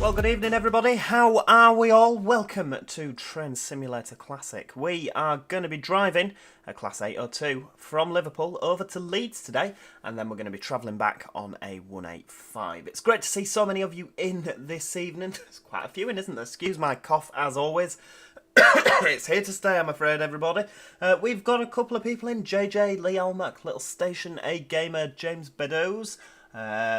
Well, good evening everybody, how are we all? Welcome to Train Simulator Classic. We are going to be driving a Class 802 from Liverpool over to Leeds today, and then we're going to be travelling back on a 185. It's great to see so many of you in this evening. There's quite a few in, isn't there? Excuse my cough as always. It's here to stay, I'm afraid, everybody. We've got a couple of people in. JJ, Lee Almack, Little Station, A Gamer, James Beddoes,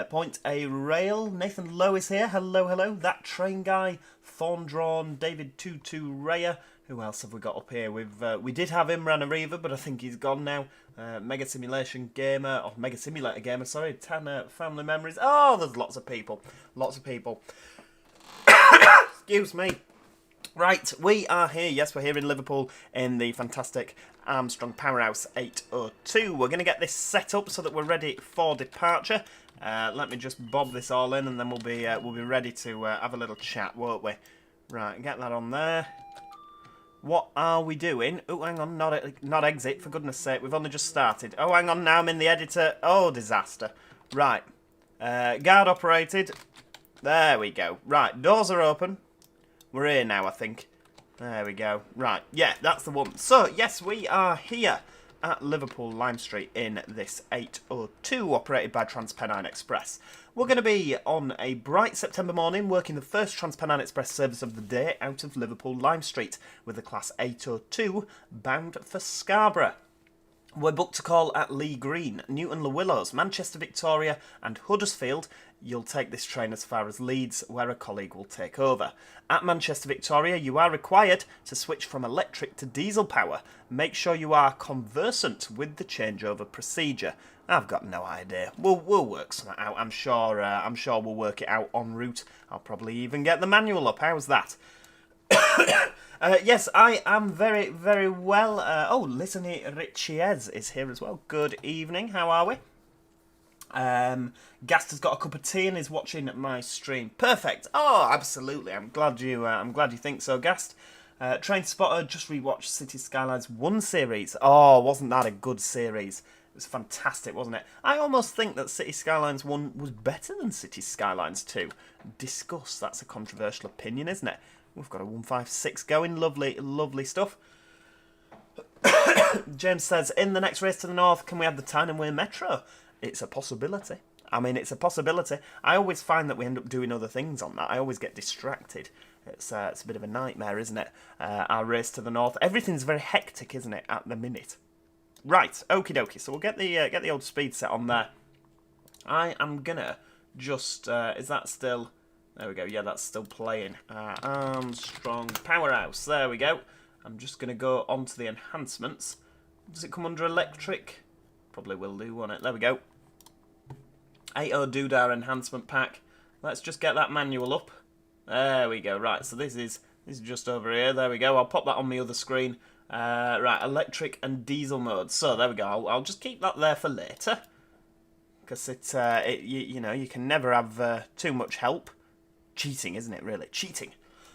Point A Rail, Nathan Lowe is here, hello, hello. That Train Guy, Thorn Drawn, David Tutu Raya. Who else have we got up here? We did have Imran Ariva, but I think he's gone now. Mega Simulation Gamer, or Mega Simulator Gamer, sorry. Tanner Family Memories. Oh, there's lots of people. Lots of people. Excuse me. Right, we are here, yes, we're here in Liverpool in the fantastic Armstrong Powerhouse 802. We're going to get this set up so that we're ready for departure. Let me just bob this all in and then we'll be ready to have a little chat, won't we? Right, get that on there. What are we doing? Oh, hang on, not exit, for goodness sake, we've only just started. Oh, hang on, now I'm in the editor. Oh, disaster. Right, guard operated. There we go. Right, doors are open. We're here now, I think. There we go. Right, yeah, that's the one. So, yes, we are here at Liverpool Lime St in this 802, operated by TransPennine Express. We're going to be on a bright September morning, working the first TransPennine Express service of the day out of Liverpool Lime St, with the Class 802 bound for Scarborough. We're booked to call at Lee Green, Newton Le Willows, Manchester Victoria and Huddersfield. You'll take this train as far as Leeds, where a colleague will take over. At Manchester Victoria, you are required to switch from electric to diesel power. Make sure you are conversant with the changeover procedure. I've got no idea. We'll work something out. I'm sure we'll work it out en route. I'll probably even get the manual up. How's that? Yes, I am very, very well. Oh, listen here, Richiez is here as well. Good evening. How are we? Gast has got a cup of tea and is watching my stream. Perfect. Oh, absolutely. I'm glad you think so, Gast. Train Spotter just rewatched City Skylines 1 series. Oh, wasn't that a good series? It was fantastic, wasn't it? I almost think that City Skylines 1 was better than City Skylines 2. Discuss. That's a controversial opinion, isn't it? We've got a 156 going. Lovely, lovely stuff. James says, in the next race to the north, can we have the Tyne and Wear Metro? It's a possibility. I mean, it's a possibility. I always find that we end up doing other things on that. I always get distracted. It's a bit of a nightmare, isn't it? Our race to the north. Everything's very hectic, isn't it, at the minute? Right, okie dokie. So we'll get the old speed set on there. I am gonna just. Is that still? There we go. Yeah, that's still playing. Armstrong Powerhouse. There we go. I'm just gonna go onto the enhancements. Does it come under electric? Probably will do, won't it? There we go. 80 Doodah enhancement pack. Let's just get that manual up. There we go. Right, so this is just over here. There we go. I'll pop that on the other screen. Right, electric and diesel mode. So there we go. I'll just keep that there for later, because you know, you can never have too much help. Cheating, isn't it? Really, cheating.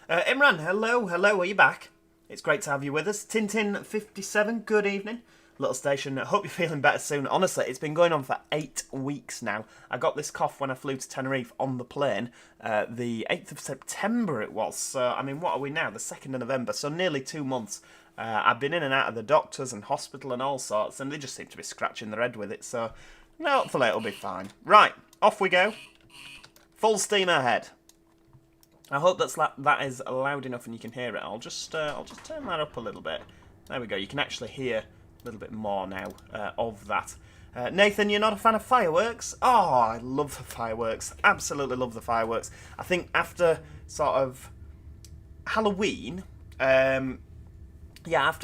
Imran, hello, are you back? It's great to have you with us. Tintin57, good evening. Little Station, hope you're feeling better soon. Honestly, it's been going on for 8 weeks now. I got this cough when I flew to Tenerife on the plane. The 8th of September it was. So, I mean, what are we now? The 2nd of November, so nearly 2 months. I've been in and out of the doctors and hospital and all sorts, and they just seem to be scratching their head with it. So, hopefully it'll be fine. Right, off we go. Full steam ahead. I hope that is loud enough and you can hear it. I'll just turn that up a little bit. There we go. You can actually hear a little bit more now of that. Nathan, you're not a fan of fireworks? Oh, I love the fireworks. Absolutely love the fireworks. I think after sort of Halloween, after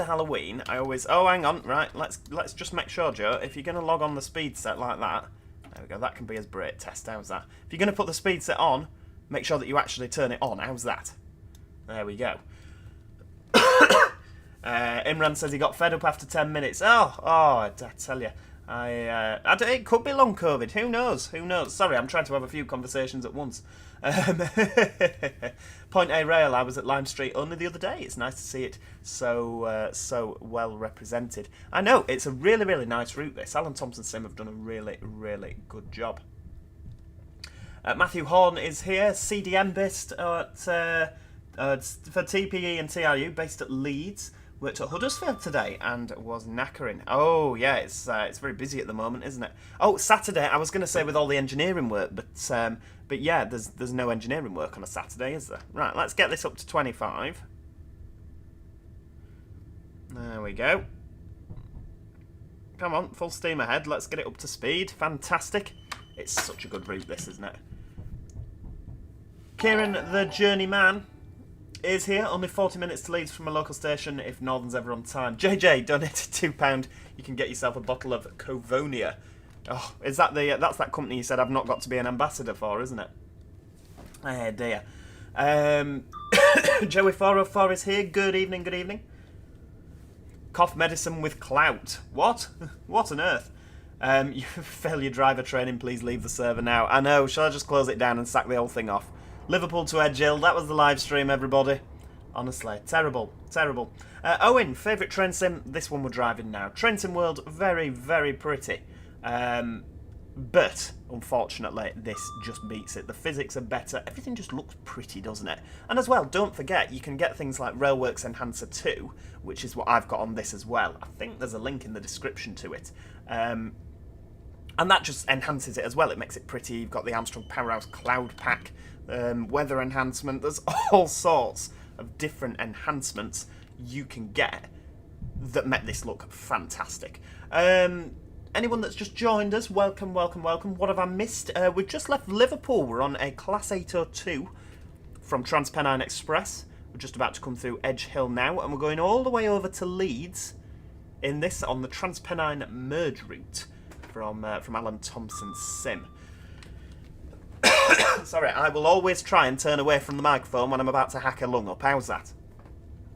Halloween, I always. Oh, hang on. Right, let's just make sure, Joe. If you're going to log on the speed set like that, there we go. That can be his brake test. How's that? If you're going to put the speed set on, make sure that you actually turn it on. How's that? There we go. Imran says he got fed up after 10 minutes. I tell you. It could be long COVID. Who knows? Sorry, I'm trying to have a few conversations at once. Point A Rail, I was at Lime St only the other day. It's nice to see it so well represented. I know, it's a really, really nice route, this. Alan Thomson Sim have done a really, really good job. Matthew Horn is here, CDM based for TPE and TRU, based at Leeds. Worked at Huddersfield today and was knackering. Oh yeah, it's very busy at the moment, isn't it? Oh, Saturday. I was going to say with all the engineering work, but yeah, there's no engineering work on a Saturday, is there? Right, let's get this up to 25. There we go. Come on, full steam ahead. Let's get it up to speed. Fantastic. It's such a good route, this, isn't it? Kieran, the journeyman, is here. Only 40 minutes to Leeds from a local station if Northern's ever on time. JJ donated £2. You can get yourself a bottle of Covonia. Oh, is that that's that company you said I've not got to be an ambassador for, isn't it? Oh dear. Joey 404 is here. Good evening, good evening. Cough medicine with clout. What? What on earth? You fail your driver training, please leave the server now. I know, shall I just close it down and sack the whole thing off? Liverpool to Edge Hill, that was the live stream, everybody. Honestly, terrible, terrible. Owen, favourite train sim? This one we're driving now. Train sim world, very, very pretty. But, unfortunately, this just beats it. The physics are better. Everything just looks pretty, doesn't it? And as well, don't forget, you can get things like Railworks Enhancer 2, which is what I've got on this as well. I think there's a link in the description to it. And that just enhances it as well. It makes it pretty. You've got the Armstrong Powerhouse Cloud Pack, weather enhancement. There's all sorts of different enhancements you can get that make this look fantastic. Anyone that's just joined us, welcome, welcome, welcome. What have I missed? We've just left Liverpool. We're on a Class 802 from TransPennine Express. We're just about to come through Edge Hill now, and we're going all the way over to Leeds in this on the TransPennine Merge route from Alan Thomson Sim. Sorry, I will always try and turn away from the microphone when I'm about to hack a lung up. How's that?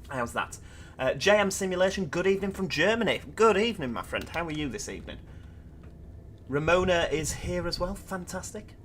How's that? JM Simulation, good evening from Germany. Good evening, my friend. How are you this evening? Ramona is here as well. Fantastic.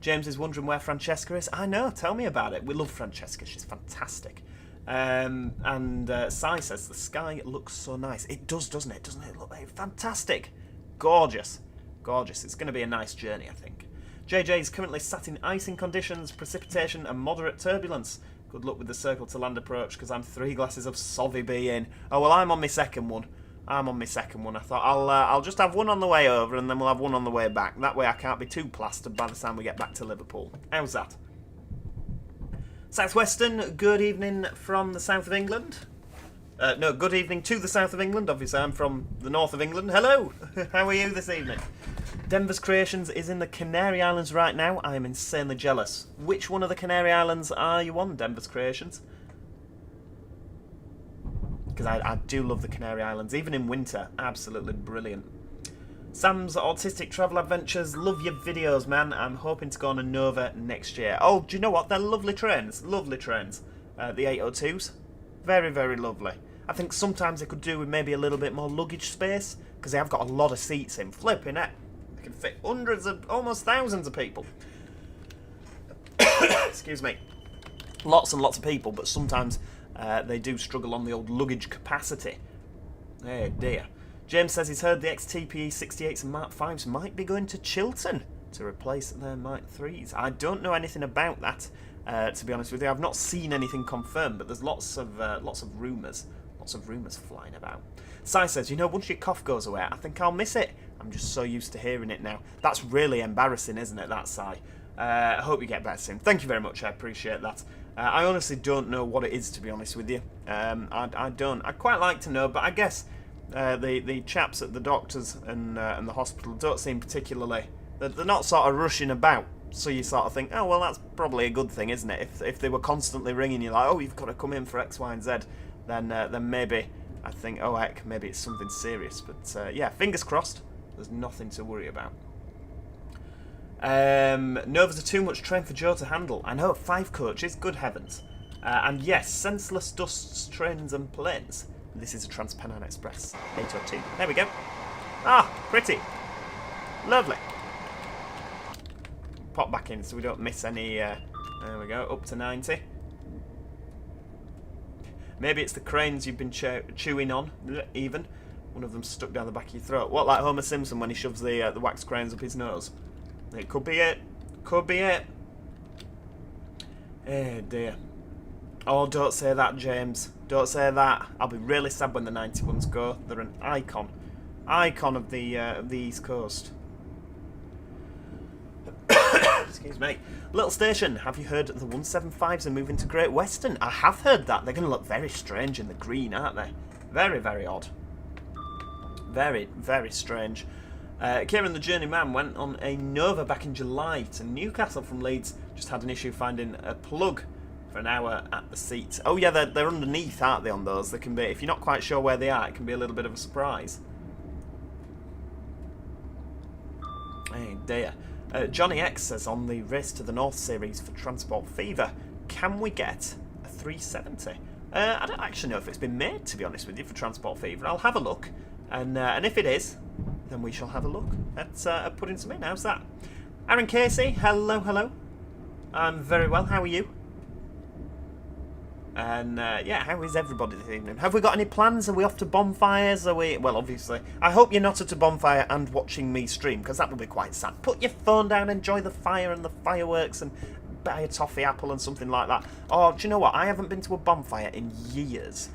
James is wondering where Francesca is. I know, tell me about it. We love Francesca. She's fantastic. Sai says, the sky looks so nice. It does, doesn't it? Doesn't it look fantastic? Gorgeous. Gorgeous. It's going to be a nice journey, I think. JJ is currently sat in icing conditions, precipitation and moderate turbulence. Good luck with the circle to land approach, because I'm 3 glasses of Sovy B in. Oh, well, I'm on my second one. I thought I'll just have one on the way over, and then we'll have one on the way back. That way I can't be too plastered by the time we get back to Liverpool. How's that? Southwestern, good evening from the south of England. No, good evening to the south of England. Obviously, I'm from the north of England. Hello! How are you this evening? Denver's Creations is in the Canary Islands right now. I am insanely jealous. Which one of the Canary Islands are you on, Denver's Creations? Because I do love the Canary Islands, even in winter. Absolutely brilliant. Sam's Autistic Travel Adventures. Love your videos, man. I'm hoping to go on a Nova next year. Oh, do you know what? They're lovely trains. Lovely trains. The 802s. Very, very lovely. I think sometimes they could do with maybe a little bit more luggage space, because they have got a lot of seats in. Flipping it. They can fit hundreds of, almost thousands of people. Excuse me. Lots and lots of people, but sometimes they do struggle on the old luggage capacity. Oh dear. James says he's heard the XTPE 68s and Mark 5s might be going to Chiltern to replace their Mark 3s. I don't know anything about that, to be honest with you. I've not seen anything confirmed, but there's lots of rumours. Lots of rumours flying about. Sai says, you know, once your cough goes away, I think I'll miss it. I'm just so used to hearing it now. That's really embarrassing, isn't it, that Sai? I hope you get better soon. Thank you very much, I appreciate that. I honestly don't know what it is, to be honest with you. I don't. I'd quite like to know, but I guess the chaps at the doctors and the hospital don't seem particularly... They're not sort of rushing about, so you sort of think, oh, well, that's probably a good thing, isn't it? If they were constantly ringing you like, oh, you've got to come in for X, Y, and Z, then maybe I think, oh, heck, maybe it's something serious. But, yeah, fingers crossed. There's nothing to worry about. Novas are too much train for Joe to handle. I know, 5 coaches, good heavens. And yes, senseless dusts, trains and planes. This is a TransPennine Express 802. There we go. Ah, pretty. Lovely. Pop back in so we don't miss any... there we go, up to 90. Maybe it's the cranes you've been chewing on, even. One of them stuck down the back of your throat. What, like Homer Simpson when he shoves the wax cranes up his nose? It could be it. Could be it. Eh dear. Oh, don't say that, James. Don't say that. I'll be really sad when the 91s go. They're an icon. Icon of the East Coast. Excuse me. Little station, have you heard the 175s are moving to Great Western? I have heard that. They're going to look very strange in the green, aren't they? Very, very odd. Very, very strange. Kieran the Journeyman went on a Nova back in July to Newcastle from Leeds. Just had an issue finding a plug for an hour at the seat. Oh yeah, they're underneath, aren't they, on those? They can be, if you're not quite sure where they are, it can be a little bit of a surprise. Hey dear. Johnny X says on the Race to the North series for Transport Fever, can we get a 370? I don't actually know if it's been made, to be honest with you, for Transport Fever. I'll have a look, and if it is, then we shall have a look at putting some in. How's that? Aaron Casey, hello, hello. I'm very well. How are you? And yeah, how is everybody this evening? Have we got any plans? Are we off to bonfires? Are we? Well, obviously. I hope you're not at a bonfire and watching me stream, because that would be quite sad. Put your phone down, enjoy the fire and the fireworks, and buy a toffee apple and something like that. Oh, do you know what? I haven't been to a bonfire in years.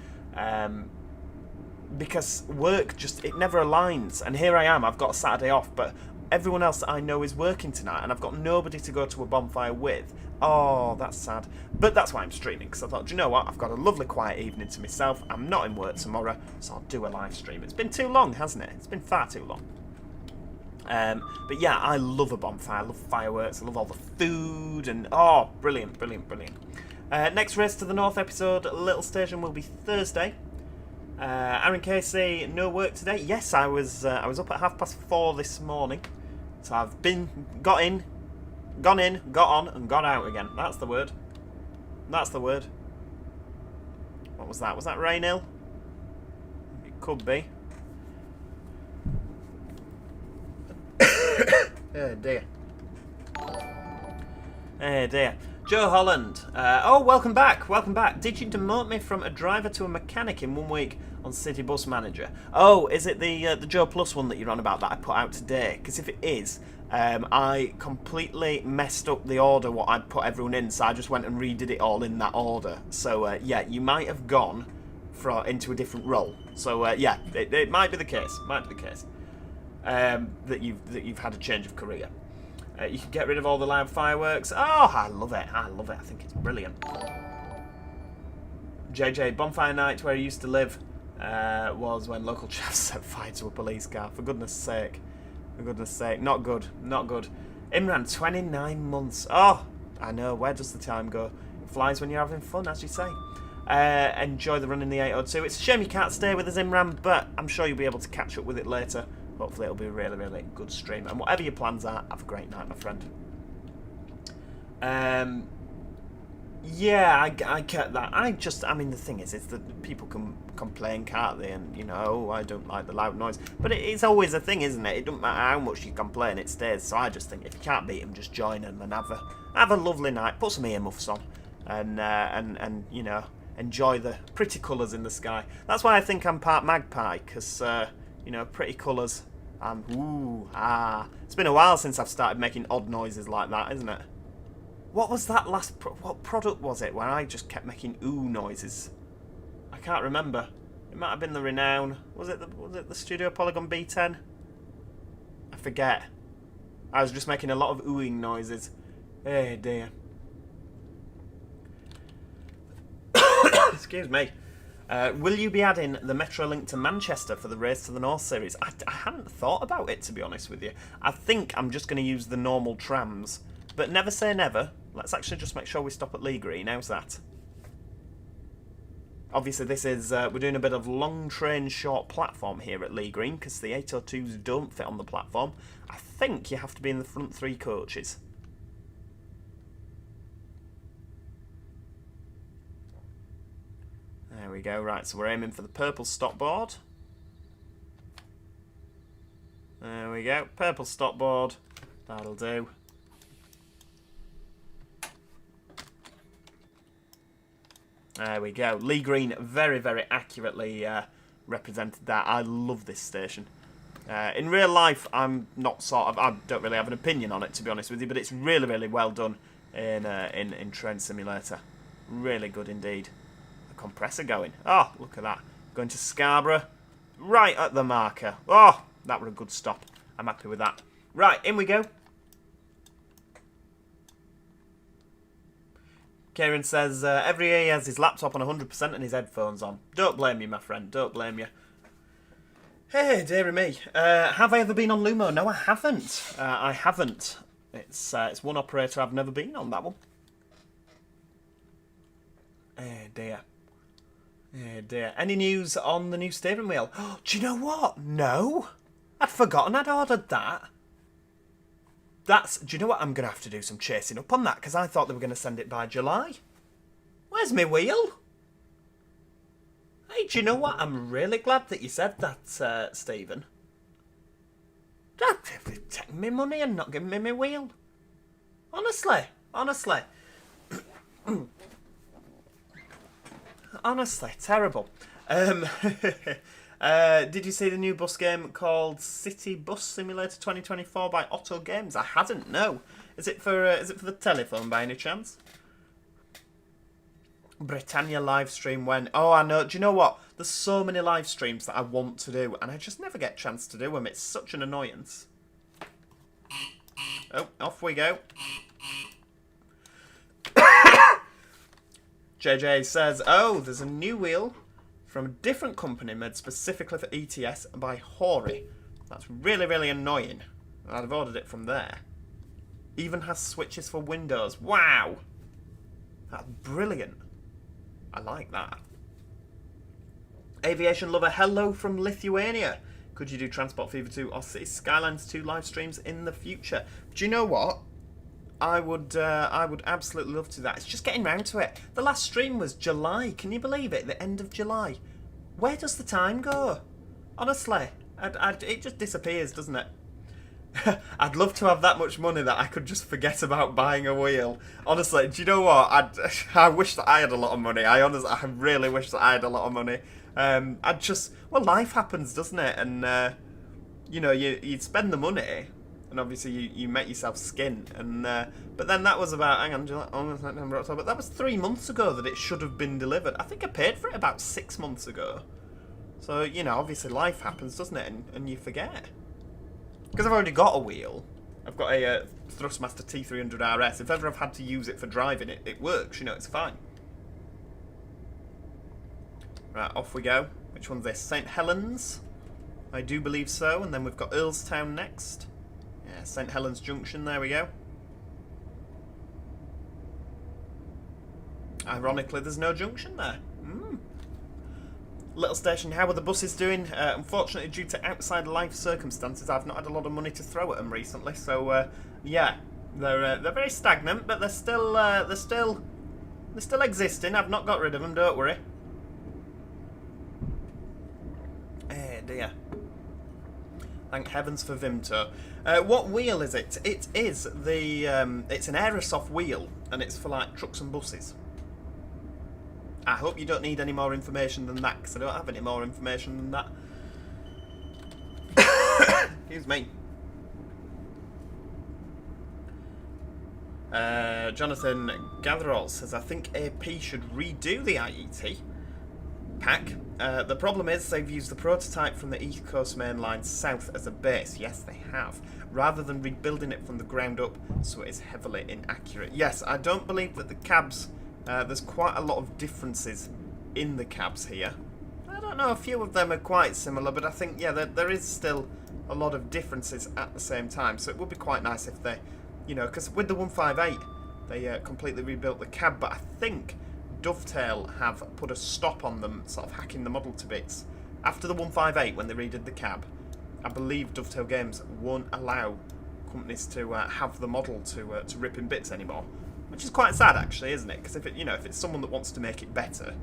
Because work just, it never aligns. And here I am, I've got a Saturday off, but everyone else that I know is working tonight, and I've got nobody to go to a bonfire with. Oh, that's sad. But that's why I'm streaming, because I thought, do you know what? I've got a lovely quiet evening to myself. I'm not in work tomorrow, so I'll do a live stream. It's been too long, hasn't it? It's been far too long. But yeah, I love a bonfire. I love fireworks. I love all the food, and oh, brilliant, brilliant, brilliant. Next Race to the North episode, Little Station, will be Thursday. Aaron Casey, no work today. Yes, I was up at 4:30 this morning, so I've gone in, got on, and got out again. That's the word. That's the word. What was that? Was that rain hill? It could be. Oh dear. Oh dear. Joe Holland. Oh, welcome back. Welcome back. Did you demote me from a driver to a mechanic in 1 week on City Bus Manager? Oh, is it the Joe Plus one that you're on about that I put out today? Because if it is, I completely messed up the order what I'd put everyone in, so I just went and redid it all in that order. So yeah, you might have gone into a different role. So yeah, it might be the case. Might be the case that you've had a change of career. You can get rid of all the loud fireworks. Oh, I love it. I love it. I think it's brilliant. JJ, bonfire night where he used to live was when local chaps set fire to a police car. For goodness sake. For goodness sake. Not good. Not good. Imran, 29 months. Oh, I know. Where does the time go? It flies when you're having fun, as you say. Enjoy the run in the 802. It's a shame you can't stay with us, Imran, but I'm sure you'll be able to catch up with it later. Hopefully it'll be a really, really good stream. And whatever your plans are, have a great night, my friend. Yeah, I get that. I mean, the thing is that people can complain, can't they? And, you know, oh, I don't like the loud noise. But it's always a thing, isn't it? It doesn't matter how much you complain, it stays. So I just think if you can't beat them, just join them and have a lovely night. Put some earmuffs on and you know, enjoy the pretty colours in the sky. That's why I think I'm part magpie, because, you know, pretty colours. And, it's been a while since I've started making odd noises like that, isn't it? What was that last... what product was it where I just kept making ooh noises? I can't remember. It might have been the Renown. Was it the Studio Polygon B10? I forget. I was just making a lot of oohing noises. Oh dear. Excuse me. Will you be adding the Metro link to Manchester for the Race to the North series? I hadn't thought about it, to be honest with you. I think I'm just going to use the normal trams. But never say never. Let's actually just make sure we stop at Lee Green. How's that? Obviously, this is... we're doing a bit of long train short platform here at Lee Green, because the 802s don't fit on the platform. I think you have to be in the front 3 coaches. There we go. Right, so we're aiming for the purple stopboard. There we go. Purple stopboard. That'll do. There we go. Lee Green very, very accurately represented that. I love this station. In real life, I'm not I don't really have an opinion on it, to be honest with you, but it's really, really well done in Train Simulator. Really good indeed. The compressor going. Oh, look at that. Going to Scarborough. Right at the marker. Oh, that was a good stop. I'm happy with that. Right, in we go. Kieran says, every year he has his laptop on 100% and his headphones on. Don't blame you, my friend. Don't blame you. Hey, dearie me. Have I ever been on Lumo? No, I haven't. I haven't. It's one operator I've never been on, that one. Oh, dear. Oh, dear. Any news on the new steering wheel? Oh, do you know what? No. I'd forgotten I'd ordered that. Do you know what? I'm going to have to do some chasing up on that, because I thought they were going to send it by July. Where's my wheel? Hey, do you know what? I'm really glad that you said that, Stephen. They're taking me money and not giving me my wheel. Honestly. Honestly, terrible. Did you see the new bus game called City Bus Simulator 2024 by Otto Games? I hadn't. No. Is it for the telephone by any chance? Britannia Livestream when... Oh, I know. Do you know what? There's so many live streams that I want to do, and I just never get a chance to do them. It's such an annoyance. Oh, off we go. JJ says, oh, there's a new wheel from a different company made specifically for ETS by Hori. That's really, really annoying. I've ordered it from there. Even has switches for Windows. Wow! That's brilliant. I like that. Aviation lover, hello from Lithuania. Could you do Transport Fever 2 or City Skylines 2 live streams in the future? Do you know what? I would absolutely love to do that. It's just getting round to it. The last stream was July. Can you believe it? The end of July. Where does the time go? Honestly, it just disappears, doesn't it? I'd love to have that much money that I could just forget about buying a wheel. Honestly, do you know what? I wish that I had a lot of money. I really wish that I had a lot of money. Well, life happens, doesn't it? And you spend the money. And obviously you make yourself skin, and but then that was about, hang on, September, October. That was 3 months ago that it should have been delivered. I think I paid for it about 6 months ago. So obviously life happens, doesn't it? And you forget. Because I've already got a wheel. I've got a Thrustmaster T300 RS. If ever I've had to use it for driving, it works. It's fine. Right, off we go. Which one's this? St Helens? I do believe so. And then we've got Earlstown next. Yeah, St Helens Junction, there we go. Ironically, there's no junction there. Little station, how are the buses doing? Unfortunately, due to outside life circumstances, I've not had a lot of money to throw at them recently. So, yeah, they're very stagnant, but they're still existing. I've not got rid of them, don't worry. Eh, dear. Thank heavens for Vimto. What wheel is it? It is it's an Aerosoft wheel, and it's for like trucks and buses. I hope you don't need any more information than that, because I don't have any more information than that. Excuse me. Jonathan Gatherall says, I think AP should redo the IET pack. The problem is they've used the prototype from the East Coast Main Line South as a base. Yes, they have. Rather than rebuilding it from the ground up, so it is heavily inaccurate. Yes, I don't believe that the cabs... there's quite a lot of differences in the cabs here. I don't know, a few of them are quite similar, but I think, yeah, there is still a lot of differences at the same time. So it would be quite nice if they, because with the 158, they completely rebuilt the cab, but I think Dovetail have put a stop on them sort of hacking the model to bits. After the 158, when they redid the cab, I believe Dovetail Games won't allow companies to have the model to rip in bits anymore. Which is quite sad, actually, isn't it? Because if it's someone that wants to make it better,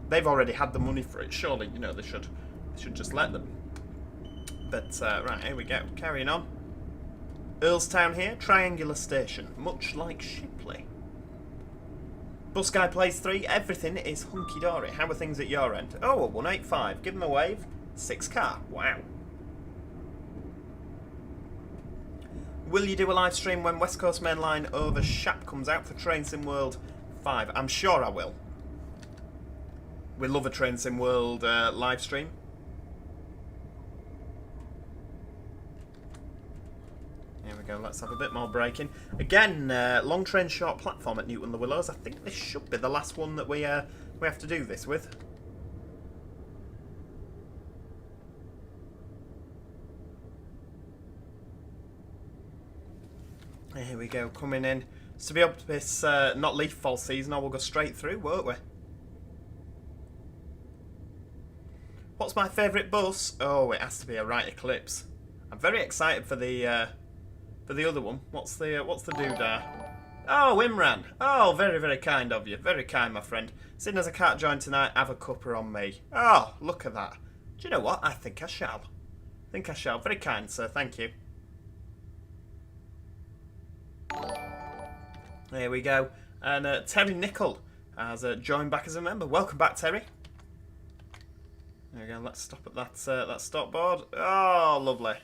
they've already had the money for it. Surely, they should just let them. But right, here we go. Carrying on. Earlstown here, triangular station, much like Shipley. Bus Guy Plays 3. Everything is hunky dory. How are things at your end? Oh, a 185. Give them a wave. 6 car. Wow. Will you do a live stream when West Coast Main Line over Shap comes out for Train Sim World 5? I'm sure I will. We love a Train Sim World live stream. Here we go, let's have a bit more braking. Again, long train short platform at Newton Le Willows. I think this should be the last one that we have to do this with. Here we go, coming in. So to be up to this not leaf fall season, or we'll go straight through, won't we? What's my favourite bus? Oh, it has to be a Right Eclipse. I'm very excited for the other one. What's the doodah? Oh, Imran. Oh, very, very kind of you. Very kind, my friend. Seeing as I can't join tonight, have a cuppa on me. Oh, look at that. Do you know what? I think I shall. Very kind, sir. Thank you. There we go. And Terry Nicol has joined back as a member. Welcome back, Terry. There we go. Let's stop at that stop board. Oh, lovely.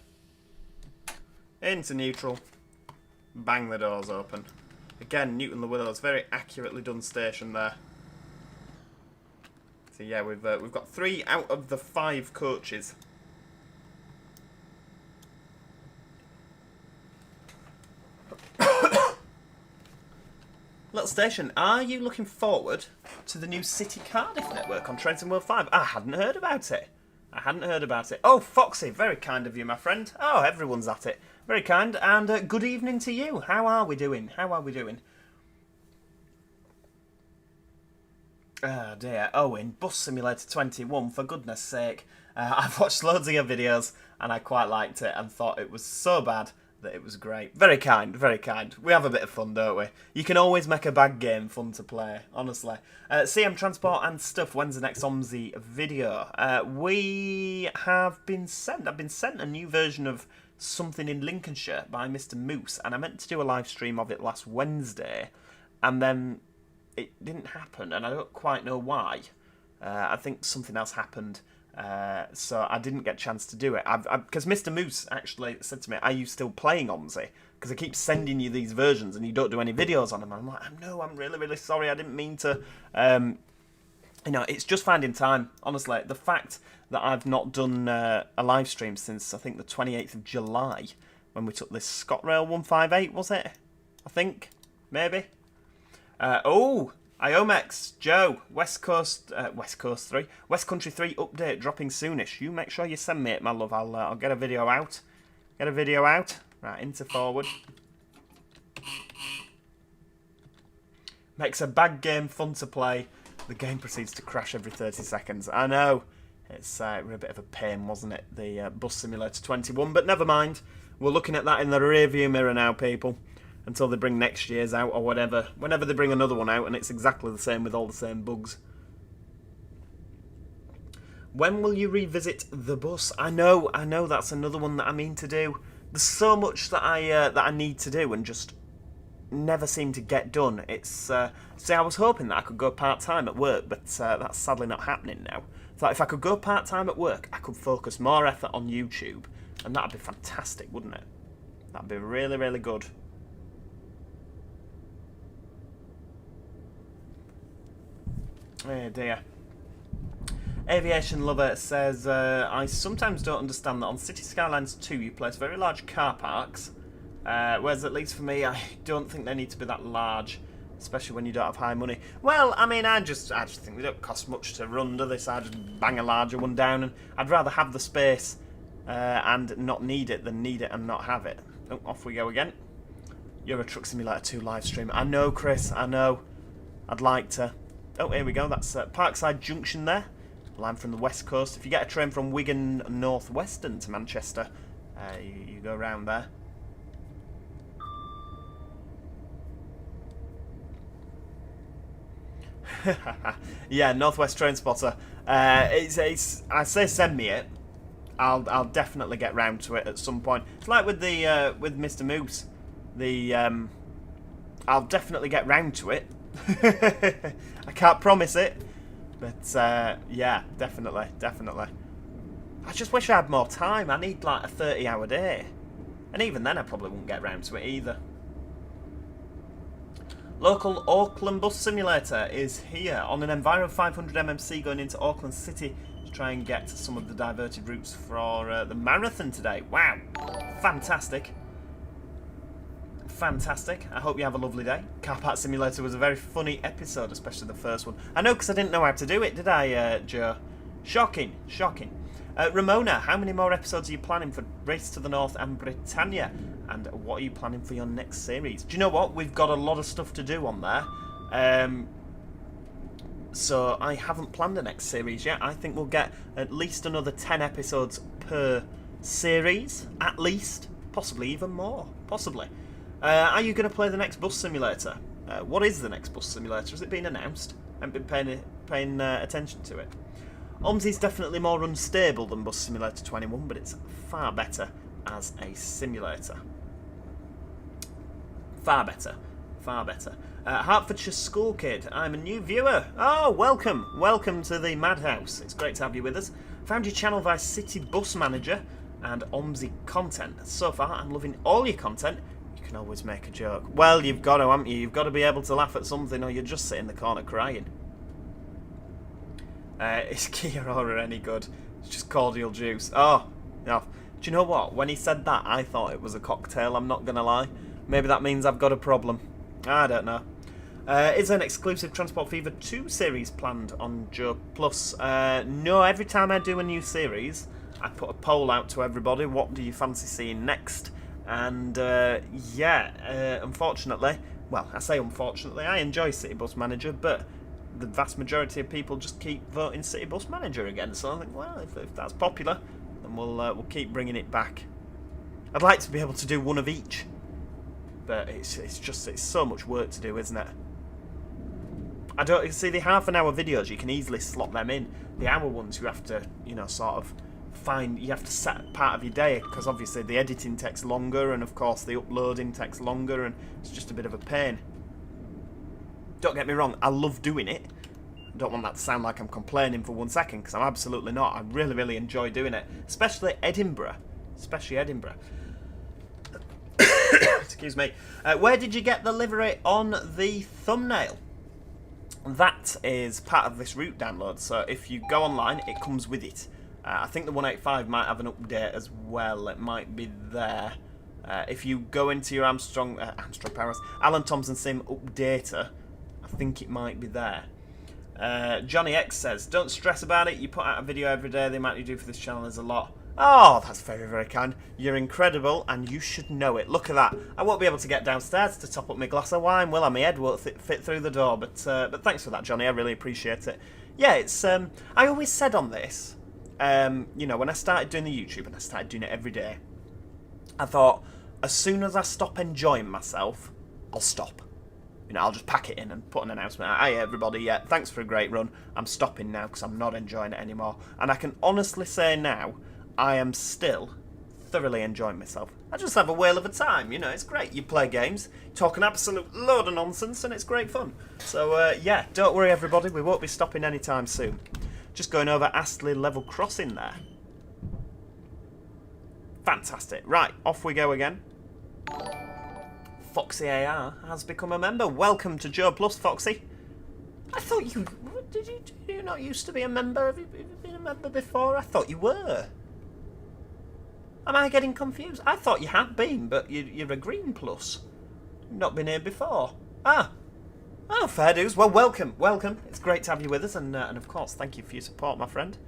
Into neutral. Bang the doors open. Again, Newton Le Willows, very accurately done station there. So yeah, we've got 3 out of the 5 coaches. Little station, are you looking forward to the new City Cardiff network on Train Sim World 5? I hadn't heard about it. Oh, Foxy, very kind of you, my friend. Oh, everyone's at it. Very kind, and good evening to you. How are we doing? Oh dear, Owen, Bus Simulator 21, for goodness sake. I've watched loads of your videos, and I quite liked it, and thought it was so bad that it was great. Very kind, very kind. We have a bit of fun, don't we? You can always make a bad game fun to play, honestly. CM Transport and Stuff, when's the next OMSI video? I've been sent a new version of Something in Lincolnshire by Mr. Moose, and I meant to do a live stream of it last Wednesday, and then it didn't happen, and I don't quite know why. I think something else happened. So I didn't get a chance to do it. Because Mr. Moose actually said to me, are you still playing OMSI? Because I keep sending you these versions and you don't do any videos on them. I'm like, no, I'm really, really sorry. I didn't mean to. It's just finding time. Honestly, the fact that I've not done a live stream since, I think, the 28th of July, when we took this ScotRail 158, was it? I think. Maybe. Iomex, Joe, West Country 3 update dropping soonish. You make sure you send me it, my love. I'll get a video out. Right, into forward. Makes a bad game fun to play. The game proceeds to crash every 30 seconds. I know. It's a bit of a pain, wasn't it? The Bus Simulator 21, but never mind. We're looking at that in the rearview mirror now, people. Until they bring next year's out or whatever. Whenever they bring another one out, and it's exactly the same with all the same bugs. When will you revisit the bus? I know that's another one that I mean to do. There's so much that I need to do and just never seem to get done. It's see, I was hoping that I could go part-time at work, but that's sadly not happening now. So if I could go part-time at work, I could focus more effort on YouTube, and that'd be fantastic, wouldn't it? That'd be really, really good. Oh dear. Aviation Lover says, I sometimes don't understand that on City Skylines 2 you place very large car parks, whereas at least for me I don't think they need to be that large, especially when you don't have high money. Well, I mean, I just think they don't cost much to run, do they? So I just bang a larger one down, and I'd rather have the space and not need it than need it and not have it. Oh, off we go again. You're a Truck Simulator 2 live stream. I know, Chris, I know. I'd like to. Oh, here we go. That's Parkside Junction there. Line from the west coast. If you get a train from Wigan North Western to Manchester, you go around there. Yeah, Northwest Train Spotter. I say send me it. I'll definitely get round to it at some point. It's like with the with Mr. Moose. I'll definitely get round to it. I can't promise it, but yeah, definitely. I just wish I had more time. I need like a 30-hour day. And even then I probably wouldn't get round to it either. Local Auckland Bus Simulator is here on an Enviro 500 MMC going into Auckland City to try and get some of the diverted routes for the marathon today. Wow, fantastic. Fantastic. I hope you have a lovely day. Car Park Simulator was a very funny episode, especially the first one. I know, because I didn't know how to do it, did I, Joe? Shocking, shocking. Ramona, how many more episodes are you planning for Race to the North and Britannia? And what are you planning for your next series? Do you know what? We've got a lot of stuff to do on there. So I haven't planned the next series yet. I think we'll get at least another 10 episodes per series. At least. Possibly even more. Possibly. Are you going to play the next bus simulator? What is the next bus simulator? Has it been announced? I haven't been paying attention to it. OMSI's definitely more unstable than Bus Simulator 21, but it's far better as a simulator. Far better. Far better. Hertfordshire School Kid, I'm a new viewer. Oh, welcome. Welcome to the Madhouse. It's great to have you with us. Found your channel via City Bus Manager and OMSI content. So far, I'm loving all your content. You can always make a joke. Well, you've got to, haven't you? You've got to be able to laugh at something or you'll just sit in the corner crying. Is Kia Ora any good? It's just cordial juice. Oh, no. Do you know what? When he said that, I thought it was a cocktail, I'm not going to lie. Maybe that means I've got a problem. I don't know. Is there an exclusive Transport Fever 2 series planned on Joe Plus? No, every time I do a new series, I put a poll out to everybody. What do you fancy seeing next? And, unfortunately, well, I say unfortunately, I enjoy City Bus Manager, but the vast majority of people just keep voting City Bus Manager again. So I think, well, if that's popular, then we'll keep bringing it back. I'd like to be able to do one of each, but it's so much work to do, isn't it? I don't see the half-an-hour videos. You can easily slot them in. The hour ones, you have to, sort of you have to set part of your day, because obviously the editing takes longer, and of course the uploading takes longer, and it's just a bit of a pain. Don't get me wrong, I love doing it. I don't want that to sound like I'm complaining for 1 second, because I'm absolutely not. I really, really enjoy doing it. Especially Edinburgh. Excuse me. Where did you get the livery on the thumbnail? That is part of this route download, so if you go online, it comes with it. I think the 185 might have an update as well. It might be there. If you go into your Armstrong Powers, Alan Thomson Sim updater, I think it might be there. Johnny X says, don't stress about it, you put out a video every day, the amount you do for this channel is a lot. Oh, that's very, very kind. You're incredible, and you should know it. Look at that. I won't be able to get downstairs to top up my glass of wine, will I? My head won't fit through the door, but thanks for that, Johnny. I really appreciate it. Yeah, it's, I always said on this, when I started doing the YouTube, and I started doing it every day, I thought, as soon as I stop enjoying myself, I'll stop. I'll just pack it in and put an announcement out. Hey everybody, yeah, thanks for a great run. I'm stopping now because I'm not enjoying it anymore. And I can honestly say now, I am still thoroughly enjoying myself. I just have a whale of a time, it's great. You play games, talk an absolute load of nonsense, and it's great fun. So, yeah, don't worry everybody, we won't be stopping anytime soon. Just going over Astley Level Crossing there. Fantastic. Right, off we go again. Foxy AR has become a member. Welcome to Joe Plus, Foxy. I thought you... Did you not used to be a member? Have you been a member before? I thought you were. Am I getting confused? I thought you had been, but you're a Green Plus. You've not been here before. Ah. Oh, fair dues. Well, welcome. Welcome. It's great to have you with us, and of course, thank you for your support, my friend.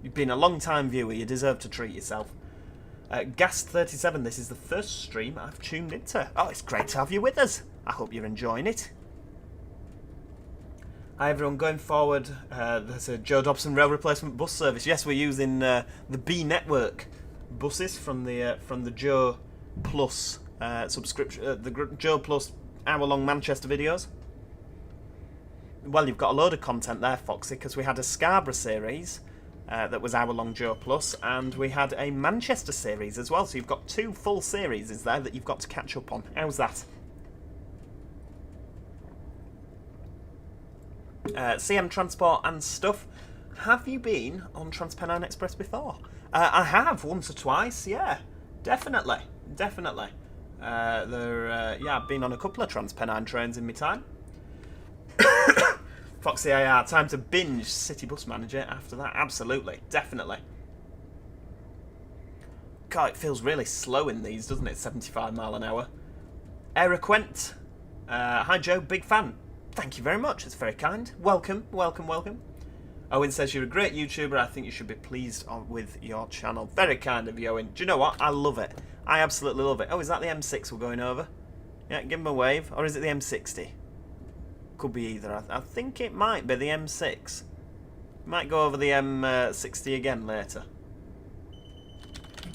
You've been a long-time viewer. You deserve to treat yourself. Gast37, this is the first stream I've tuned into. Oh, it's great to have you with us. I hope you're enjoying it. Hi everyone, going forward, there's a Joe Dobson rail replacement bus service. Yes, we're using the B network buses from the Joe Plus subscription, the Joe Plus hour-long Manchester videos. Well, you've got a load of content there, Foxy, because we had a Scarborough series that was hour-long Joe Plus, and we had a Manchester series as well, so you've got 2 full series is there that you've got to catch up on. How's that? CM Transport and stuff. Have you been on TransPennine Express before? I have, once or twice, yeah. Definitely, definitely. Yeah, I've been on a couple of TransPennine trains in my time. Foxy AR, time to binge City Bus Manager after that. Absolutely, definitely. God, it feels really slow in these, doesn't it? 75 mile an hour. Eriquent. Hi Joe, big fan. Thank you very much, it's very kind. Welcome, welcome, welcome. Owen says you're a great YouTuber. I think you should be pleased with your channel. Very kind of you, Owen. Do you know what? I love it. I absolutely love it. Oh, is that the M6 we're going over? Yeah, give him a wave. Or is it the M60? Could be either. I think it might be the M6. Might go over the M60 again later.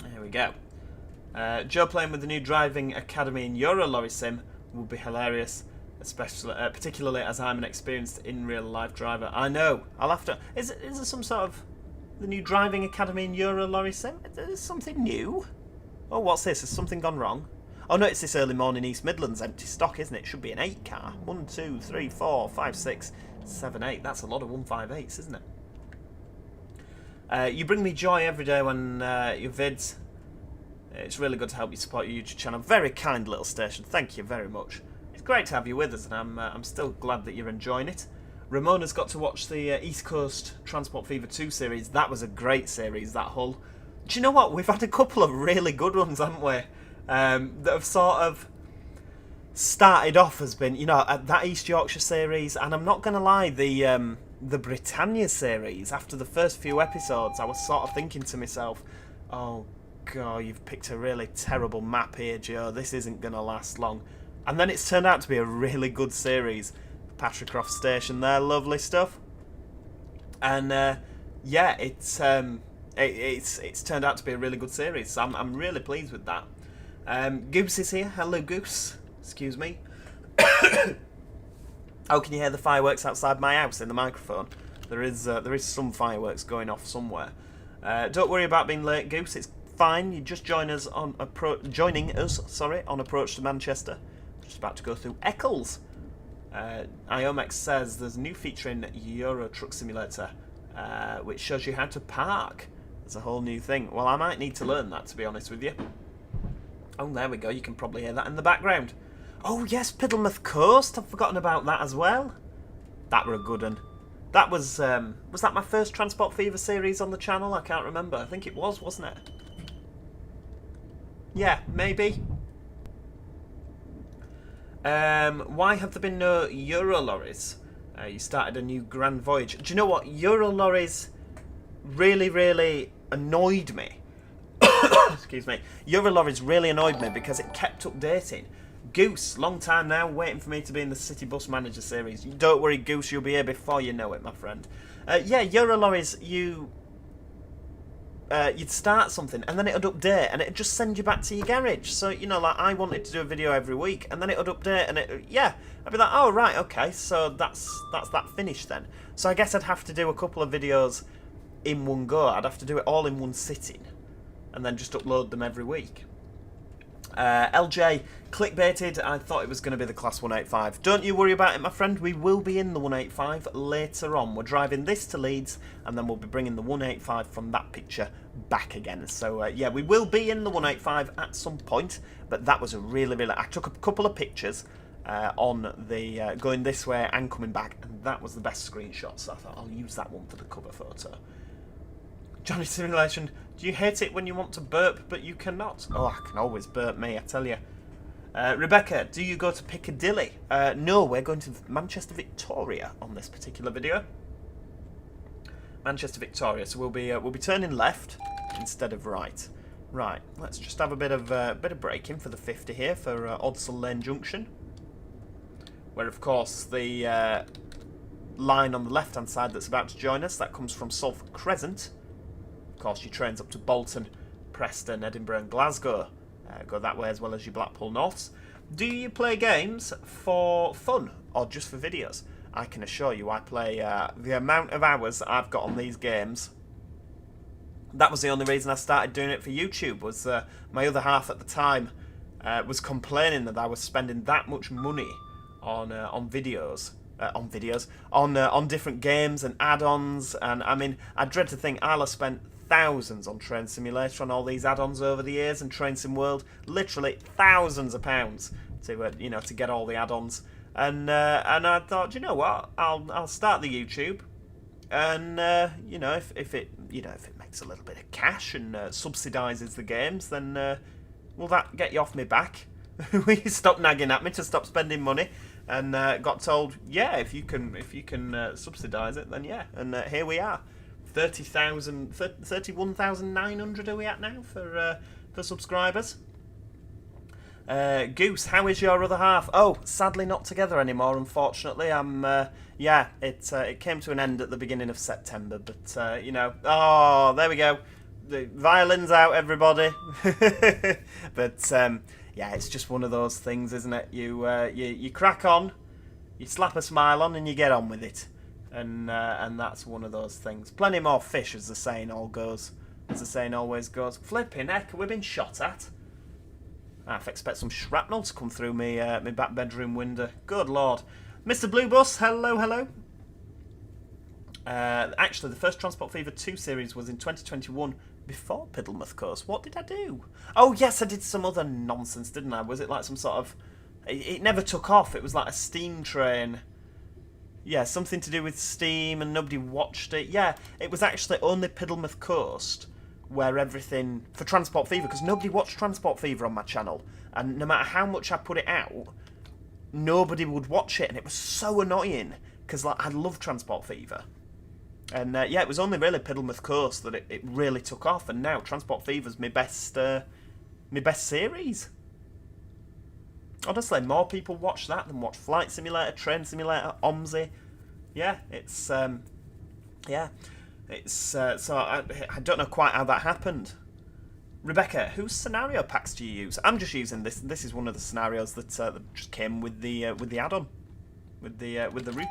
There we go. Joe playing with the new driving academy in Euro Lorry Sim would be hilarious. Especially, particularly as I'm an experienced in real life driver. I know. I'll have to. Is there some sort of the new driving academy in Euro Lorry Sim? Is something new? Oh, what's this? Has something gone wrong? Oh no, it's this early morning East Midlands empty stock, isn't it? It should be an 8 car. 1, 2, 3, 4, 5, 6, 7, 8. That's a lot of 158s, isn't it? You bring me joy every day when your vids. It's really good to help you support your YouTube channel. Very kind little station. Thank you very much. Great to have you with us, and I'm still glad that you're enjoying it. Ramona's got to watch the East Coast Transport Fever 2 series. That was a great series, that Hull. Do you know what? We've had a couple of really good ones, haven't we? That have sort of started off as been, you know, that East Yorkshire series, and I'm not going to lie, the Britannia series, after the first few episodes, I was sort of thinking to myself, oh, God, you've picked a really terrible map here, Joe. This isn't going to last long. And then it's turned out to be a really good series. Patricroft Station there, lovely stuff. And yeah, it's turned out to be a really good series. So I'm really pleased with that. Goose is here. Hello, Goose. Excuse me. Oh, can you hear the fireworks outside my house in the microphone? There is some fireworks going off somewhere. Don't worry about being late, Goose. It's fine. You just joining us on approach to Manchester. Just about to go through Eccles. Iomex says there's a new feature in Euro Truck Simulator which shows you how to park. It's a whole new thing. Well, I might need to learn that, to be honest with you. Oh, there we go. You can probably hear that in the background. Oh, yes, Piddlemouth Coast. I've forgotten about that as well. That were a good one. That was that my first Transport Fever series on the channel? I can't remember. I think it was, wasn't it? Yeah, maybe. Why have there been no Euro lorries? You started a new grand voyage. Do you know what? Euro lorries really, really annoyed me. Excuse me. Euro lorries really annoyed me because it kept updating. Goose, long time now, waiting for me to be in the City Bus Manager series. Don't worry, Goose, you'll be here before you know it, my friend. Yeah, Euro lorries, you'd start something and then it'd update and it'd just send you back to your garage. So, you know, like I wanted to do a video every week and then it'd update and I'd be like, oh right, okay, so that's that finished then. So I guess I'd have to do a couple of videos in one go. I'd have to do it all in one sitting and then just upload them every week. LJ, clickbaited, I thought it was going to be the Class 185. Don't you worry about it, my friend, we will be in the 185 later on. We're driving this to Leeds, and then we'll be bringing the 185 from that picture back again. So, yeah, we will be in the 185 at some point, but that was a really, really... I took a couple of pictures on the going this way and coming back, and that was the best screenshot, so I thought I'll use that one for the cover photo. Johnny Simulation, do you hate it when you want to burp but you cannot? Oh, I can always burp me, I tell you. Rebecca, do you go to Piccadilly? No, we're going to Manchester Victoria on this particular video. Manchester Victoria, so we'll be turning left instead of right. Right, let's just have a bit of braking for the 50 here for Odsal Lane Junction, where of course the line on the left-hand side that's about to join us, that comes from Salford Crescent. Of course, your trains up to Bolton, Preston, Edinburgh and Glasgow go that way, as well as your Blackpool Norths. Do you play games for fun or just for videos? I can assure you I play the amount of hours I've got on these games. That was the only reason I started doing it for YouTube, was my other half at the time was complaining that I was spending that much money on videos. On different games and add-ons, and I mean, I dread to think I'll have spent thousands on Train Simulator on all these add-ons over the years, and Train Sim World, literally thousands of pounds to to get all the add-ons. And I thought, you know what, I'll start the YouTube, and if it makes a little bit of cash and subsidises the games, then will that get you off my back? Will you stop nagging at me to stop spending money? And got told, yeah, if you can subsidise it, then yeah. And here we are, 31,900 are we at now for subscribers. Goose, how is your other half? Oh, sadly not together anymore, unfortunately. It came to an end at the beginning of September, but oh, there we go. The violin's out, everybody. But yeah, it's just one of those things, isn't it? You crack on, you slap a smile on, and you get on with it, and that's one of those things. Plenty more fish, as the saying always goes. Flipping heck, we've been shot at. I expect some shrapnel to come through me back bedroom window. Good lord. Mr. Blue Bus, hello. Actually, the first Transport Fever 2 series was in 2021, before Piddlemouth Coast. What did I do? Oh, yes, I did some other nonsense, didn't I? Was it like some sort of... It never took off. It was like a steam train. Yeah, something to do with steam, and nobody watched it. Yeah, it was actually only Piddlemouth Coast where everything... For Transport Fever, because nobody watched Transport Fever on my channel. And no matter how much I put it out, nobody would watch it. And it was so annoying, because I love Transport Fever. And it was only really Piddlemouth Coast that it really took off, and now Transport Fever's my best series. Honestly, more people watch that than watch Flight Simulator, Train Simulator, OMSI. Yeah, it's so I don't know quite how that happened. Rebecca, whose scenario packs do you use? I'm just using this. This is one of the scenarios that just came with the add-on, with the route.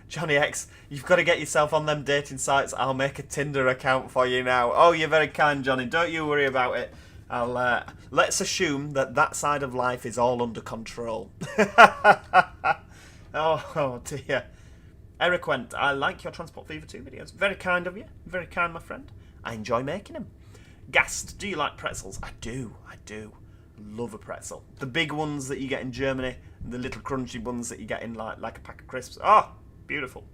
Johnny X, you've got to get yourself on them dating sites. I'll make a Tinder account for you now. Oh, you're very kind, Johnny. Don't you worry about it. Let's assume that side of life is all under control. Oh dear. Eric went, I like your Transport Fever 2 videos. Very kind of you. Very kind, my friend. I enjoy making them. Gast, do you like pretzels? I do. Love a pretzel. The big ones that you get in Germany, and the little crunchy ones that you get in like a pack of crisps. Oh, beautiful.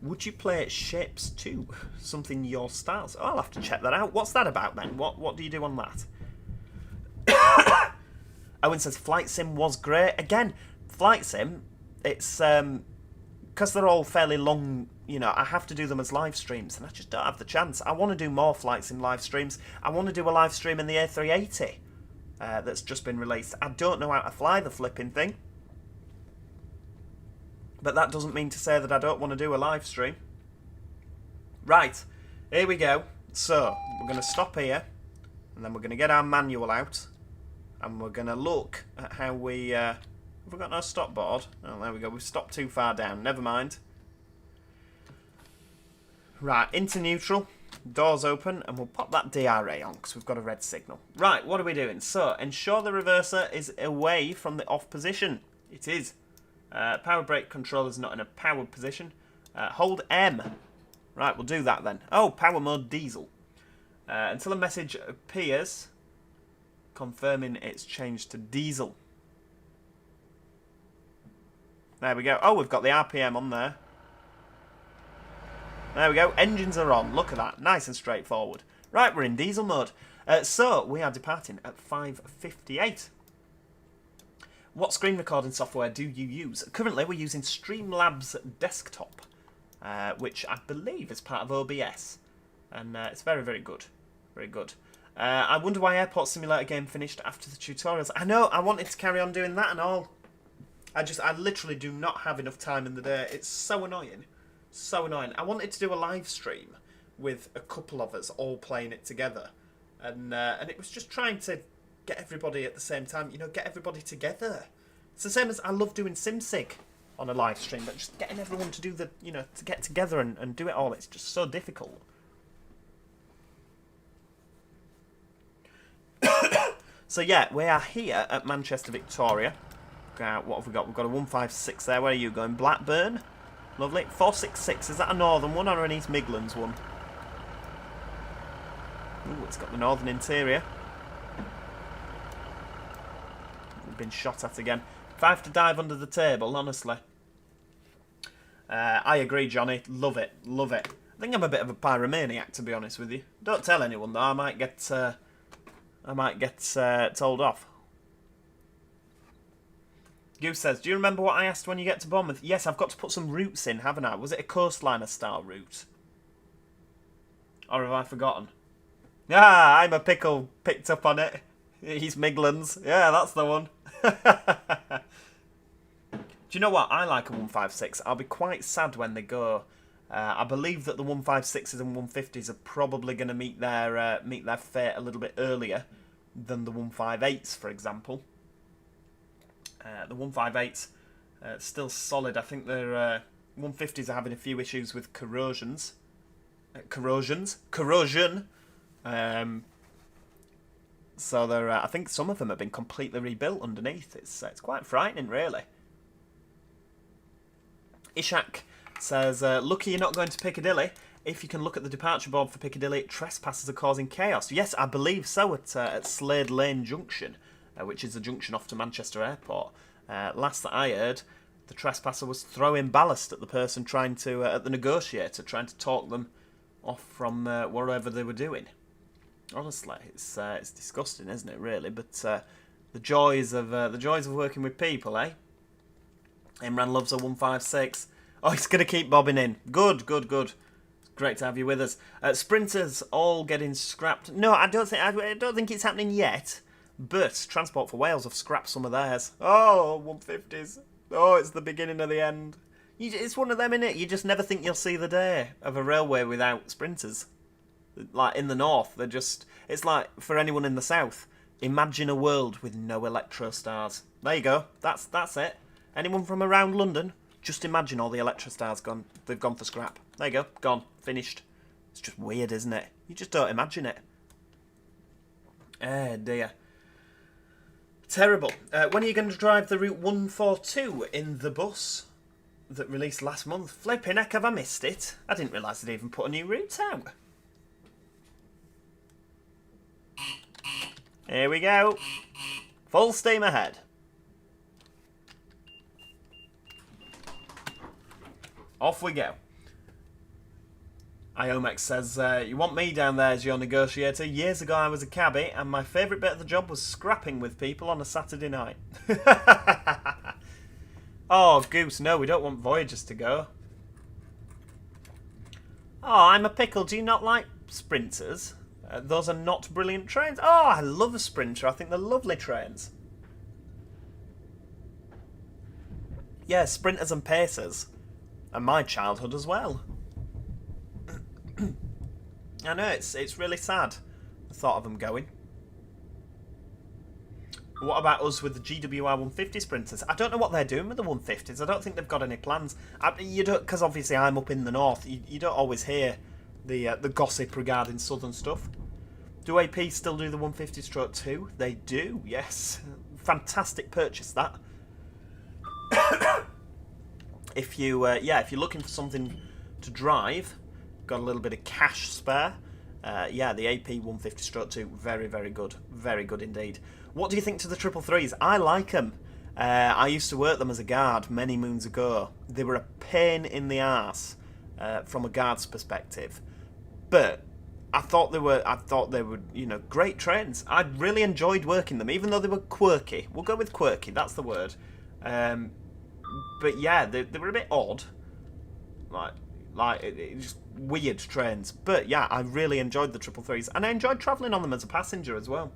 Would you play Shapes 2? Something your styles? Oh, I'll have to check that out. What's that about then? What do you do on that? Owen says Flight Sim was great. Again, Flight Sim, it's because they're all fairly long, I have to do them as live streams, and I just don't have the chance. I want to do more Flight Sim live streams. I want to do a live stream in the A380 that's just been released. I don't know how to fly the flipping thing. But that doesn't mean to say that I don't want to do a live stream. Right, here we go. So, we're going to stop here, and then we're going to get our manual out, and we're going to look at how we... have we got no stop board? Oh, there we go. We've stopped too far down. Never mind. Right, into neutral. Doors open, and we'll pop that DRA on, because we've got a red signal. Right, what are we doing? So, ensure the reverser is away from the off position. It is. Power brake controller's not in a powered position. Hold M. Right, we'll do that then. Oh, power mode diesel. Until a message appears confirming it's changed to diesel. There we go. Oh, we've got the RPM on there. There we go. Engines are on. Look at that. Nice and straightforward. Right, we're in diesel mode. So, we are departing at 5:58. What screen recording software do you use? Currently, we're using Streamlabs Desktop, which I believe is part of OBS. And it's very, very good. Very good. I wonder why Airport Simulator game finished after the tutorials. I know, I wanted to carry on doing that and all. I literally do not have enough time in the day. It's so annoying. So annoying. I wanted to do a live stream with a couple of us all playing it together. And it was just trying to get everybody at the same time, get everybody together. It's the same as I love doing SimSig on a live stream, but just getting everyone to do to get together and do it all, it's just so difficult. So yeah, we are here at Manchester Victoria. What have we got? We've got a 156 there. Where are you going? Blackburn? Lovely. 466. Is that a northern one or an East Midlands one? Ooh, it's got the northern interior. We've been shot at again. If I have to dive under the table, honestly. I agree, Johnny. Love it. Love it. I think I'm a bit of a pyromaniac, to be honest with you. Don't tell anyone, though. I might get told off. Goose says, do you remember what I asked when you get to Bournemouth? Yes, I've got to put some routes in, haven't I? Was it a coastliner style route? Or have I forgotten? Ah, I'm a pickle. Picked up on it. East Midlands. Yeah, that's the one. Do you know what? I like a 156. I'll be quite sad when they go. I believe that the 156s and 150s are probably going to meet their fate a little bit earlier than the 158s, for example. The 158s still solid. I think their 150s are having a few issues with corrosion. So they're. I think some of them have been completely rebuilt underneath. It's quite frightening, really. Ishak says, lucky you're not going to Piccadilly. If you can look at the departure board for Piccadilly, trespassers are causing chaos. Yes, I believe so at Slade Lane Junction, which is the junction off to Manchester Airport. Last that I heard, the trespasser was throwing ballast at the person trying to, at the negotiator, trying to talk them off from whatever they were doing. Honestly, it's disgusting, isn't it? Really, but the joys of working with people, eh? Imran loves a 156. Oh, he's going to keep bobbing in. Good, good, good. Great to have you with us. Sprinters all getting scrapped. No, I don't think it's happening yet. But Transport for Wales have scrapped some of theirs. Oh, 150s. Oh, it's the beginning of the end. It's one of them, innit? You just never think you'll see the day of a railway without sprinters. Like in the north, they're just. It's like for anyone in the south. Imagine a world with no Electrostars. There you go. That's it. Anyone from around London, just imagine all the Electrostars gone. They've gone for scrap. There you go. Gone. Finished. It's just weird, isn't it? You just don't imagine it. Eh, dear. Terrible. When are you going to drive the Route 142 in the bus that released last month? Flipping heck, have I missed it? I didn't realise they'd even put a new route out. Here we go. Full steam ahead. Off we go. Iomex says, you want me down there as your negotiator? Years ago I was a cabbie, and my favourite bit of the job was scrapping with people on a Saturday night. Oh, Goose, no, we don't want Voyagers to go. Oh, I'm a pickle. Do you not like Sprinters? Those are not brilliant trains. Oh, I love a Sprinter. I think they're lovely trains. Yeah, Sprinters and Pacers. And my childhood as well. I know, it's really sad, the thought of them going. What about us with the GWR 150 Sprinters? I don't know what they're doing with the 150s. I don't think they've got any plans. You don't, because obviously I'm up in the north. You don't always hear the gossip regarding southern stuff. Do AP still do the 150/2? They do, yes. Fantastic purchase, that. If you're looking for something to drive, got a little bit of cash spare, yeah, the AP 150/2, very, very good indeed. What do you think to the 333s? I like them. I used to work them as a guard many moons ago. They were a pain in the arse from a guard's perspective, but I thought they were, great trains. I really enjoyed working them, even though they were quirky. We'll go with quirky. That's the word. But yeah, they were a bit odd, just weird trains. But yeah, I really enjoyed the 333s, and I enjoyed travelling on them as a passenger as well.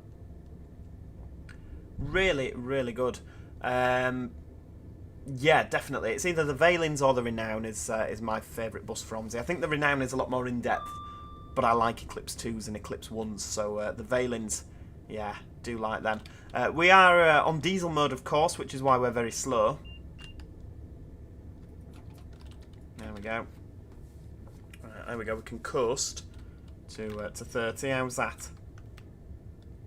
Really, really good. Yeah, definitely. It's either the Valens or the Renown is my favourite bus from Omsi. I think the Renown is a lot more in depth, but I like Eclipse 2s and Eclipse 1s. So the Valens, yeah, do like them. We are on diesel mode, of course, which is why we're very slow. There we go. There we go. We can coast to 30. How's that?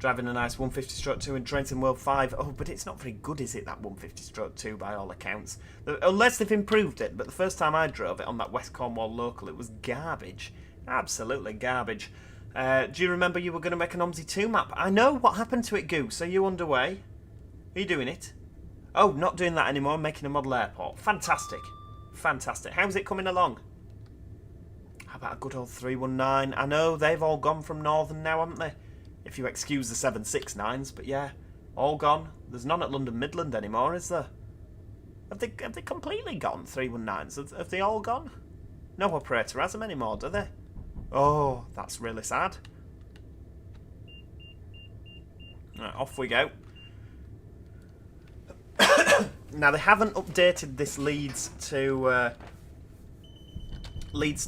Driving a nice 150/2 in Training World 5. Oh, but it's not very good, is it, that 150/2 by all accounts? Unless they've improved it, but the first time I drove it on that West Cornwall local, it was garbage. Absolutely garbage. Do you remember you were going to make an OMSI 2 map? I know. What happened to it, Goose? Are you underway? Are you doing it? Oh, not doing that anymore. I'm making a model airport. Fantastic. Fantastic. How's it coming along? How about a good old 319? I know, they've all gone from Northern now, haven't they? If you excuse the 769s, but yeah, all gone. There's none at London Midland anymore, is there? Have they completely gone, 319s? Have they all gone? No operator has them anymore, do they? Oh, that's really sad. Right, off we go. Now, they haven't updated this Leeds to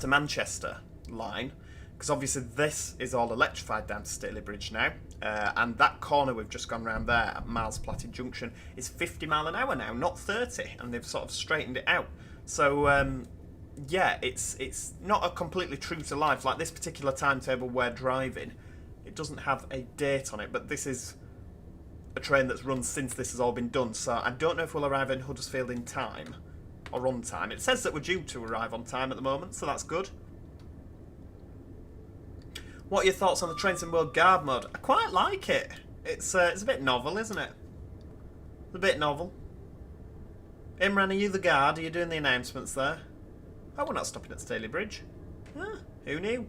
Manchester line, because obviously this is all electrified down to Staley Bridge now, and that corner we've just gone round there at Miles Platted Junction is 50 mile an hour now, not 30, and they've sort of straightened it out. So yeah, it's not a completely true to life. Like this particular timetable we're driving, it doesn't have a date on it, but this is a train that's run since this has all been done, so I don't know if we'll arrive in Huddersfield in time or on time. It says that we're due to arrive on time at the moment, so that's good. What are your thoughts on the Training World Guard mode? I quite like it. It's a bit novel, isn't it? It's a bit novel. Imran, are you the guard? Are you doing the announcements there? Oh, we're not stopping at Staley Bridge. Ah, who knew?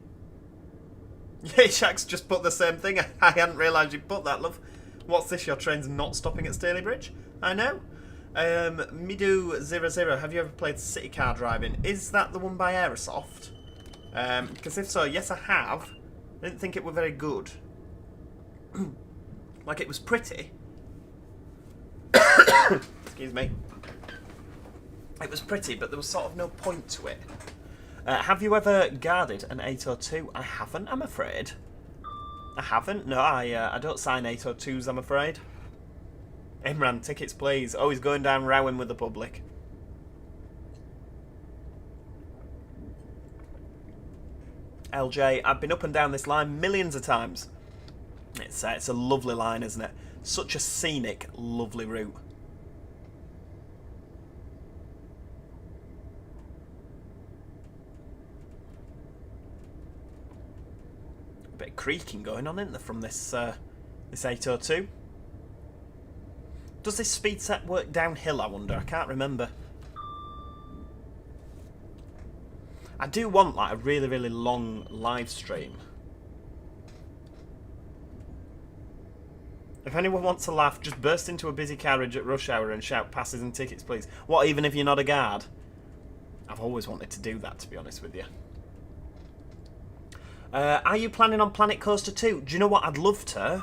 Yeah, Shaq's just put the same thing. I hadn't realised you put that, love. What's this? Your train's not stopping at Staley Bridge? I know. Midu00, have you ever played City Car Driving? Is that the one by Aerosoft? Because if so, yes I have. I didn't think it were very good. Like, it was pretty. Excuse me. It was pretty, but there was sort of no point to it. Have you ever guarded an 802? I haven't, I'm afraid. I haven't. No, I don't sign 802s, I'm afraid. Imran, tickets please. Oh, he's going down rowing with the public. LJ, I've been up and down this line millions of times. It's a lovely line, isn't it? Such a scenic, lovely route. A bit of creaking going on, isn't there, from this this 802? Does this speed set work downhill, I wonder? I can't remember. I do want like a really, really long live stream. If anyone wants to laugh, just burst into a busy carriage at rush hour and shout passes and tickets, please. What, even if you're not a guard? I've always wanted to do that, to be honest with you. Are you planning on Planet Coaster 2? Do you know what? I'd love to,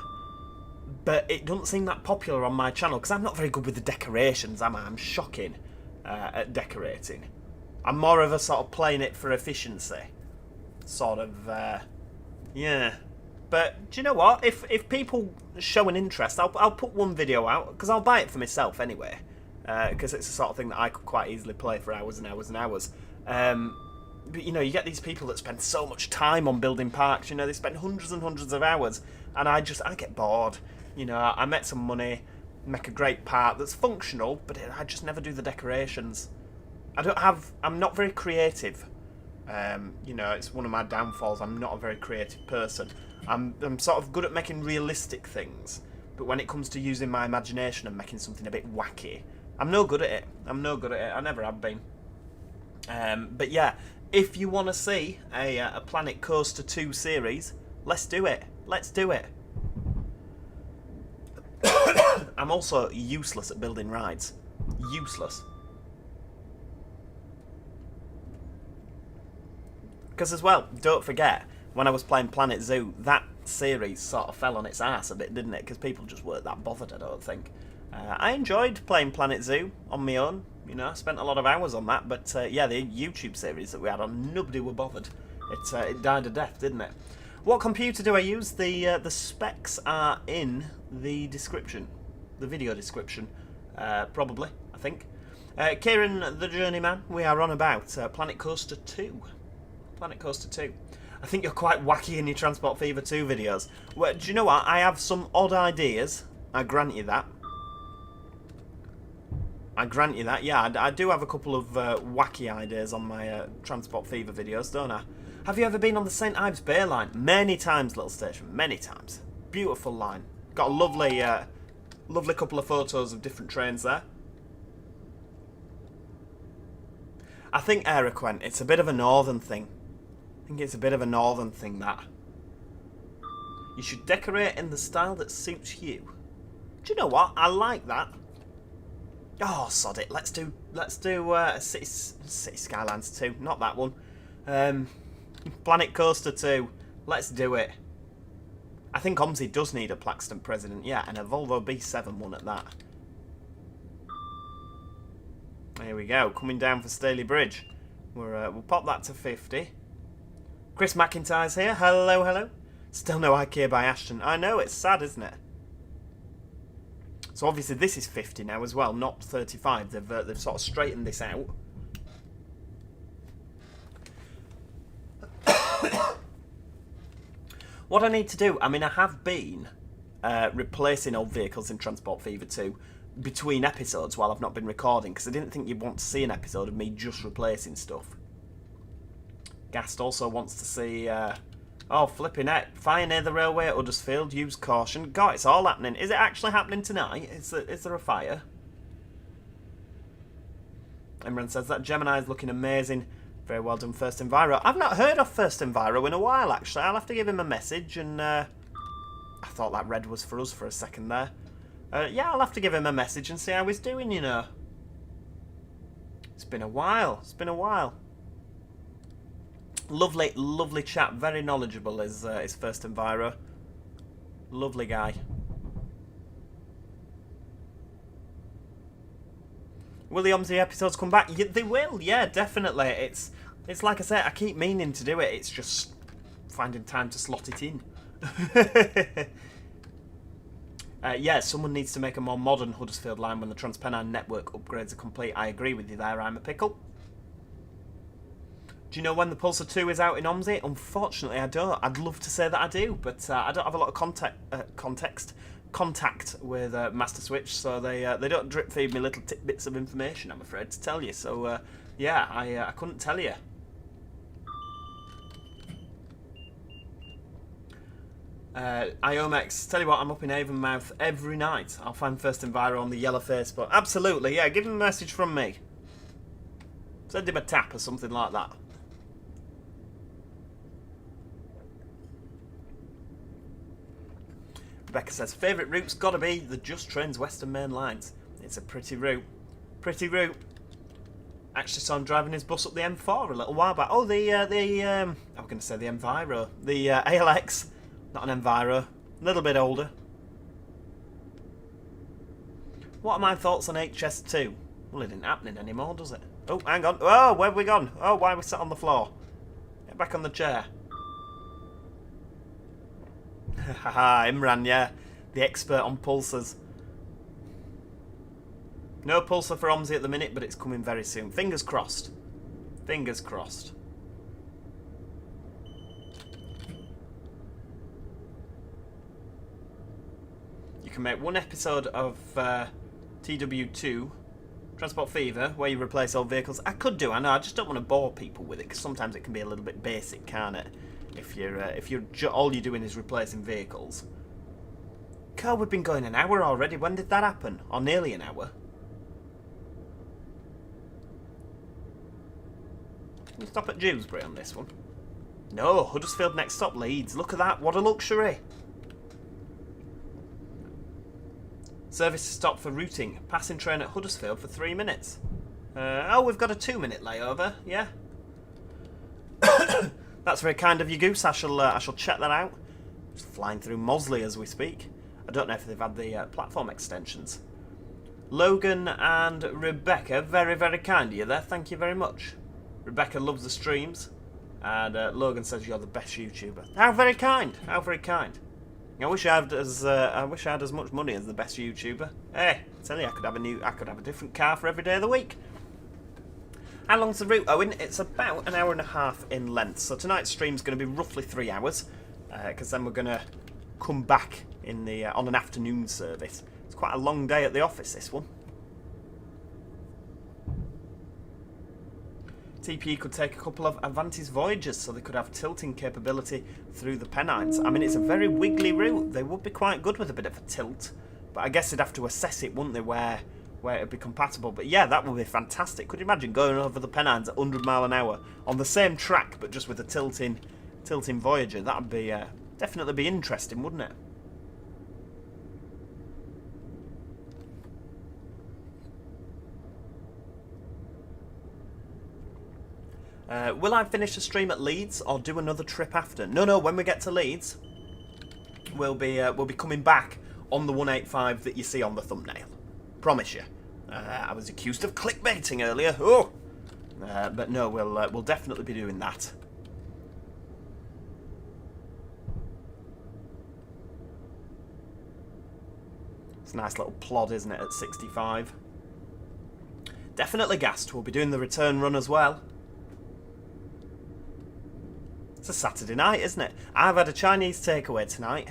but it doesn't seem that popular on my channel because I'm not very good with the decorations, am I? I'm shocking at decorating. I'm more of a sort of playing it for efficiency. Sort of, yeah. But, do you know what? If people show an interest, I'll put one video out, because I'll buy it for myself anyway. Because it's the sort of thing that I could quite easily play for hours and hours and hours. But, you know, you get these people that spend so much time on building parks, you know, they spend hundreds and hundreds of hours, and I get bored. You know, I make some money, make a great park that's functional, but I just never do the decorations. I'm not very creative. You know, it's one of my downfalls. I'm not a very creative person. I'm sort of good at making realistic things, but when it comes to using my imagination and making something a bit wacky, I'm no good at it. I never have been. But yeah, if you want to see a Planet Coaster 2 series, let's do it. Let's do it. I'm also useless at building rides. Useless. Because as well, don't forget, when I was playing Planet Zoo, that series sort of fell on its ass a bit, didn't it? Because people just weren't that bothered, I don't think. I enjoyed playing Planet Zoo on my own. You know, I spent a lot of hours on that. But yeah, the YouTube series that we had on, nobody were bothered. It died a death, didn't it? What computer do I use? The specs are in the description. The video description. Probably, I think. Kieran the Journeyman, we are on about Planet Coaster 2. Planet Coaster 2. I think you're quite wacky in your Transport Fever 2 videos. Well, do you know what? I have some odd ideas. I grant you that. I grant you that. Yeah, I do have a couple of wacky ideas on my Transport Fever videos, don't I? Have you ever been on the St Ives Bay line? Many times, little station. Many times. Beautiful line. Got a lovely, lovely couple of photos of different trains there. I think, Eriquent, it's a bit of a northern thing. I think it's a bit of a northern thing, that. You should decorate in the style that suits you. Do you know what? I like that. Oh, sod it. Let's do City Skylines 2. Not that one. Planet Coaster 2. Let's do it. I think OMSI does need a Plaxton President, yeah, and a Volvo B7 one at that. Here we go, coming down for Staley Bridge. We'll pop that to 50. Chris McIntyre's here. Hello, hello. Still no IKEA by Ashton. I know, it's sad, isn't it? So obviously this is 50 now as well, not 35. They've sort of straightened this out. What I need to do, I mean, I have been replacing old vehicles in Transport Fever 2 between episodes while I've not been recording, because I didn't think you'd want to see an episode of me just replacing stuff. Gast also wants to see, oh, flipping heck, fire near the railway at Huddersfield, use caution. God, it's all happening. Is it actually happening tonight? Is there a fire? Imran says that Gemini is looking amazing. Very well done, First Enviro. I've not heard of First Enviro in a while, actually. I'll have to give him a message, and I thought that red was for us for a second there. Yeah, I'll have to give him a message and see how he's doing, you know. It's been a while. It's been a while. Lovely, lovely chap. Very knowledgeable is First Enviro. Lovely guy. Will the OMSI episodes come back? Yeah, they will, yeah, definitely. It's like I say, I keep meaning to do it. It's just finding time to slot it in. Yeah, someone needs to make a more modern Huddersfield line when the TransPennine network upgrades are complete. I agree with you there, I'm a pickle. Do you know when the Pulsar 2 is out in OMSI? Unfortunately, I don't. I'd love to say that I do, but I don't have a lot of contact with Master Switch, so they don't drip feed me little tidbits of information, I'm afraid to tell you. So yeah, I couldn't tell you. Iomex, tell you what, I'm up in Avonmouth every night. I'll find First Enviro on the yellow Facebook. Absolutely, yeah, give him a message from me. Send him a tap or something like that. Rebecca says, favourite route's got to be the Just Trains Western Main Lines. It's a pretty route. Pretty route. Actually saw him driving his bus up the M4 a little while back. Oh, I was going to say the Enviro. The ALX. Not an Enviro. A little bit older. What are my thoughts on HS2? Well, it isn't happening anymore, does it? Oh, hang on. Oh, where have we gone? Oh, why are we sat on the floor? Get back on the chair. Haha, Imran, yeah. The expert on pulsars. No pulsar for OMSI at the minute, but it's coming very soon. Fingers crossed. Fingers crossed. You can make one episode of TW2, Transport Fever, where you replace old vehicles. I could do, I know, I just don't want to bore people with it, because sometimes it can be a little bit basic, can't it? If you're all you're doing is replacing vehicles. God, we've been going an hour already. When did that happen? Or nearly an hour. Can we stop at Dewsbury on this one? No, Huddersfield next stop, Leeds. Look at that, what a luxury. Service stop for routing. Passing train at Huddersfield for 3 minutes. Oh, we've got a 2-minute layover, yeah. That's very kind of you, Goose. I shall check that out. Just flying through Mosley as we speak. I don't know if they've had the platform extensions. Logan and Rebecca, very, very kind of you there. Thank you very much. Rebecca loves the streams. And Logan says you're the best YouTuber. How very kind. How very kind. I wish I had as much money as the best YouTuber. Hey, I tell you, I could have a different car for every day of the week. How long's the route, Owen? It's about an hour and a half in length. So tonight's stream's going to be roughly 3 hours, because then we're going to come back in the on an afternoon service. It's quite a long day at the office, this one. TPE could take a couple of Avanti's Voyagers so they could have tilting capability through the Pennines. I mean, it's a very wiggly route. They would be quite good with a bit of a tilt, but I guess they'd have to assess it, wouldn't they, where it would be compatible. But yeah, that would be fantastic. Could you imagine going over the Pennines at 100 mile an hour on the same track, but just with a tilting Voyager? That would be definitely be interesting, wouldn't it? Will I finish the stream at Leeds or do another trip after? No. When we get to Leeds, we'll be coming back on the 185 that you see on the thumbnail. Promise you. I was accused of clickbaiting earlier. Oh, but no, we'll definitely be doing that. It's a nice little plod, isn't it? At 65. Definitely gassed. We'll be doing the return run as well. It's a Saturday night, isn't it? I've had a Chinese takeaway tonight,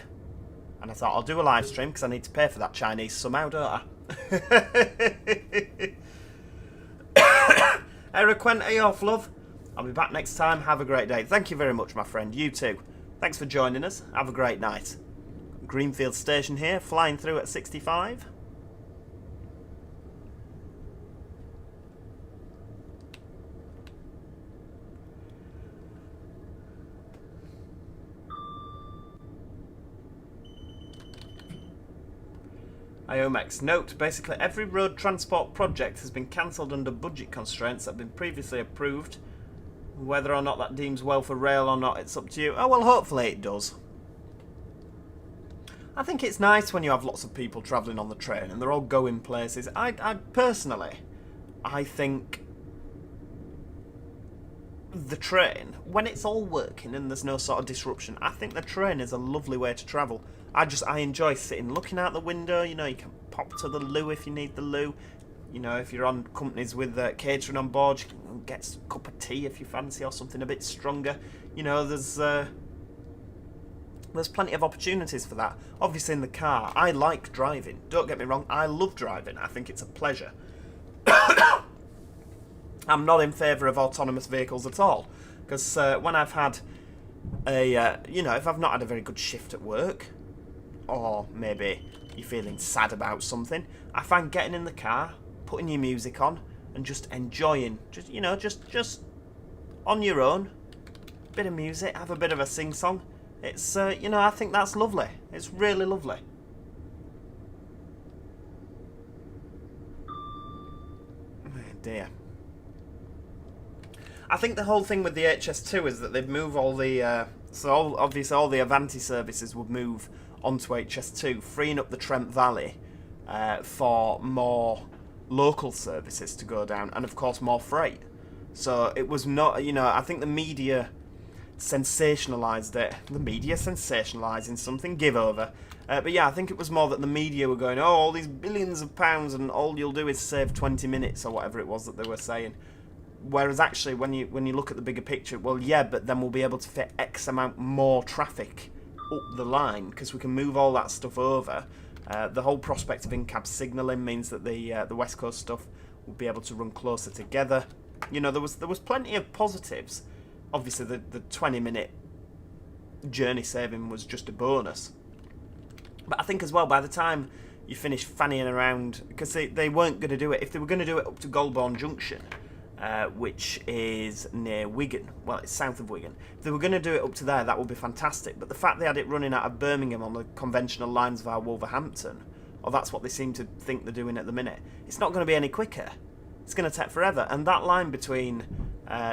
and I thought I'll do a live stream because I need to pay for that Chinese somehow, don't I? Eric Quente off, love. I'll be back next time. Have a great day. Thank you very much, my friend. You too. Thanks for joining us. Have a great night. Greenfield Station here, flying through at 65. IOMEX. Note, basically every road transport project has been cancelled under budget constraints that have been previously approved. Whether or not that deems well for rail or not, it's up to you. Oh, well, hopefully it does. I think it's nice when you have lots of people travelling on the train and they're all going places. I personally, I think the train, when it's all working and there's no sort of disruption, I think the train is a lovely way to travel. I enjoy sitting looking out the window. You know, you can pop to the loo if you need the loo. You know, if you're on companies with catering on board, you can get a cup of tea if you fancy, or something a bit stronger. You know, there's plenty of opportunities for that. Obviously in the car, I like driving. Don't get me wrong, I love driving. I think it's a pleasure. I'm not in favour of autonomous vehicles at all, because when I've had if I've not had a very good shift at work, or maybe you're feeling sad about something, I find getting in the car, putting your music on, and just enjoying, just on your own, bit of music, have a bit of a sing-song. It's, I think that's lovely. It's really lovely. Oh dear. I think the whole thing with the HS2 is that they'd move all the, obviously all the Avanti services would move onto HS2, freeing up the Trent Valley for more local services to go down, and of course more freight. So it was not, I think the media sensationalised it. The media sensationalising something, give over. But yeah, I think it was more that the media were going, oh, all these billions of pounds and all you'll do is save 20 minutes or whatever it was that they were saying. Whereas actually, when you look at the bigger picture, well, yeah, but then we'll be able to fit X amount more traffic up the line because we can move all that stuff over. The whole prospect of in-cab signalling means that the West Coast stuff will be able to run closer together. There was plenty of positives. Obviously, the 20-minute journey saving was just a bonus. But I think as well, by the time you finish fannying around, because they weren't going to do it, if they were going to do it up to Goulburn Junction, which is near Wigan. Well, it's south of Wigan. If they were going to do it up to there, that would be fantastic. But the fact they had it running out of Birmingham on the conventional lines via Wolverhampton, or that's what they seem to think they're doing at the minute, it's not going to be any quicker. It's going to take forever. And that line between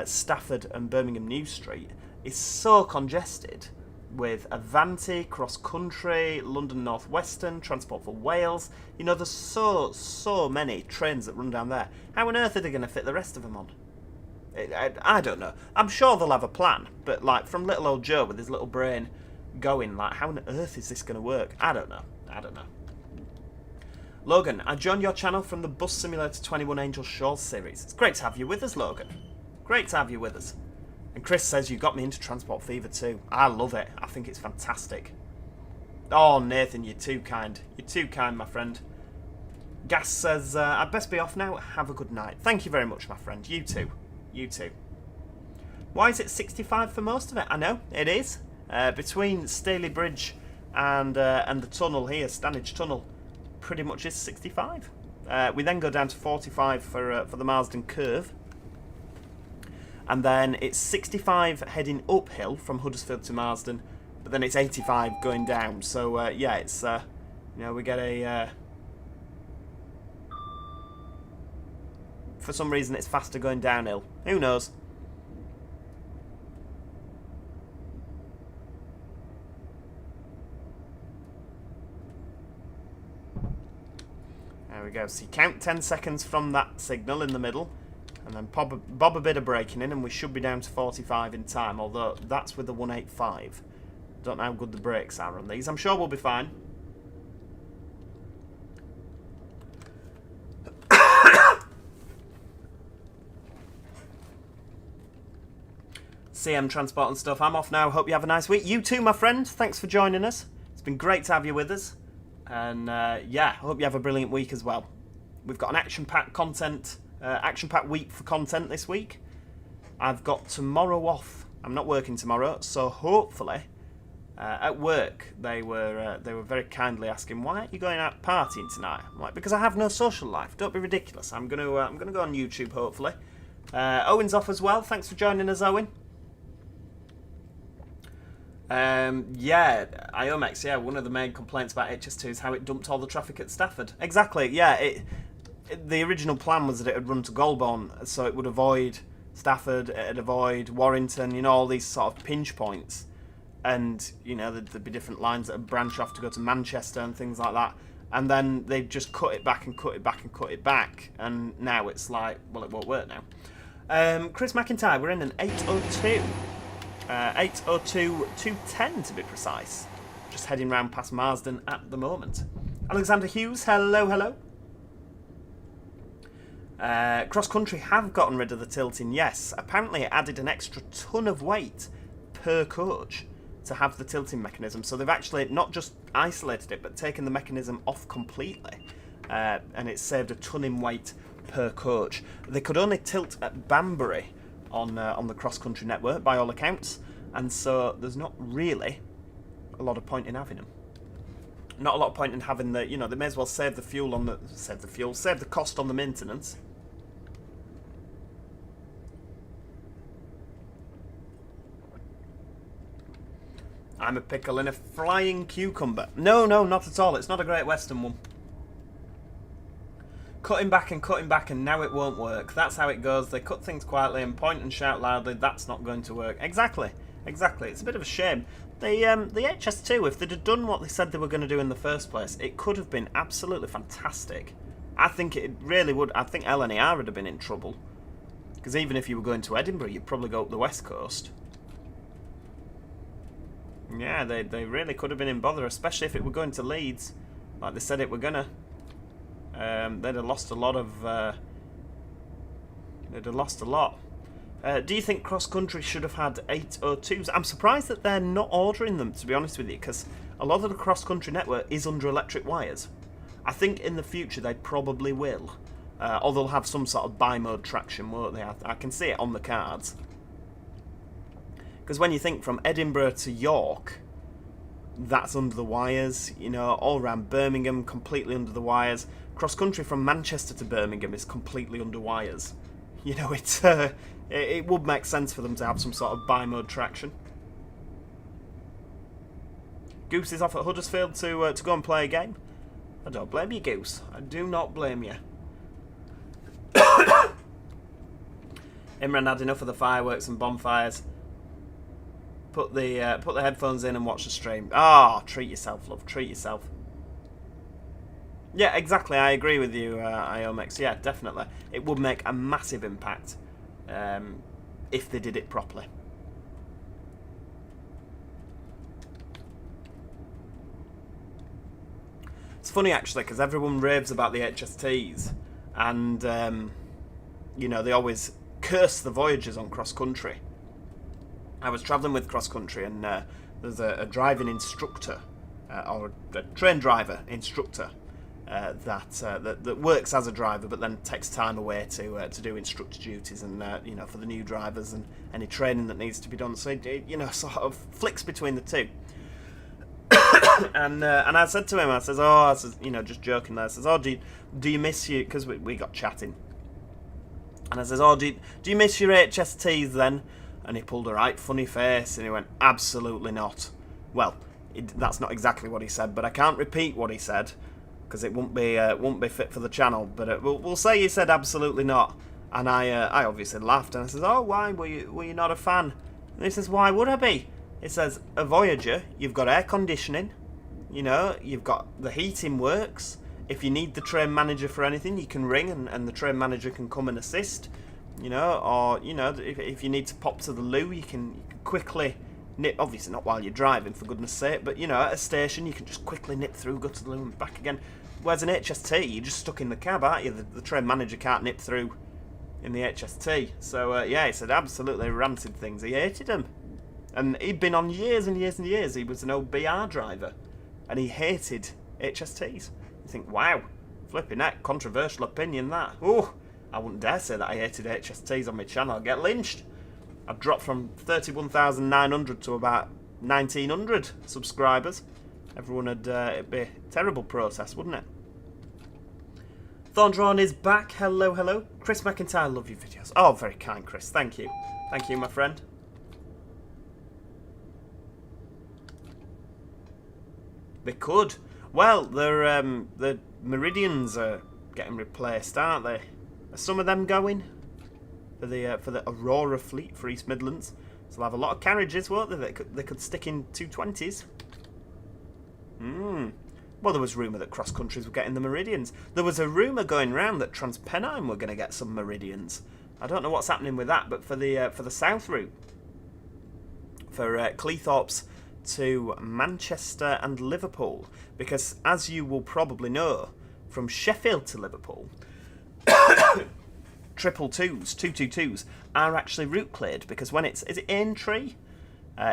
Stafford and Birmingham New Street is so congested with Avanti, Cross Country, London North Western, Transport for Wales. There's so many trains that run down there. How on earth are they going to fit the rest of them on? I don't know. I'm sure they'll have a plan, but like from little old Joe with his little brain going, like, how on earth is this going to work? I don't know. Logan, I joined your channel from the Bus Simulator 21 Angel Shores series. It's great to have you with us, Logan. Great to have you with us. And Chris says you got me into Transport Fever too. I love it. I think it's fantastic. Oh, Nathan, you're too kind. You're too kind, my friend. Gas says, I'd best be off now. Have a good night. Thank you very much, my friend. You too. You too. Why is it 65 for most of it? I know, it is. Between Staley Bridge and the tunnel here, Stanage Tunnel, pretty much is 65. We then go down to 45 for the Marsden Curve. And then it's 65 heading uphill from Huddersfield to Marsden, but then it's 85 going down. So, yeah, it's, you know, we get a... for some reason it's faster going downhill. Who knows? There we go. So you count 10 seconds from that signal in the middle, and then bob a bit of braking in, and we should be down to 45 in time, although that's with the 185. Don't know how good the brakes are on these. I'm sure we'll be fine. CM Transport and stuff. I'm off now. Hope you have a nice week. You too, my friend. Thanks for joining us. It's been great to have you with us. And yeah, I hope you have a brilliant week as well. We've got an action-packed week for content this week. I've got tomorrow off. I'm not working tomorrow, so hopefully at work they were very kindly asking, why aren't you going out partying tonight? I'm like, because I have no social life. Don't be ridiculous. I'm gonna go on YouTube hopefully. Owen's off as well. Thanks for joining us, Owen. Yeah, Iomex, yeah, one of the main complaints about HS2 is how it dumped all the traffic at Stafford. Exactly, yeah, the original plan was that it would run to Golborne, so it would avoid Stafford, it'd avoid Warrington, you know, all these sort of pinch points. And, you know, there'd be different lines that would branch off to go to Manchester and things like that. And then they'd just cut it back and cut it back and cut it back. And now it's like, well, it won't work now. Chris McIntyre, we're in an 802. 802.210 to be precise. Just heading round past Marsden at the moment. Alexander Hughes, hello, hello. Cross Country have gotten rid of the tilting, yes. Apparently it added an extra ton of weight per coach to have the tilting mechanism. So they've actually not just isolated it, but taken the mechanism off completely. And it saved a ton in weight per coach. They could only tilt at Banbury on the cross-country network, by all accounts, and so there's not really a lot of point in having them. Not a lot of point in having the, you know, they may as well save the cost on the maintenance. I'm a pickle in a flying cucumber. No, not at all. It's not a Great Western one. Cutting back, and now it won't work. That's how it goes. They cut things quietly and point and shout loudly. That's not going to work. Exactly. It's a bit of a shame. The HS2, if they'd have done what they said they were going to do in the first place, it could have been absolutely fantastic. I think it really would. I think LNER would have been in trouble. Because even if you were going to Edinburgh, you'd probably go up the west coast. Yeah, they really could have been in bother, especially if it were going to Leeds, like they said it were gonna. They'd have lost a lot of. Do you think cross country should have had 802s? I'm surprised that they're not ordering them, to be honest with you, because a lot of the cross country network is under electric wires. I think in the future they probably will, or they'll have some sort of bi-mode traction, won't they? I can see it on the cards. Because when you think from Edinburgh to York, that's under the wires, you know, all around Birmingham, completely under the wires. Cross country from Manchester to Birmingham is completely under wires. You know, it would make sense for them to have some sort of bi-mode traction. Goose is off at Huddersfield to go and play a game. I don't blame you, Goose. I do not blame you. Imran had enough of the fireworks and bonfires. Put the headphones in and watch the stream. Ah, treat yourself, love. Treat yourself. Yeah, exactly. I agree with you, Iomex. Yeah, definitely. It would make a massive impact if they did it properly. It's funny actually because everyone raves about the HSTs, and they always curse the voyagers on cross country. I was travelling with cross country, and there's a driving instructor or a train driver instructor that works as a driver, but then takes time away to do instructor duties and for the new drivers and any training that needs to be done. So sort of flicks between the two. and I said to him, I says, just joking there, I says, do you miss you, because we got chatting, and I says, do you miss your HSTs then? And he pulled a right funny face and he went, absolutely not. Well, that's not exactly what he said, but I can't repeat what he said because it won't be fit for the channel. But we'll say he said absolutely not. And I obviously laughed and I says, oh, why were you not a fan? And he says, why would I be? He says, a Voyager, you've got air conditioning, you've got the heating works. If you need the train manager for anything, you can ring and the train manager can come and assist. If you need to pop to the loo, you can quickly nip, obviously not while you're driving, for goodness sake, but at a station you can just quickly nip through, go to the loo and back again. Whereas an HST, you're just stuck in the cab, aren't you? The train manager can't nip through in the HST. So he said absolutely ranted things. He hated them. And he'd been on years and years and years. He was an old BR driver and he hated HSTs. You think, wow, flipping heck, controversial opinion that. Oh, I wouldn't dare say that I hated HSTs on my channel. I'd get lynched. I'd drop from 31,900 to about 1,900 subscribers. Everyone it'd be a terrible process, wouldn't it? Thorndrawn is back. Hello, hello. Chris McIntyre, love your videos. Oh, very kind, Chris. Thank you. Thank you, my friend. They could. Well, the Meridians are getting replaced, aren't they? Are some of them going for the Aurora fleet for East Midlands? So they'll have a lot of carriages, won't they? They could stick in 220s. Well, there was rumour that cross countries were getting the Meridians. There was a rumour going round that TransPennine were going to get some Meridians. I don't know what's happening with that, but for the South route, for Cleethorpes to Manchester and Liverpool, because as you will probably know, from Sheffield to Liverpool, triple twos, 222s are actually route cleared, because when is it Aintree?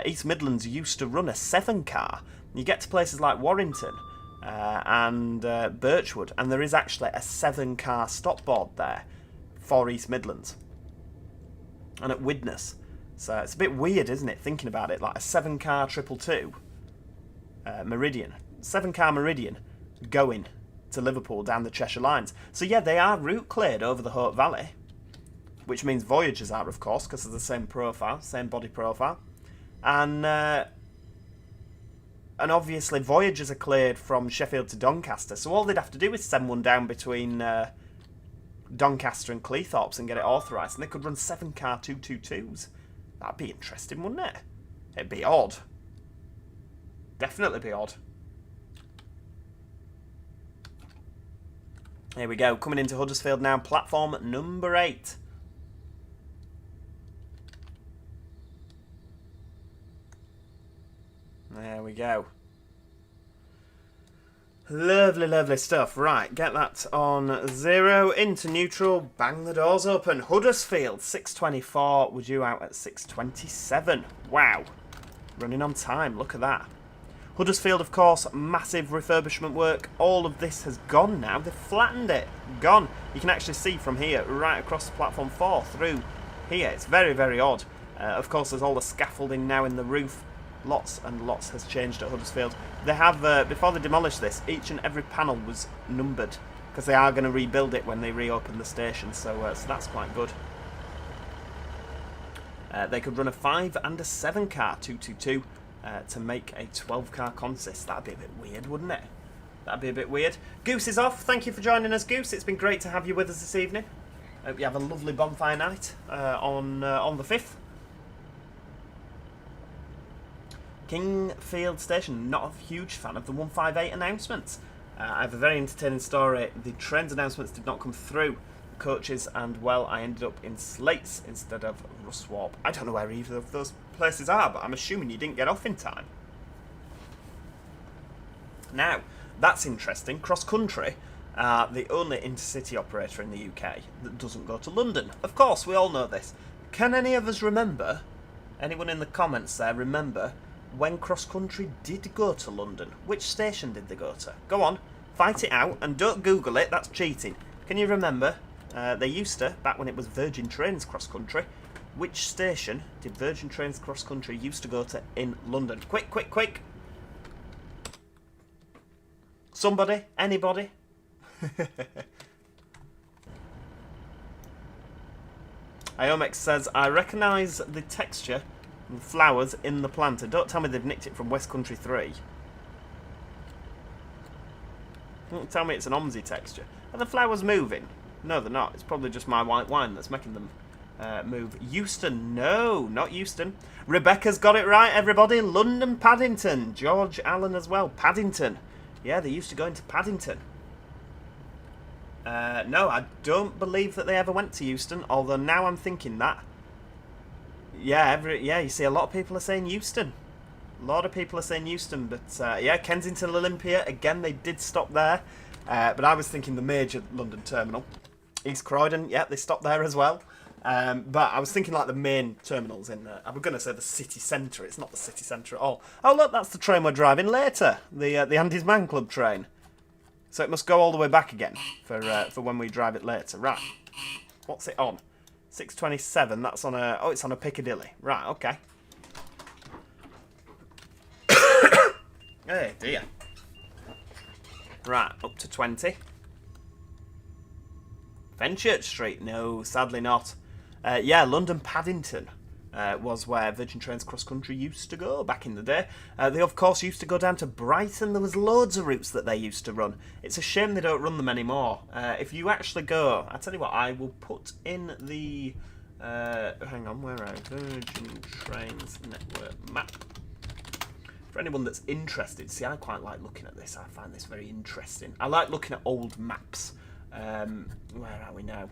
East Midlands used to run a 7-car. You get to places like Warrington and Birchwood, and there is actually a 7-car stop board there for East Midlands and at Widnes. So it's a bit weird, isn't it, thinking about it, like a 7-car 222 Meridian, 7-car Meridian going to Liverpool down the Cheshire lines. So yeah, they are route cleared over the Hope Valley, which means Voyagers are, of course, because of the same profile, same body profile, and obviously Voyagers are cleared from Sheffield to Doncaster. So all they'd have to do is send one down between Doncaster and Cleethorpes and get it authorised, and they could run 7-car 222s. That'd be interesting, wouldn't it? It'd be odd. Definitely be odd. Here we go, coming into Huddersfield now, platform number 8. There we go. Lovely, lovely stuff. Right, get that on 0, into neutral, bang the doors open. Huddersfield, 6:24, we're due out at 6:27. Wow, running on time, look at that. Huddersfield, of course, massive refurbishment work. All of this has gone now. They've flattened it. Gone. You can actually see from here, right across the platform 4 through here. It's very, very odd. Of course, there's all the scaffolding now in the roof. Lots and lots has changed at Huddersfield. They have, before they demolished this, each and every panel was numbered, because they are going to rebuild it when they reopen the station, so that's quite good. They could run a 5 and a 7-car 222 to make a 12-car consist. That'd be a bit weird, wouldn't it? That'd be a bit weird. Goose is off. Thank you for joining us, Goose. It's been great to have you with us this evening. Hope you have a lovely bonfire night on the 5th. Kingfield Station, not a huge fan of the 158 announcements. I have a very entertaining story. The trains announcements did not come through coaches, and well, I ended up in Slates instead of Ruswarp. I don't know where either of those places are, but I'm assuming you didn't get off in time. Now, That's interesting. Cross Country are the only intercity operator in the UK that doesn't go to London. Of course, we all know this. Can any of us remember, anyone in the comments there, remember when Cross Country did go to London? Which station did they go to? Go on, fight it out, and don't Google it, that's cheating. Can you remember? They used to, back when it was Virgin Trains Cross Country, which station did Virgin Trains Cross Country used to go to in London? Quick, quick, quick! Somebody? Anybody? Iomex says, I recognise the texture and flowers in the plant. And don't tell me they've nicked it from West Country 3. Don't tell me it's an Omsi texture. Are the flowers moving? No, they're not. It's probably just my white wine that's making them move. Euston? No, not Euston. Rebecca's got it right, everybody. London Paddington. George Allen as well. Paddington. Yeah, they used to go into Paddington. No, I don't believe that they ever went to Euston, although now I'm thinking that. Yeah, you see a lot of people are saying Euston. A lot of people are saying Euston, but yeah, Kensington Olympia, again, they did stop there. But I was thinking the major London terminal. East Croydon, yeah, they stopped there as well. But I was thinking like the main terminals in I was going to say the city centre. It's not the city centre at all. Oh, look, that's the train we're driving later. The Andy's Man Club train. So it must go all the way back again for when we drive it later. Right. What's it on? 6:27. That's on a... Oh, it's on a Piccadilly. Right, okay. Hey, dear. Right, up to 20. Fenchurch Street? No, sadly not. Yeah, London Paddington was where Virgin Trains Cross Country used to go back in the day. They, of course, used to go down to Brighton. There was loads of routes that they used to run. It's a shame they don't run them anymore. If you actually go... I tell you what, I will put in the... hang on, where are I? Virgin Trains Network map. For anyone that's interested, see, I quite like looking at this. I find this very interesting. I like looking at old maps. Where are we now?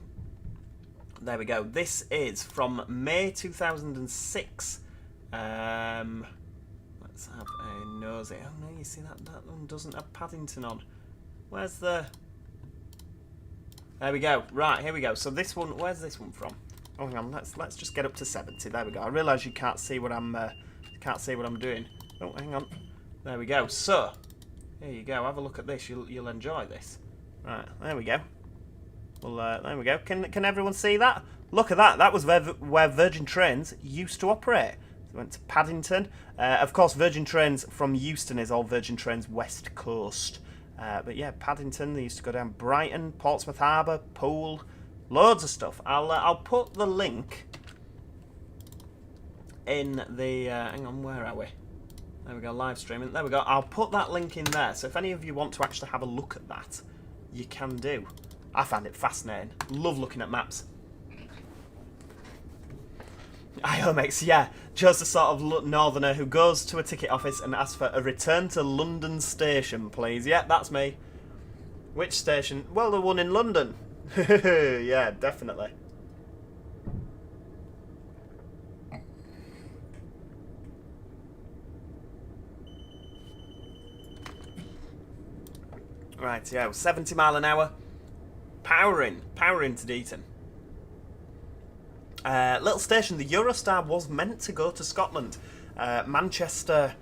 There we go. This is from May 2006. Let's have a nosy. Oh no, you see that one doesn't have Paddington on. Where's the... There we go. Right, here we go. So this one, where's this one from? Oh, hang on. Let's just get up to 70. There we go. I realise you can't see what I'm doing. Oh, hang on. There we go. So, here you go. Have a look at this. You'll enjoy this. Right, there we go. Well, there we go. Can everyone see that? Look at that. That was where Virgin Trains used to operate. So went to Paddington. Of course, Virgin Trains from Euston is all Virgin Trains West Coast. But yeah, Paddington. They used to go down Brighton, Portsmouth Harbour, Poole, loads of stuff. I'll put the link in the. Hang on, where are we? There we go, live streaming. There we go. I'll put that link in there. So if any of you want to actually have a look at that, you can do. I find it fascinating. Love looking at maps. IOMX, yeah. Joe's the sort of northerner who goes to a ticket office and asks for a return to London station, please. Yeah, that's me. Which station? Well, the one in London. Yeah, definitely. Right, yeah, 70 mile an hour. Powering to Deaton. Little station, the Eurostar was meant to go to Scotland. Manchester,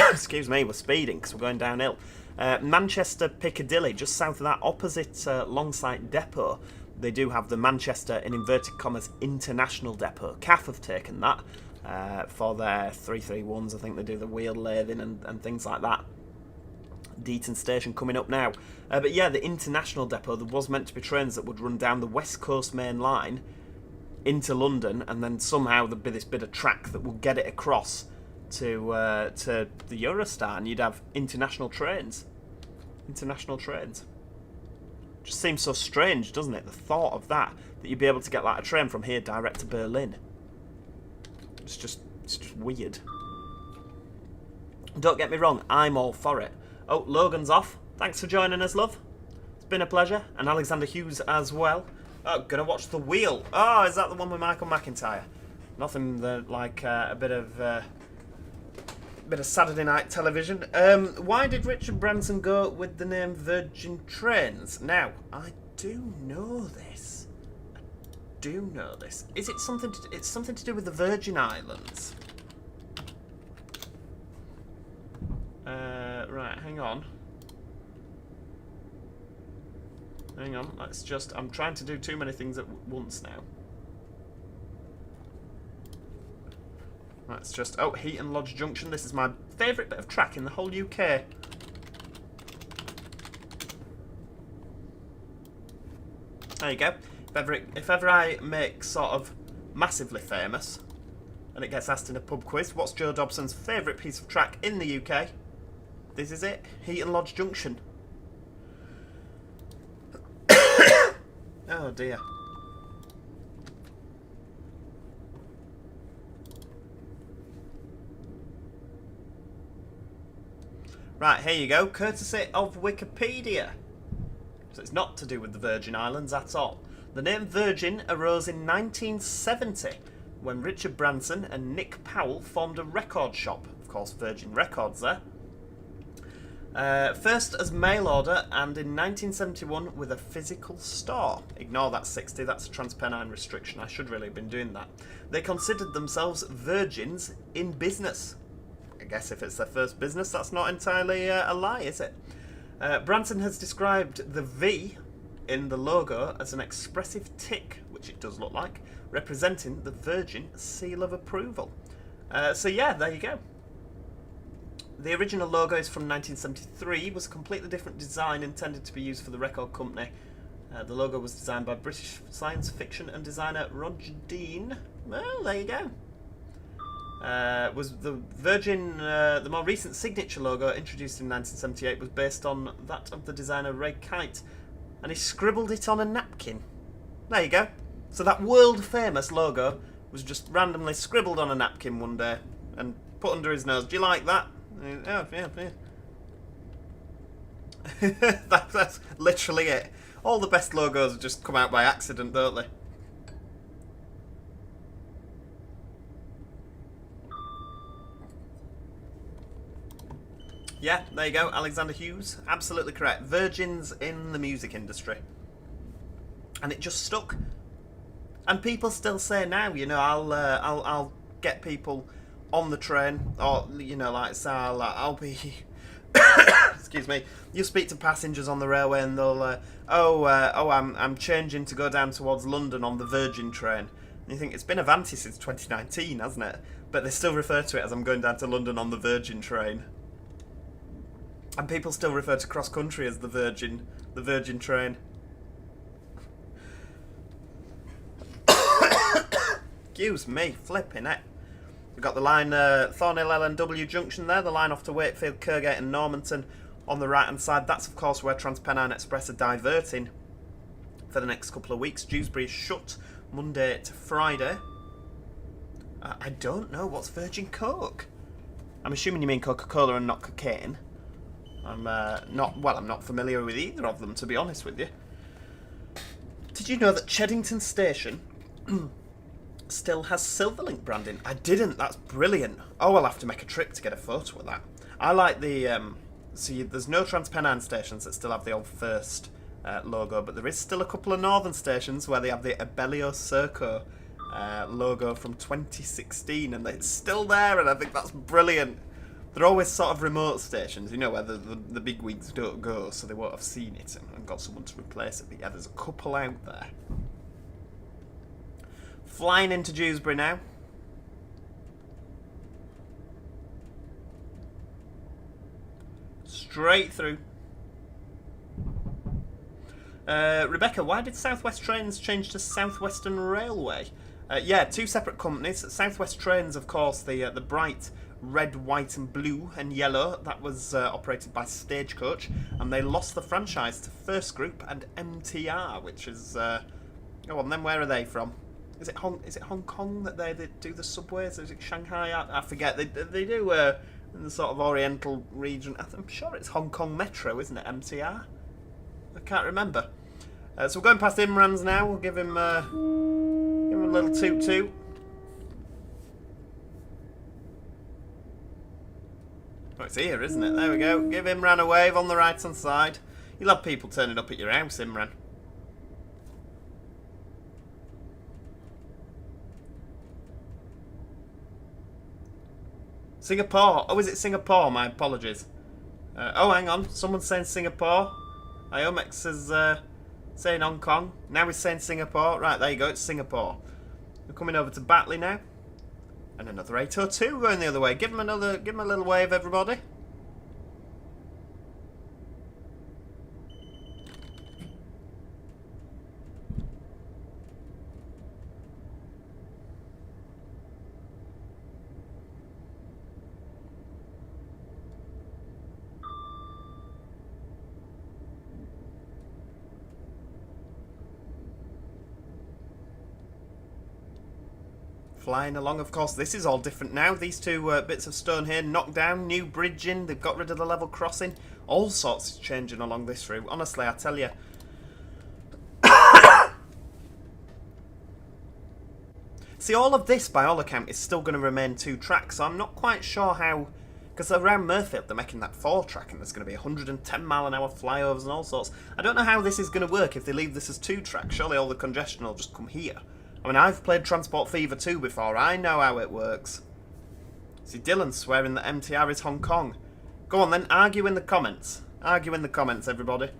excuse me, we're speeding because we're going downhill. Manchester Piccadilly, just south of that, opposite Longsight Depot, they do have the Manchester, in inverted commas, International Depot. CAF have taken that for their 331s. I think they do the wheel lathing and things like that. Deaton Station coming up now. But yeah, the International Depot, there was meant to be trains that would run down the West Coast Main Line into London, and then somehow there'd be this bit of track that would get it across to the Eurostar, and you'd have international trains. International trains. Just seems so strange, doesn't it? The thought of that you'd be able to get like a train from here direct to Berlin. It's just weird. Don't get me wrong, I'm all for it. Oh, Logan's off. Thanks for joining us, love. It's been a pleasure. And Alexander Hughes as well. Oh, gonna watch The Wheel. Oh, is that the one with Michael McIntyre? Nothing like a bit of Bit of Saturday night television. Why did Richard Branson go with the name Virgin Trains? Now, I do know this. I do know this. Is it something? It's something to do with the Virgin Islands. Right, hang on. Hang on. Let's just. I'm trying to do too many things at once now. Let's just... Oh, Heaton Lodge Junction. This is my favourite bit of track in the whole UK. There you go. If ever I make sort of massively famous and it gets asked in a pub quiz, what's Joe Dobson's favourite piece of track in the UK? This is it. Heaton Lodge Junction. Oh dear. Right, here you go, courtesy of Wikipedia. So it's not to do with the Virgin Islands at all. The name Virgin arose in 1970 when Richard Branson and Nick Powell formed a record shop. Of course, Virgin Records there. First as mail order and in 1971 with a physical store. Ignore that 60, that's a TransPennine restriction. I should really have been doing that. They considered themselves virgins in business. I guess if it's their first business, that's not entirely a lie, is it? Branson has described the V in the logo as an expressive tick, which it does look like, representing the Virgin seal of approval. So yeah, there you go. The original logo is from 1973, was a completely different design intended to be used for the record company. The logo was designed by British science fiction and designer Roger Dean. Well, there you go. Was the Virgin, the more recent signature logo introduced in 1978 was based on that of the designer Ray Kite, and he scribbled it on a napkin. There you go. So that world famous logo was just randomly scribbled on a napkin one day and put under his nose. Do you like that? Oh, yeah, yeah. That's literally it. All the best logos just come out by accident, don't they? Yeah, there you go, Alexander Hughes. Absolutely correct. Virgins in the music industry. And it just stuck. And people still say now, you know, I'll get people on the train, or, you know, like, so I'll be... Excuse me. You speak to passengers on the railway and they'll, I'm changing to go down towards London on the Virgin train. And you think, it's been Avanti since 2019, hasn't it? But they still refer to it as I'm going down to London on the Virgin train. And people still refer to cross country as the Virgin train. Excuse me, flipping it. We've got the line Thornhill LNW junction there, the line off to Wakefield, Kirkgate and Normanton on the right hand side. That's of course where TransPennine Express are diverting for the next couple of weeks. Dewsbury is shut Monday to Friday. I don't know, what's Virgin Coke? I'm assuming you mean Coca-Cola and not cocaine. I'm not familiar with either of them, to be honest with you. Did you know that Cheddington Station still has Silverlink branding? I didn't. That's brilliant. Oh, I'll have to make a trip to get a photo of that. I like the... there's no TransPennine stations that still have the old first logo, but there is still a couple of northern stations where they have the Abellio Serco logo from 2016, and it's still there, and I think that's brilliant. They're always sort of remote stations, you know, where the big wigs don't go, so they won't have seen it and got someone to replace it. But yeah, there's a couple out there. Flying into Dewsbury now. Straight through. Rebecca, why did South West Trains change to South Western Railway? Yeah, two separate companies. South West Trains, of course, the bright red, white and blue and yellow, that was operated by Stagecoach, and they lost the franchise to First Group and MTR, which is... oh, and then where are they from? Is it Hong Kong that they do the subways? Is it Shanghai? I forget. They do in the sort of oriental region. I'm sure it's Hong Kong Metro, isn't it? MTR? I can't remember. So we're going past Imran's now. We'll give him a little toot-toot. Oh, it's here, isn't it? There we go. Give Imran a wave on the right-hand side. You'll have people turning up at your house, Imran. Singapore. Oh, is it Singapore? My apologies. Oh, hang on. Someone's saying Singapore. Iomex is saying Hong Kong. Now he's saying Singapore. Right, there you go. It's Singapore. We're coming over to Batley now. And another 802 going the other way. Give him a little wave, everybody. Flying along, of course, this is all different now. These two bits of stone here knocked down, new bridge in, they've got rid of the level crossing. All sorts changing along this route. Honestly, I tell you. See, all of this, by all account, is still going to remain 2 tracks, so I'm not quite sure how... Because around Murfield, they're making that 4 track, and there's going to be 110-mile-an-hour flyovers and all sorts. I don't know how this is going to work if they leave this as 2 tracks. Surely all the congestion will just come here. I mean, I've played Transport Fever 2 before. I know how it works. See, Dylan's swearing that MTR is Hong Kong. Go on then, argue in the comments. Argue in the comments, everybody.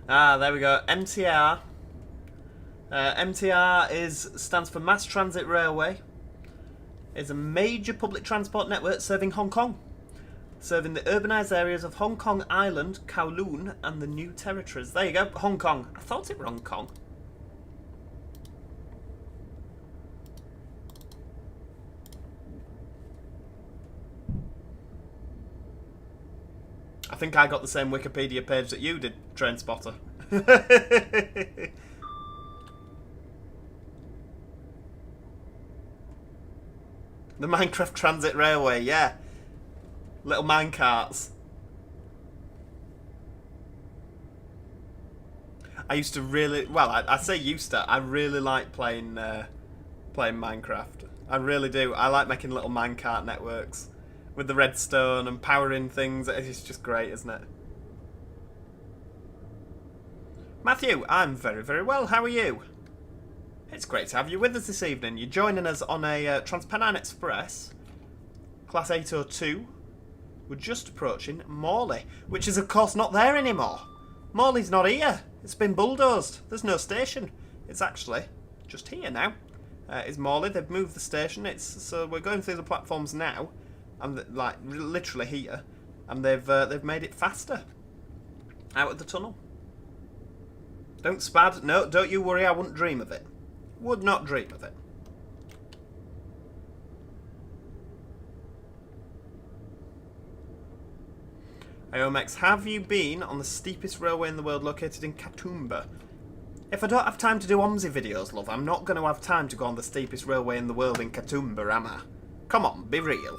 Ah, there we go. MTR. MTR stands for Mass Transit Railway. It's a major public transport network serving Hong Kong, serving the urbanised areas of Hong Kong Island, Kowloon, and the New Territories. There you go, Hong Kong. I thought it were Hong Kong. I think I got the same Wikipedia page that you did, Train Spotter. The Minecraft Transit Railway, yeah. Little minecarts. I used to really... Well, I say used to. I really like playing Minecraft. I really do. I like making little minecart networks. With the redstone and powering things. It's just great, isn't it? Matthew, I'm very, very well. How are you? It's great to have you with us this evening. You're joining us on a TransPennine Express, Class 802. We're just approaching Morley, which is of course not there anymore. Morley's not here. It's been bulldozed. There's no station. It's actually just here now. Is Morley. They've moved the station. So we're going through the platforms now, and like literally here, and they've made it faster out of the tunnel. Don't spad. No, don't you worry. I wouldn't dream of it. Would not dream of it. Iomex, have you been on the steepest railway in the world located in Katoomba? If I don't have time to do OMSI videos, love, I'm not going to have time to go on the steepest railway in the world in Katoomba, am I? Come on, be real.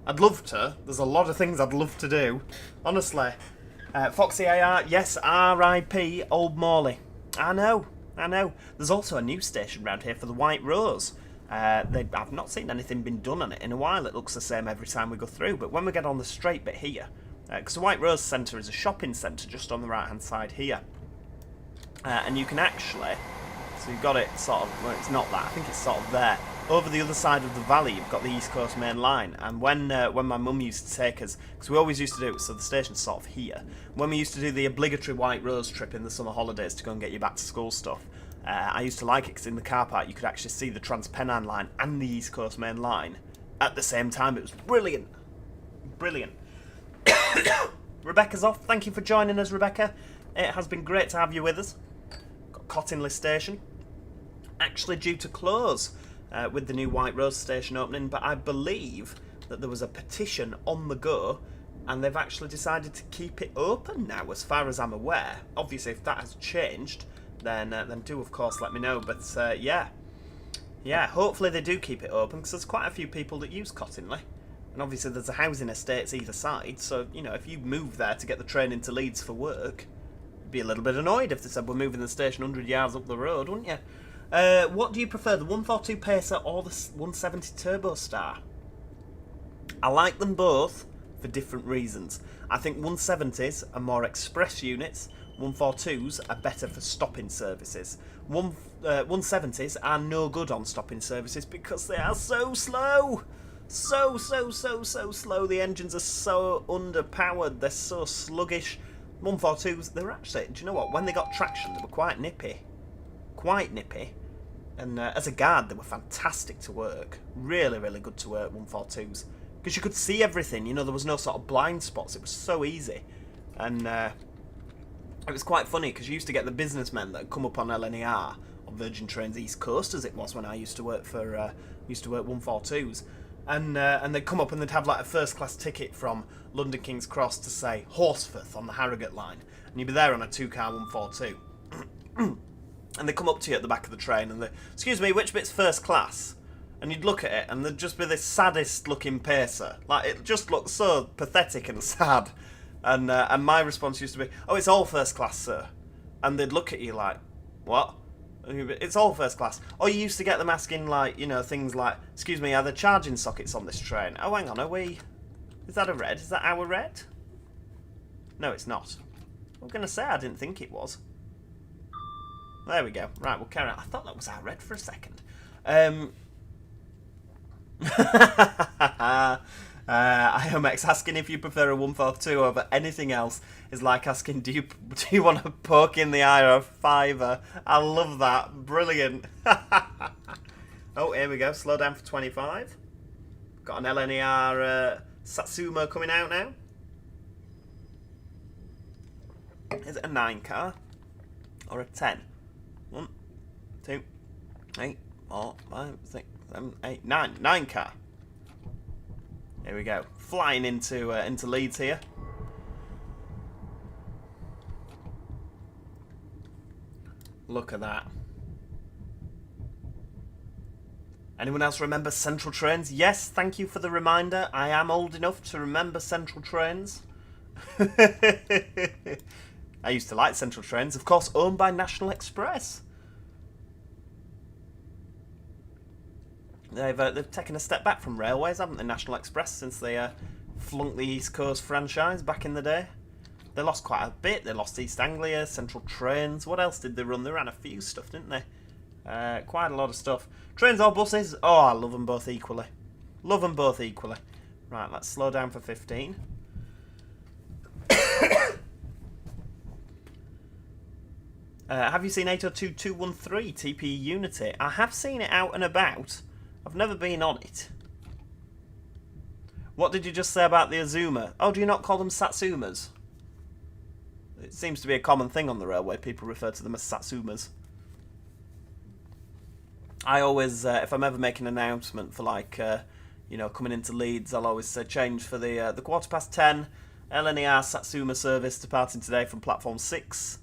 I'd love to. There's a lot of things I'd love to do. Honestly. Foxy AR, yes, R.I.P. Old Morley. I know. There's also a new station around here for the White Rose. I've not seen anything been done on it in a while. It looks the same every time we go through. But when we get on the straight bit here, because the White Rose Centre is a shopping centre just on the right-hand side here. And you can actually... So you've got it sort of... Well, it's not that. I think it's sort of there. Over the other side of the valley, you've got the East Coast Main Line. And when my mum used to take us... Because we always used to do it, so the station's sort of here. When we used to do the obligatory White Rose trip in the summer holidays to go and get you back to school stuff, I used to like it because in the car park you could actually see the TransPennine line and the East Coast Main Line at the same time. It was brilliant. Brilliant. Rebecca's off. Thank you for joining us, Rebecca. It has been great to have you with us. Got Cottingley Station. Actually due to close with the new White Rose Station opening, but I believe that there was a petition on the go and they've actually decided to keep it open now, as far as I'm aware. Obviously, if that has changed, then do, of course, let me know. But, yeah, hopefully they do keep it open, because there's quite a few people that use Cottingley. And obviously there's a housing estates either side, so, you know, if you move there to get the train into Leeds for work, you'd be a little bit annoyed if they said we're moving the station 100 yards up the road, wouldn't you? What do you prefer, the 142 Pacer or the 170 Turbo Star? I like them both for different reasons. I think 170s are more express units, 142s are better for stopping services. 170s are no good on stopping services because they are so slow. So slow. The engines are so underpowered. They're so sluggish. 142s, they're actually, do you know what? When they got traction, they were quite nippy. And as a guard, they were fantastic to work. Really, really good to work, 142s. Because you could see everything, you know, there was no sort of blind spots. It was so easy. And it was quite funny because you used to get the businessmen that had come up on LNER, on Virgin Trains East Coast, as it was when I used to work for 142s. And they'd come up and they'd have like a first class ticket from London King's Cross to say Horsforth on the Harrogate line, and you'd be there on a 2-car 142. And they'd come up to you at the back of the train and they, excuse me, which bit's first class? And you'd look at it and there'd just be this saddest looking Pacer. Like, it just looked so pathetic and sad. And my response used to be, oh, it's all first class, sir. And they'd look at you like, what? It's all first class. Or you used to get them asking, like, you know, things like, excuse me, are there charging sockets on this train? Oh, hang on, are we... Is that a red? Is that our red? No, it's not. I'm going to say I didn't think it was. There we go. Right, we'll carry on. I thought that was our red for a second. IOMX asking if you prefer a 142 over anything else is like asking, do you want a poke in the eye or a fiver? I love that. Brilliant. Oh, here we go. Slow down for 25. Got an LNER Satsuma coming out now. Is it a 9 car or a 10? 1, 2, 3, 4, 5, 6, 7, 8, 9. 9 car. Here we go. Flying into Leeds here. Look at that. Anyone else remember Central Trains? Yes, thank you for the reminder. I am old enough to remember Central Trains. I used to like Central Trains, of course, owned by National Express. They've taken a step back from railways, haven't they, National Express, since they flunked the East Coast franchise back in the day. They lost quite a bit. They lost East Anglia, Central Trains. What else did they run? They ran a few stuff, didn't they? Quite a lot of stuff. Trains or buses? Oh, I love them both equally. Love them both equally. Right, let's slow down for 15. Have you seen 802.213 TP Unity? I have seen it out and about. I've never been on it. What did you just say about the Azuma? Oh, do you not call them Satsumas? It seems to be a common thing on the railway. People refer to them as Satsumas. I always, if I'm ever making an announcement for, like, you know, coming into Leeds, I'll always say change for the 10:15 LNER Satsuma service departing today from platform 6.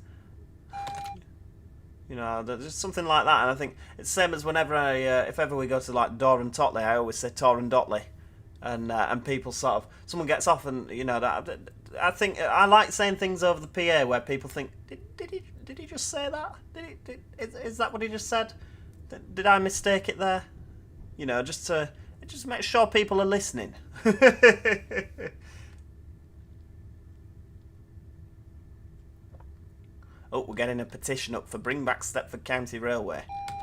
You know, there's something like that, and I think it's the same as whenever if ever we go to like Dor and Totley, I always say Tor and Dotley, and people sort of, someone gets off, and you know, I think I like saying things over the PA where people think, did he just say that? Is that what he just said? Did I mistake it there? You know, just to make sure people are listening. Oh, we're getting a petition up for bring back Stepford County Railway.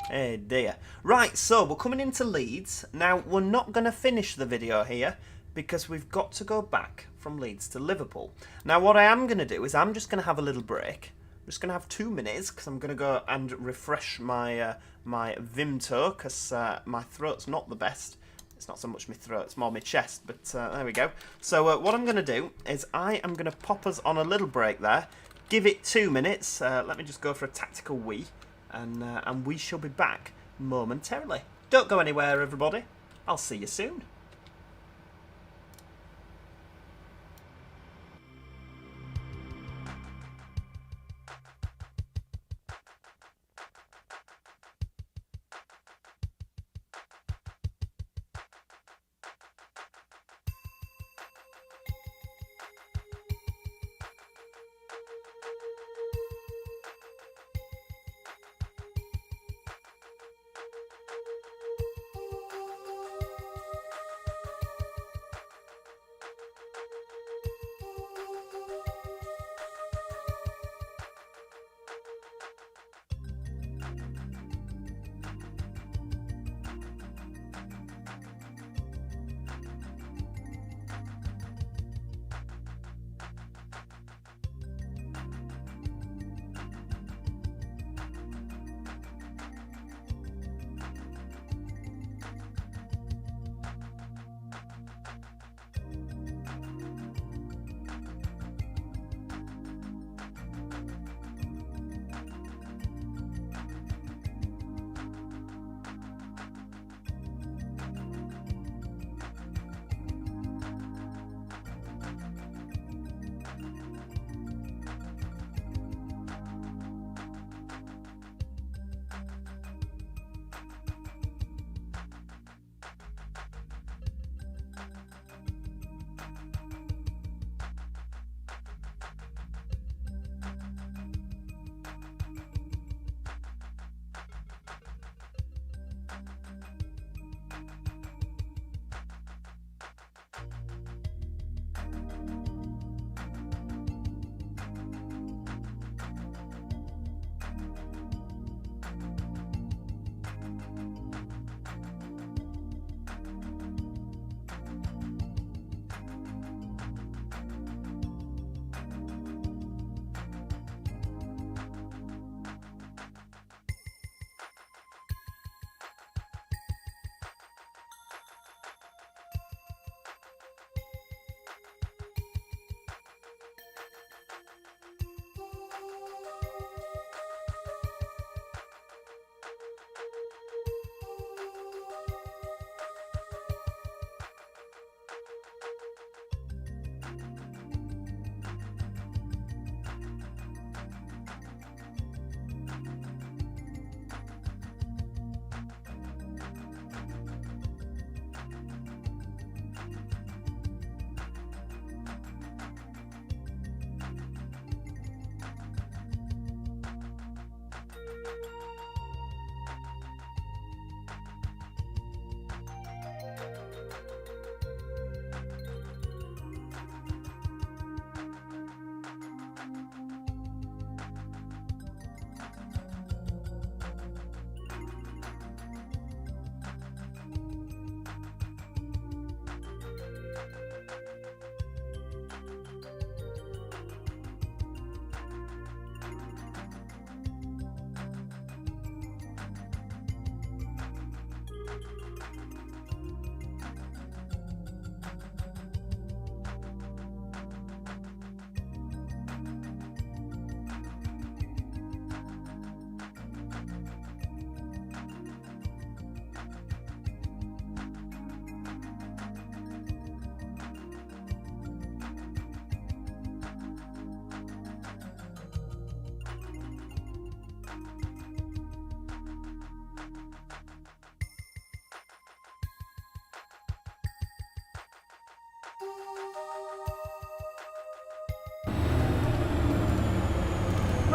Hey dear. Right, so we're coming into Leeds. Now, we're not going to finish the video here because we've got to go back from Leeds to Liverpool. Now, what I am going to do is I'm just going to have a little break. I'm just going to have 2 minutes because I'm going to go and refresh my my Vimto because my throat's not the best. It's not so much my throat, it's more my chest, but there we go. So what I'm going to do is I am going to pop us on a little break there. Give it 2 minutes. Let me just go for a tactical wee, and we shall be back momentarily. Don't go anywhere, everybody. I'll see you soon.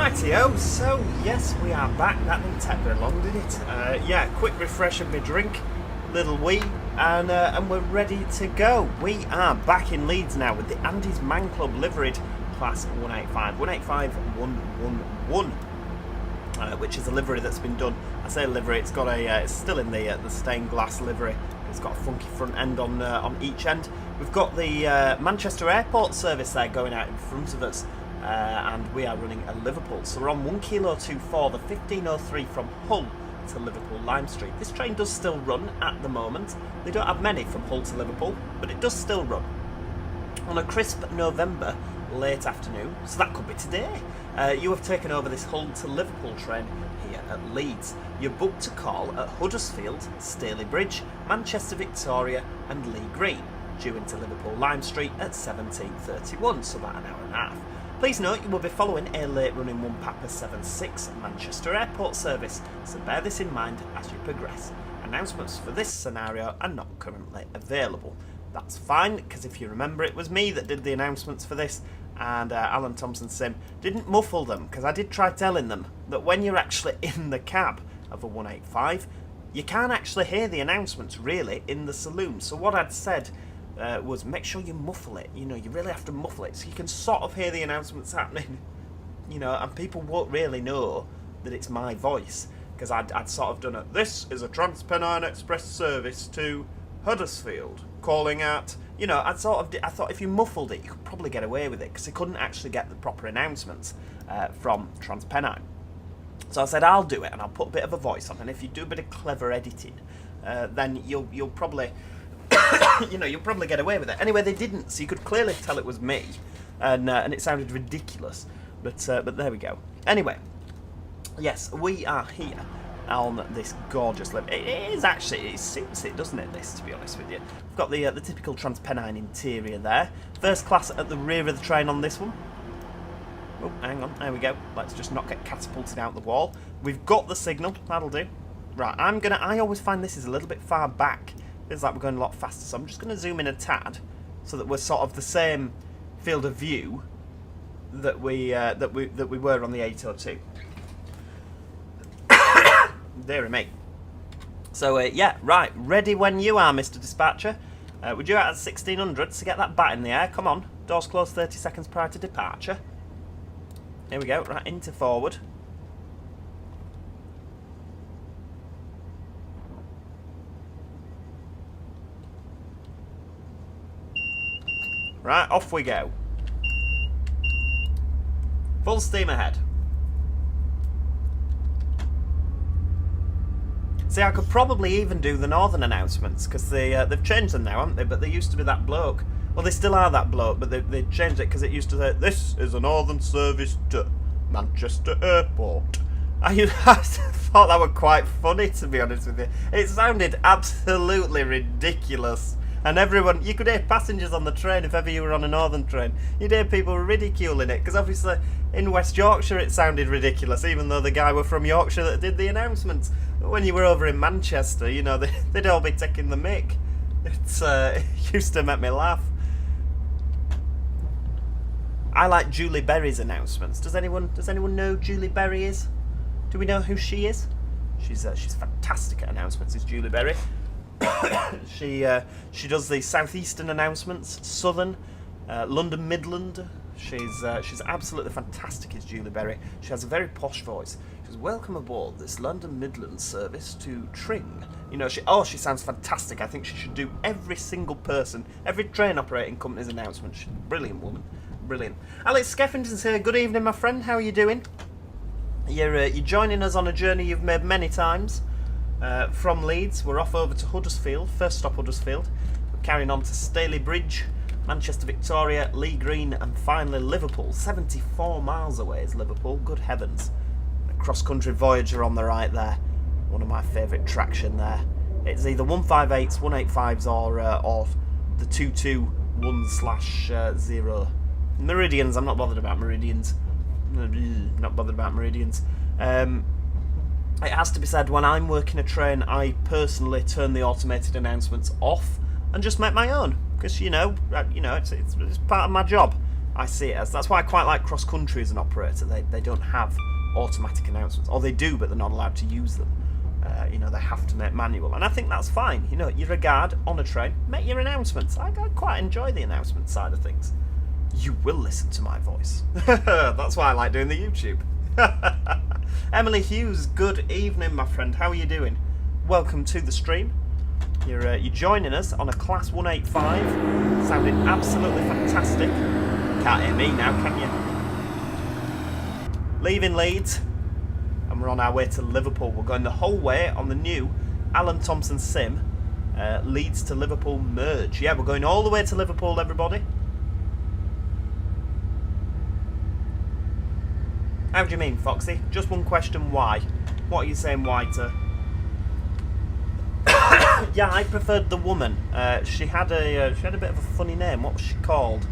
Rightio, so yes, we are back. That didn't take very long, did it? Yeah, quick refresh of my drink, little wee, and we're ready to go. We are back in Leeds now with the Andy's Man Club liveried class 185-111, which is a livery that's been done. I say livery, it's got it's still in the stained glass livery. It's got a funky front end on each end. We've got the Manchester Airport service there going out in front of us. And we are running a Liverpool. So we're on 1 Kilo 24, the 1503 from Hull to Liverpool Lime Street. This train does still run at the moment. They don't have many from Hull to Liverpool, but it does still run. On a crisp November late afternoon, so that could be today, you have taken over this Hull to Liverpool train here at Leeds. You're booked to call at Huddersfield, Staley Bridge, Manchester Victoria and Lee Green, due into Liverpool Lime Street at 17:31, so about an hour and a half. Please note you will be following a late-running 1 Papa 76 Manchester Airport service, so bear this in mind as you progress. Announcements for this scenario are not currently available. That's fine, because if you remember it was me that did the announcements for this, and Alan Thomson Sim didn't muffle them, because I did try telling them that when you're actually in the cab of a 185, you can't actually hear the announcements really in the saloon. So what I'd said was make sure you muffle it. You know, you really have to muffle it so you can sort of hear the announcements happening. You know, and people won't really know that it's my voice, because I'd sort of done it. This is a TransPennine Express service to Huddersfield, calling at. You know, I thought if you muffled it, you could probably get away with it, because they couldn't actually get the proper announcements from TransPennine. So I said I'll do it, and I'll put a bit of a voice on, and if you do a bit of clever editing, then you'll probably. You know, you'll probably get away with it. Anyway, they didn't, so you could clearly tell it was me, and it sounded ridiculous. But there we go. Anyway, yes, we are here on this gorgeous live. It suits it, doesn't it? This, to be honest with you, we've got the typical TransPennine interior there. First class at the rear of the train on this one. Oh, hang on, there we go. Let's just not get catapulted out the wall. We've got the signal. That'll do. Right, I always find this is a little bit far back. Feels like we're going a lot faster, so I'm just going to zoom in a tad, so that we're sort of the same field of view that we were on the 802. Dear me. So yeah, right, ready when you are, Mr. Dispatcher. We're due out at 1600, so get that bat in the air. Come on, doors closed 30 seconds prior to departure. Here we go, right into forward. Right, off we go. Full steam ahead. See, I could probably even do the northern announcements, because they've changed them now, haven't they? But they used to be that bloke. Well, they still are that bloke, but they changed it, because it used to say, this is a northern service to Manchester Airport. I thought that was quite funny, to be honest with you. It sounded absolutely ridiculous. And everyone, you could hear passengers on the train if ever you were on a northern train. You'd hear people ridiculing it, because obviously in West Yorkshire it sounded ridiculous, even though the guy were from Yorkshire that did the announcements. But when you were over in Manchester, you know, they'd all be taking the mick. It used to make me laugh. I like Julie Berry's announcements. Does anyone know who Julie Berry is? Do we know who she is? She's fantastic at announcements, is Julie Berry. She does the southeastern announcements, southern, London Midland. She's absolutely fantastic, is Julie Berry. She has a very posh voice. She says, "Welcome aboard this London Midland service to Tring." You know, she sounds fantastic. I think she should do every single person, every train operating company's announcement. She's a brilliant woman, brilliant. Alex Skeffington's here. Good evening, my friend. How are you doing? You're joining us on a journey you've made many times. From Leeds, we're off over to Huddersfield, first stop Huddersfield. We're carrying on to Staley Bridge, Manchester Victoria, Lee Green, and finally Liverpool. 74 miles away is Liverpool, good heavens. A cross-country Voyager on the right there, one of my favourite traction there. It's either 158s, 185s, or the 221/0. Meridians, I'm not bothered about Meridians. Not bothered about Meridians. It has to be said, when I'm working a train, I personally turn the automated announcements off and just make my own, because you know, it's part of my job. I see it as. That's why I quite like cross country as an operator. They don't have automatic announcements, or they do, but they're not allowed to use them. You know, they have to make manual, and I think that's fine. You know, you're a guard on a train, make your announcements. I quite enjoy the announcement side of things. You will listen to my voice. That's why I like doing the YouTube. Emily Hughes, good evening, my friend. How are you doing? Welcome to the stream. You're joining us on a Class 185, sounding absolutely fantastic. Can't hear me now, can you? Leaving Leeds, and we're on our way to Liverpool. We're going the whole way on the new Alan Thomson Sim, Leeds to Liverpool Merge. Yeah, we're going all the way to Liverpool, everybody. How do you mean, Foxy? Just one question, why? What are you saying, why to? Yeah, I preferred the woman. She had a bit of a funny name. What was she called?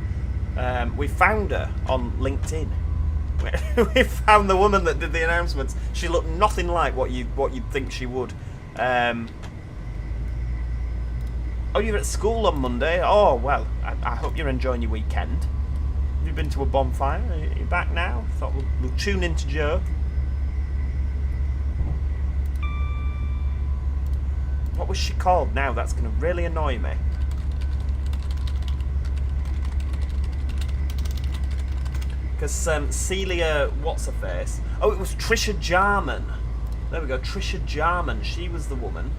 We found her on LinkedIn. We found the woman that did the announcements. She looked nothing like what you'd think she would. Oh, you're at school on Monday? Oh, well, I hope you're enjoying your weekend. Have you been to a bonfire? Are you back now? Thought we'll tune into Joe. What was she called now? That's going to really annoy me. Because Celia, what's her face? Oh, it was Trisha Jarman. There we go, Trisha Jarman. She was the woman.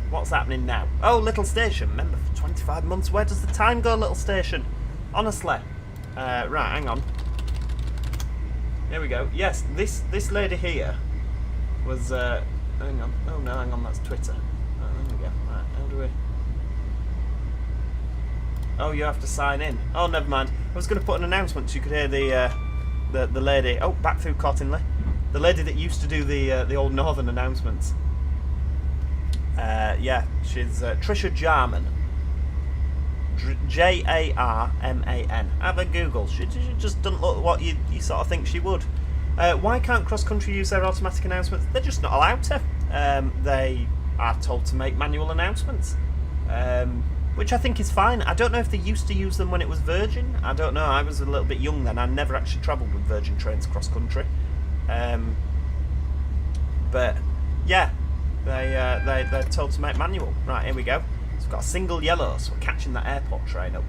What's happening now? Oh, Little Station. Remember, for 25 months. Where does the time go, Little Station? Honestly. Right, hang on. Here we go. Yes, this lady here was... hang on. Oh, no, hang on. That's Twitter. Oh, there we go. Right, how do we... Oh, you have to sign in. Oh, never mind. I was going to put an announcement so you could hear the lady... Oh, back through Cottingley. The lady that used to do the old Northern announcements. Yeah, she's Trisha Jarman. Jarman. Have a Google. She just doesn't look what you sort of think she would. Why can't cross country use their automatic announcements? They're just not allowed to. They are told to make manual announcements, which I think is fine. I don't know if they used to use them when it was Virgin. I don't know. I was a little bit young then. I never actually travelled with Virgin trains cross country. But yeah. They're told to make manual. Right, here we go. So we've got a single yellow, so we're catching that airport train up.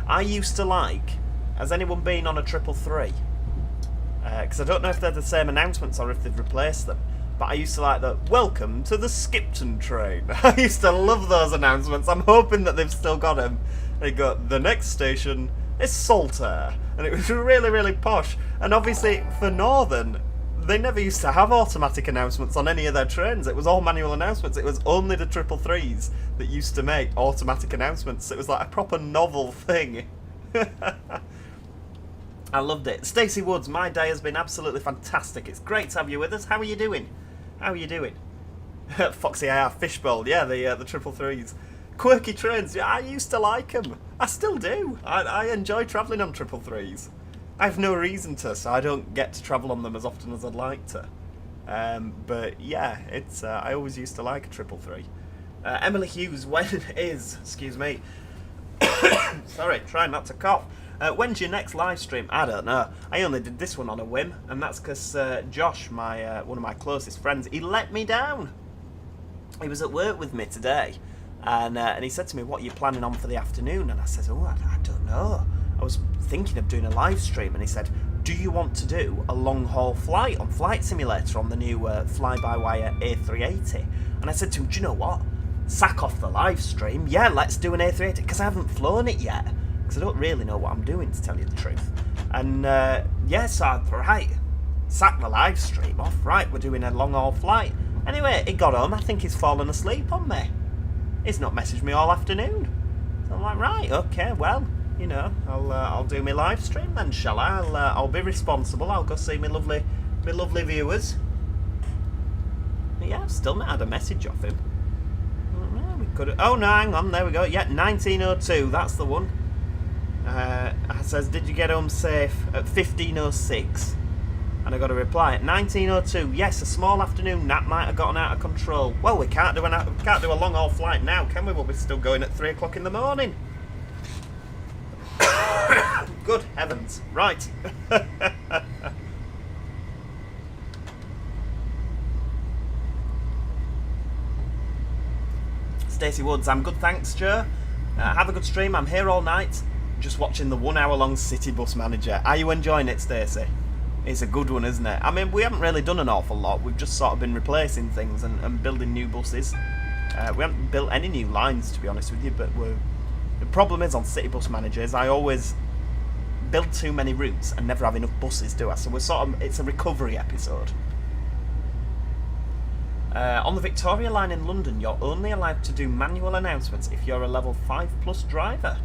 I used to like... Has anyone been on a 333? Because I don't know if they're the same announcements or if they've replaced them. But I used to like the, welcome to the Skipton train. I used to love those announcements. I'm hoping that they've still got them. They got, the next station is Saltaire. And it was really, really posh. And obviously, for Northern, they never used to have automatic announcements on any of their trains. It was all manual announcements. It was only the 333s that used to make automatic announcements. It was like a proper novel thing. I loved it. Stacey Woods, my day has been absolutely fantastic. It's great to have you with us. How are you doing? How are you doing? Foxy AR Fishbowl, yeah, the 333s. Quirky trains, yeah, I used to like them. I still do. I enjoy travelling on 333s. I have no reason to, so I don't get to travel on them as often as I'd like to. But yeah, it's I always used to like a 333. Emily Hughes, when is... Excuse me. Sorry, trying not to cough. When's your next live stream? I don't know. I only did this one on a whim, and that's because Josh, my one of my closest friends, he let me down. He was at work with me today. And he said to me, what are you planning on for the afternoon? And I said, oh, I don't know. I was thinking of doing a live stream. And he said, do you want to do a long-haul flight on Flight Simulator on the new fly-by-wire A380? And I said to him, do you know what? Sack off the live stream. Yeah, let's do an A380. Because I haven't flown it yet. Because I don't really know what I'm doing, to tell you the truth. And, yeah, so I thought, right, sack the live stream off. Right, we're doing a long-haul flight. Anyway, he got home. I think he's fallen asleep on me. He's not messaged me all afternoon. So I'm like, right, okay, well, you know, I'll do my live stream then, shall I? I'll be responsible. I'll go see my lovely viewers. But yeah, I've still not had a message off him. We could. Oh no, hang on, there we go. Yeah, 1902. That's the one. It says, did you get home safe at 15:06? And I got a reply at 19:02. Yes, a small afternoon nap might have gotten out of control. Well, we can't do a long haul flight now, can we? We'll be still going at 3 o'clock in the morning. Good heavens! Right. Stacey Woods, I'm good, thanks, Joe. Have a good stream. I'm here all night, just watching the 1 hour long City Bus Manager. Are you enjoying it, Stacey? It's a good one, isn't it? I mean, we haven't really done an awful lot. We've just sort of been replacing things and building new buses. We haven't built any new lines, to be honest with you, but the problem is on City Bus Managers, I always build too many routes and never have enough buses, do I? So we're sort of, it's a recovery episode. On the Victoria Line in London, you're only allowed to do manual announcements if you're a level 5+ driver.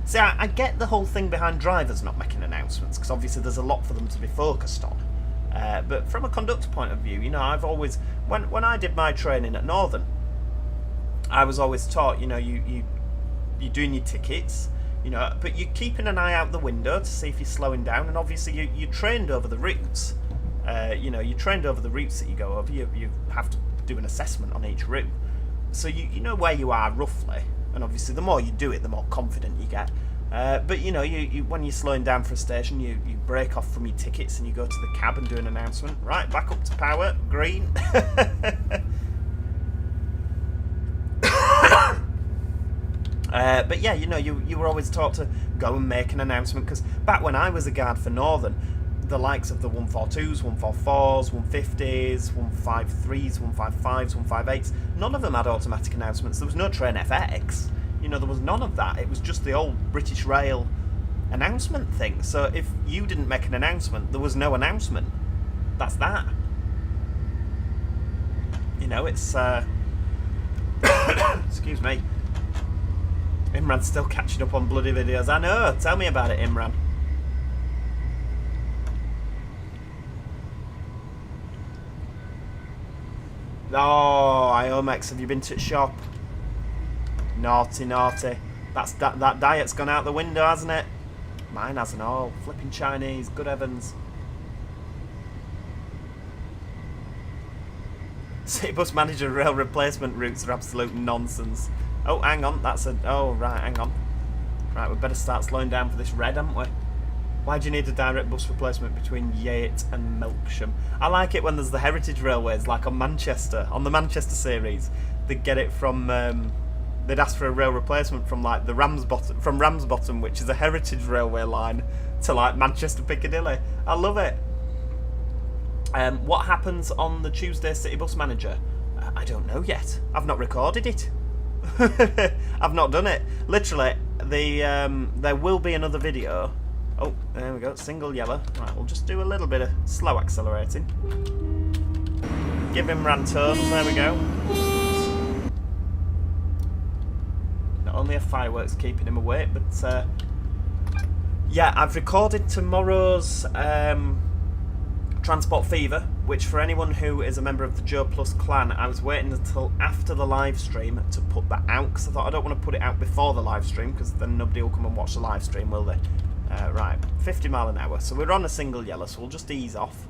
See, I get the whole thing behind drivers not making announcements, because obviously there's a lot for them to be focused on. But from a conductor point of view, you know, I've always, when I did my training at Northern, I was always taught, you know, you're doing your tickets, you know, but you're keeping an eye out the window to see if you're slowing down, and obviously you're trained over the routes. You know, you're trained over the routes that you go over. You have to do an assessment on each route, so you know where you are roughly. And obviously, the more you do it, the more confident you get. But you know, you when you're slowing down for a station, you break off from your tickets and you go to the cab and do an announcement. Right, back up to power, green. But yeah, you know, you were always taught to go and make an announcement, because back when I was a guard for Northern, the likes of the 142s, 144s, 150s, 153s, 155s, 158s, none of them had automatic announcements. There was no Train FX. You know, there was none of that. It was just the old British Rail announcement thing. So if you didn't make an announcement, there was no announcement. That's that. You know, it's... Excuse me. Imran's still catching up on bloody videos. I know. Tell me about it, Imran. Oh, Iomex, have you been to the shop? Naughty, naughty. That diet's gone out the window, hasn't it? Mine hasn't all. Flipping Chinese, good heavens. City Bus Manager rail replacement routes are absolute nonsense. Oh, hang on, that's a... Oh, right, hang on. Right, we better start slowing down for this red, haven't we? Why do you need a direct bus replacement between Yate and Melksham? I like it when there's the heritage railways, like on Manchester, on the Manchester series. They get it from, they'd ask for a rail replacement from like the Ramsbottom, which is a heritage railway line, to like Manchester Piccadilly. I love it. What happens on the Tuesday City Bus Manager? I don't know yet. I've not recorded it. I've not done it. Literally, there will be another video. Oh, there we go, single yellow. Right, we'll just do a little bit of slow accelerating. Give him rantones, there we go. Not only are fireworks keeping him awake, but yeah, I've recorded tomorrow's Transport Fever, which for anyone who is a member of the Joe Plus clan, I was waiting until after the live stream to put that out, because I thought I don't want to put it out before the live stream, because then nobody will come and watch the live stream, will they? Right, 50 mile an hour. So we're on a single yellow, so we'll just ease off.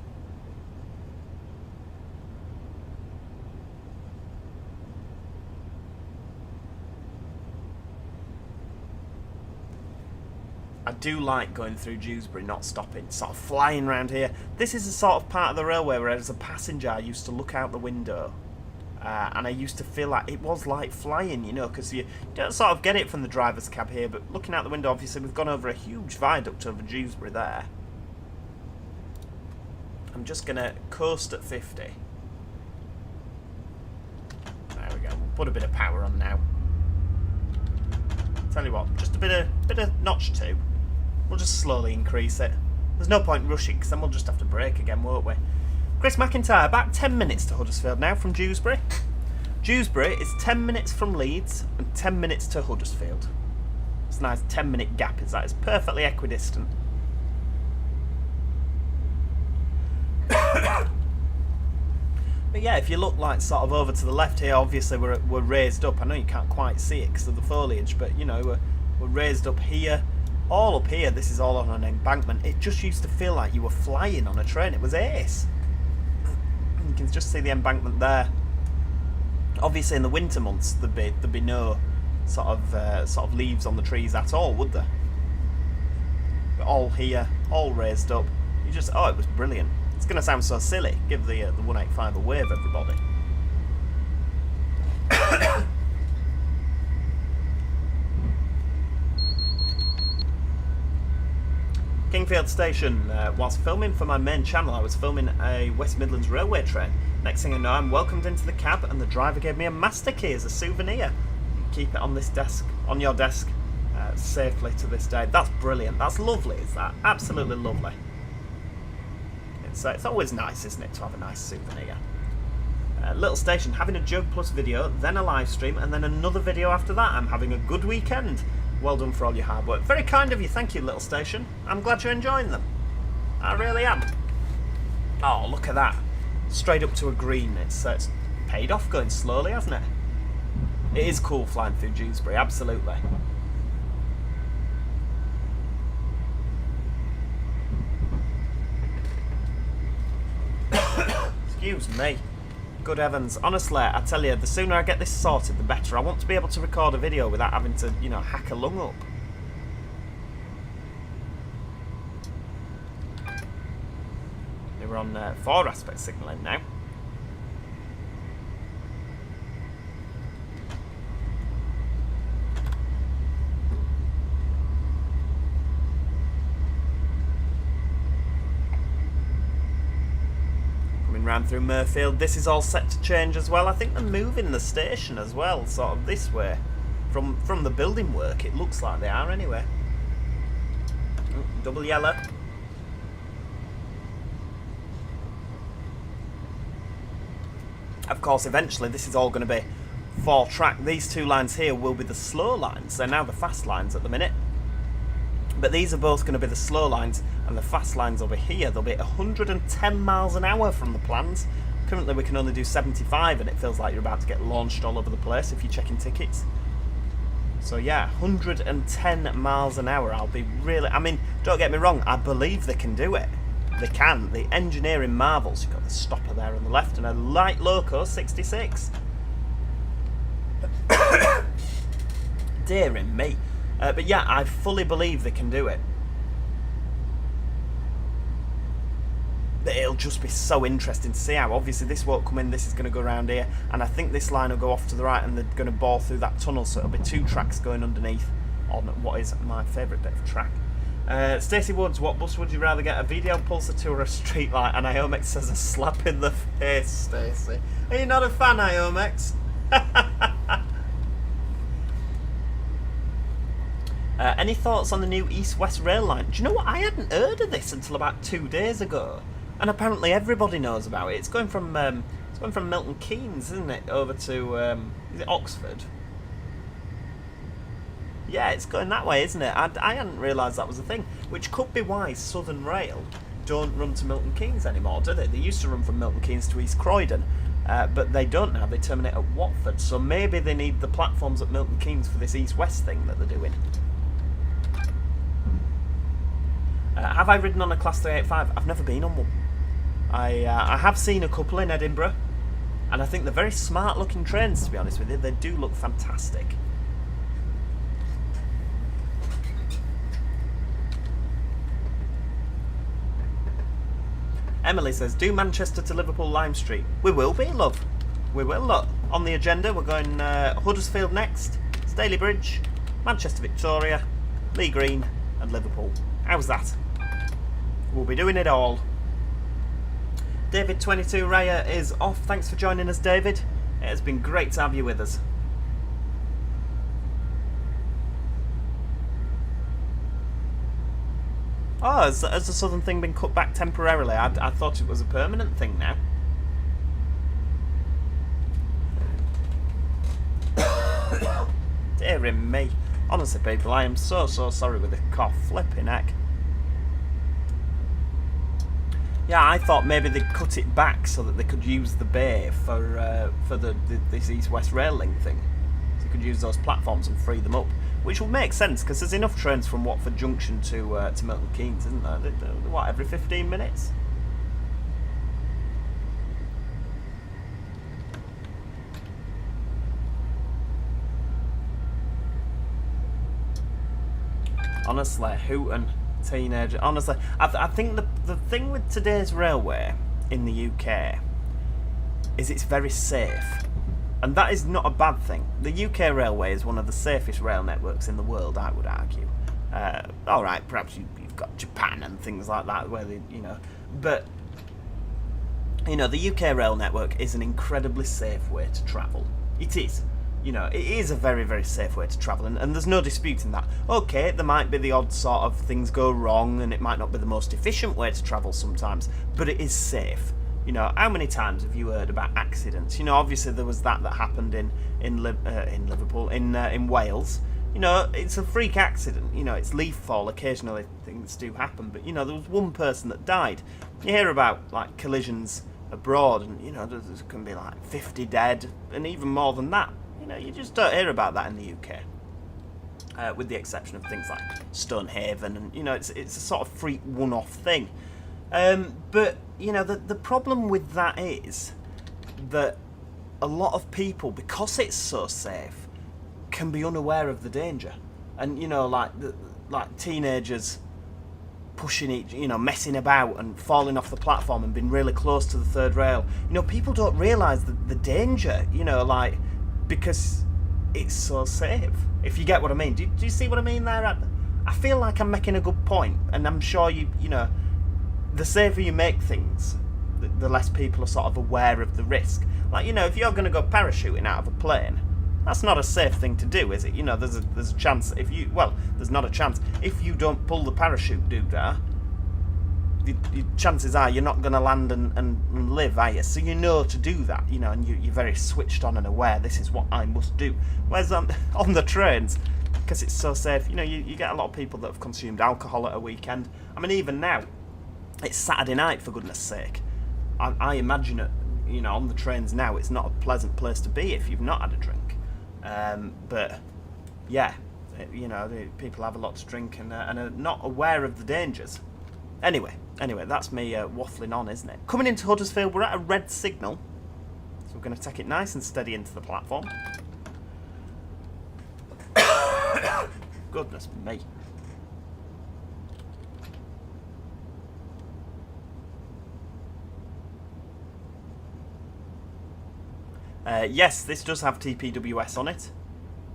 I do like going through Dewsbury, not stopping, sort of flying around here. This is the sort of part of the railway where as a passenger I used to look out the window and I used to feel like it was like flying, you know, because you don't sort of get it from the driver's cab here, but looking out the window, obviously we've gone over a huge viaduct over Dewsbury there. I'm just going to coast at 50. There we go, we'll put a bit of power on now. Tell you what, just a bit of notch 2. We'll just slowly increase it. There's no point rushing, because then we'll just have to brake again, won't we? Chris McIntyre, about 10 minutes to Huddersfield now from Dewsbury. Dewsbury is 10 minutes from Leeds and 10 minutes to Huddersfield. It's a nice 10-minute gap, is that? It's perfectly equidistant. But yeah, if you look like sort of over to the left here, obviously we're raised up. I know you can't quite see it because of the foliage, but you know, we're raised up here. All up here, this is all on an embankment. It just used to feel like you were flying on a train. It was ace. You can just see the embankment there. Obviously, in the winter months, there'd be no sort of leaves on the trees at all, would there? But all here, all raised up. You just, oh, it was brilliant. It's going to sound so silly. Give the 185 a wave, everybody. Kingfield Station. Whilst filming for my main channel, I was filming a West Midlands Railway train. Next thing I know, I'm welcomed into the cab and the driver gave me a master key as a souvenir. You keep it on this desk, on your desk, safely to this day. That's brilliant. That's lovely, is that? Absolutely lovely. It's always nice, isn't it, to have a nice souvenir. Little Station, having a Joke Plus video, then a live stream, and then another video after that. I'm having a good weekend. Well done for all your hard work. Very kind of you, thank you, Little Station. I'm glad you're enjoying them. I really am. Oh, look at that. Straight up to a green. It's paid off going slowly, hasn't it? It is cool flying through Dewsbury, absolutely. Excuse me. Good heavens. Honestly, I tell you, the sooner I get this sorted, the better. I want to be able to record a video without having to, you know, hack a lung up. We're on 4 aspect signalling now. Round through Murfield. This is all set to change as well. I think they're moving the station as well, sort of this way. From the building work, it looks like they are anyway. Double yellow. Of course, eventually this is all going to be 4-track. These 2 lines here will be the slow lines. They're now the fast lines at the minute. But these are both going to be the slow lines, and the fast lines over here, they'll be 110 miles an hour from the plans. Currently we can only do 75, and it feels like you're about to get launched all over the place if you're checking tickets. So yeah, 110 miles an hour. I'll be really... I mean, don't get me wrong, I believe they can do it. They can. The engineering marvels. You've got the stopper there on the left, and a light loco 66. Dear me. But yeah, I fully believe they can do it. But it'll just be so interesting to see how. Obviously this won't come in, this is going to go around here, and I think this line will go off to the right and they're going to bore through that tunnel, so it'll be 2 tracks going underneath on what is my favourite bit of track. Stacey Woods, what bus would you rather get, a VDL Pulsar 2 or a Streetlight? And Iomex says a slap in the face, Stacey. Are you not a fan, Iomex? Any thoughts on the new East-West rail line? Do you know what? I hadn't heard of this until about 2 days ago, and apparently everybody knows about it. It's going from Milton Keynes, isn't it, over to is it Oxford? Yeah, it's going that way, isn't it? I hadn't realised that was a thing, which could be why Southern Rail don't run to Milton Keynes anymore, do they? They used to run from Milton Keynes to East Croydon, but they don't now. They terminate at Watford, so maybe they need the platforms at Milton Keynes for this East-West thing that they're doing. Have I ridden on a Class 385? I've never been on one. I have seen a couple in Edinburgh, and I think they're very smart looking trains, to be honest with you. They do look fantastic. Emily says, do Manchester to Liverpool Lime Street. We will be, love. We will. Look, on the agenda, we're going Huddersfield next, Stalybridge, Manchester Victoria, Lee Green, and Liverpool. How's that? We'll be doing it all. David22 Raya is off. Thanks for joining us, David. It has been great to have you with us. Oh, has the southern thing been cut back temporarily? I thought it was a permanent thing now. Dear me. Honestly, people, I am so sorry with the cough. Flipping heck. Yeah, I thought maybe they'd cut it back so that they could use the bay for this East-West rail link thing. So you could use those platforms and free them up, which will make sense because there's enough trains from Watford Junction to Milton Keynes, isn't there? What, every 15 minutes? Honestly, hootin' teenager. Honestly, I think the thing with today's railway in the UK is it's very safe. And that is not a bad thing. The UK railway is one of the safest rail networks in the world, I would argue. Alright, perhaps you've got Japan and things like that, where they, but, the UK rail network is an incredibly safe way to travel. It is. It is a very, very safe way to travel, and there's no disputing that. Okay, there might be the odd sort of things go wrong, and it might not be the most efficient way to travel sometimes, but it is safe. How many times have you heard about accidents? Obviously there was that happened in Liverpool, in Wales. It's a freak accident. It's leaf fall. Occasionally things do happen, but there was one person that died. You hear about like collisions abroad, and there can be like 50 dead, and even more than that. You just don't hear about that in the UK, with the exception of things like Stonehaven, and it's a sort of freak one-off thing. But the problem with that is that a lot of people, because it's so safe, can be unaware of the danger, and like teenagers pushing messing about and falling off the platform and being really close to the third rail. People don't realise the danger. Because it's so safe. If you get what I mean, do you see what I mean there? I feel like I'm making a good point, and I'm sure the safer you make things, the less people are sort of aware of the risk. Like, if you're going to go parachuting out of a plane, that's not a safe thing to do, is it? There's a chance there's not a chance. If you don't pull the parachute doodah, the chances are you're not going to land and live, are you? So to do that, and you're very switched on and aware, this is what I must do. Whereas on the trains, because it's so safe, you get a lot of people that have consumed alcohol at a weekend. I mean, even now, it's Saturday night, for goodness sake. I imagine it, on the trains now, it's not a pleasant place to be if you've not had a drink. But, yeah, people have a lot to drink and are not aware of the dangers. Anyway, that's me waffling on, isn't it? Coming into Huddersfield, we're at a red signal. So we're going to take it nice and steady into the platform. Goodness me. Yes, this does have TPWS on it.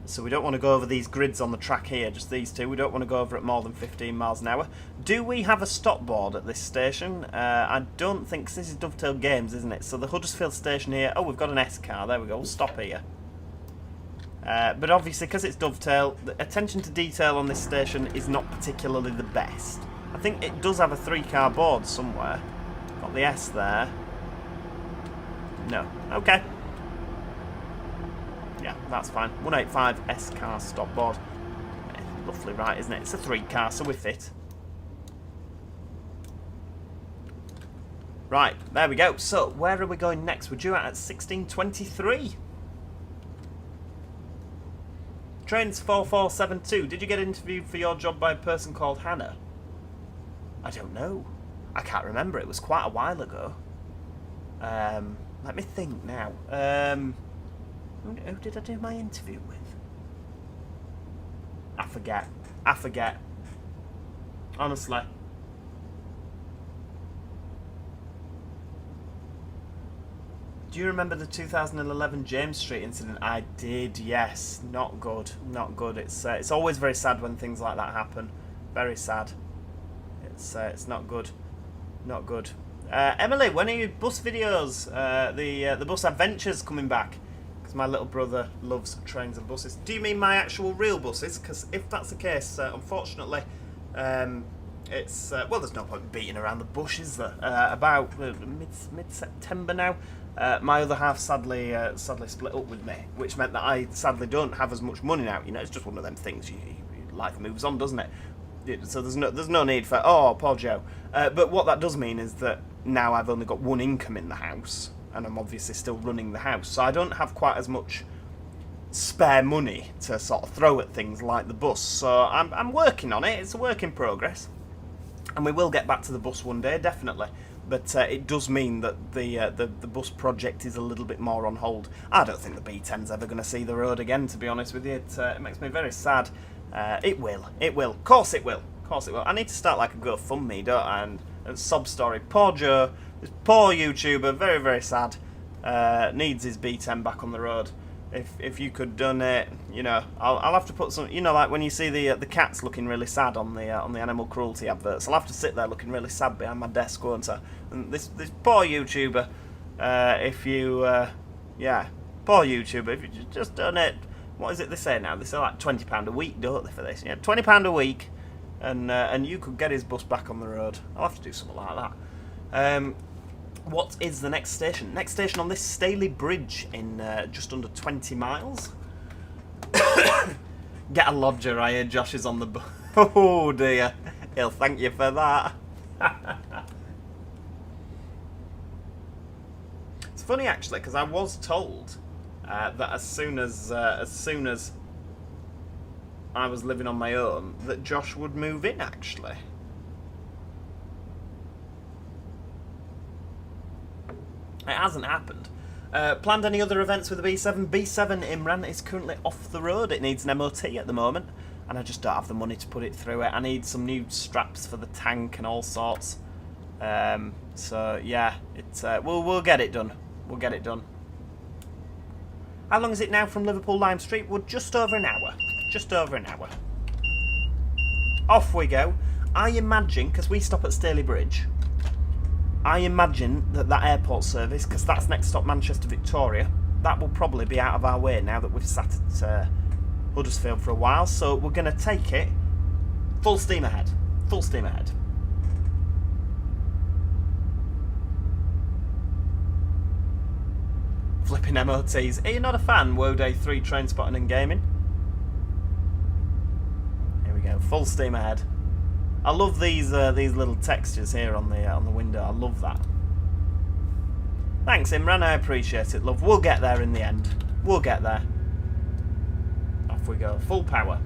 So we don't want to go over these grids on the track here, just these two. We don't want to go over at more than 15 miles an hour. Do we have a stop board at this station? I don't think, 'cause this is Dovetail Games, isn't it? So the Huddersfield station here, we've got an S car, there we go, we'll stop here. But obviously, because it's Dovetail, the attention to detail on this station is not particularly the best. I think it does have a 3-car board somewhere. Got the S there. No, okay. Yeah, that's fine. 185 S car stop board. Roughly right, isn't it? It's a 3-car, so we fit. Right, there we go. So, where are we going next? We're due out at 16:23. Trains 4472. Did you get interviewed for your job by a person called Hannah? I don't know. I can't remember. It was quite a while ago. Let me think now. Who did I do my interview with? I forget. Honestly. Do you remember the 2011 James Street incident? I did, yes. Not good. It's always very sad when things like that happen. Very sad. It's not good. Emily, when are your bus videos? The bus adventures coming back? Because my little brother loves trains and buses. Do you mean my actual real buses? Because if that's the case, unfortunately, it's there's no point beating around the bush, is there? About mid-September now, my other half sadly split up with me, which meant that I sadly don't have as much money now. It's just one of them things. Life moves on, doesn't it? So there's no need for poor Joe. But what that does mean is that now I've only got one income in the house, and I'm obviously still running the house, so I don't have quite as much spare money to sort of throw at things like the bus. So I'm working on it. It's a work in progress, and we will get back to the bus one day, definitely. But it does mean that the bus project is a little bit more on hold. I don't think the B10's ever going to see the road again, to be honest with you. It makes me very sad. It will. Of course it will. I need to start like a GoFundMe, don't I? And a sob story. Poor Joe, this poor YouTuber, very, very sad. Needs his B10 back on the road. If you could donate, you know, I'll have to put some, you know, like when you see the cats looking really sad on the animal cruelty adverts, I'll have to sit there looking really sad behind my desk, won't I? And this poor YouTuber, if you just donate, what is it they say now? They say like £20 a week, don't they, for this? Yeah, £20 a week, and you could get his bus back on the road. I'll have to do something like that. What is the next station? Next station on this Staley Bridge in just under 20 miles. Get a lodger, I hear Josh is on the bus. Oh dear, he'll thank you for that. It's funny actually, because I was told that as soon as I was living on my own, that Josh would move in actually. It hasn't happened. Planned any other events with the B7? B7 Imran is currently off the road. It needs an MOT at the moment, and I just don't have the money to put it through it. I need some new straps for the tank and all sorts. So yeah, we'll get it done. We'll get it done. How long is it now from Liverpool Lime Street? Well, just over an hour. Just over an hour. Off we go. I imagine, because we stop at Staley Bridge, I imagine that airport service, because that's next stop Manchester Victoria, that will probably be out of our way now that we've sat at Huddersfield for a while. So we're going to take it full steam ahead. Full steam ahead. Flipping MOTs. Are you not a fan? Woday 3 TransPennine and Gaming. Here we go. Full steam ahead. I love these little textures here on the window. I love that. Thanks, Imran. I appreciate it, love. We'll get there in the end. We'll get there. Off we go. Full power.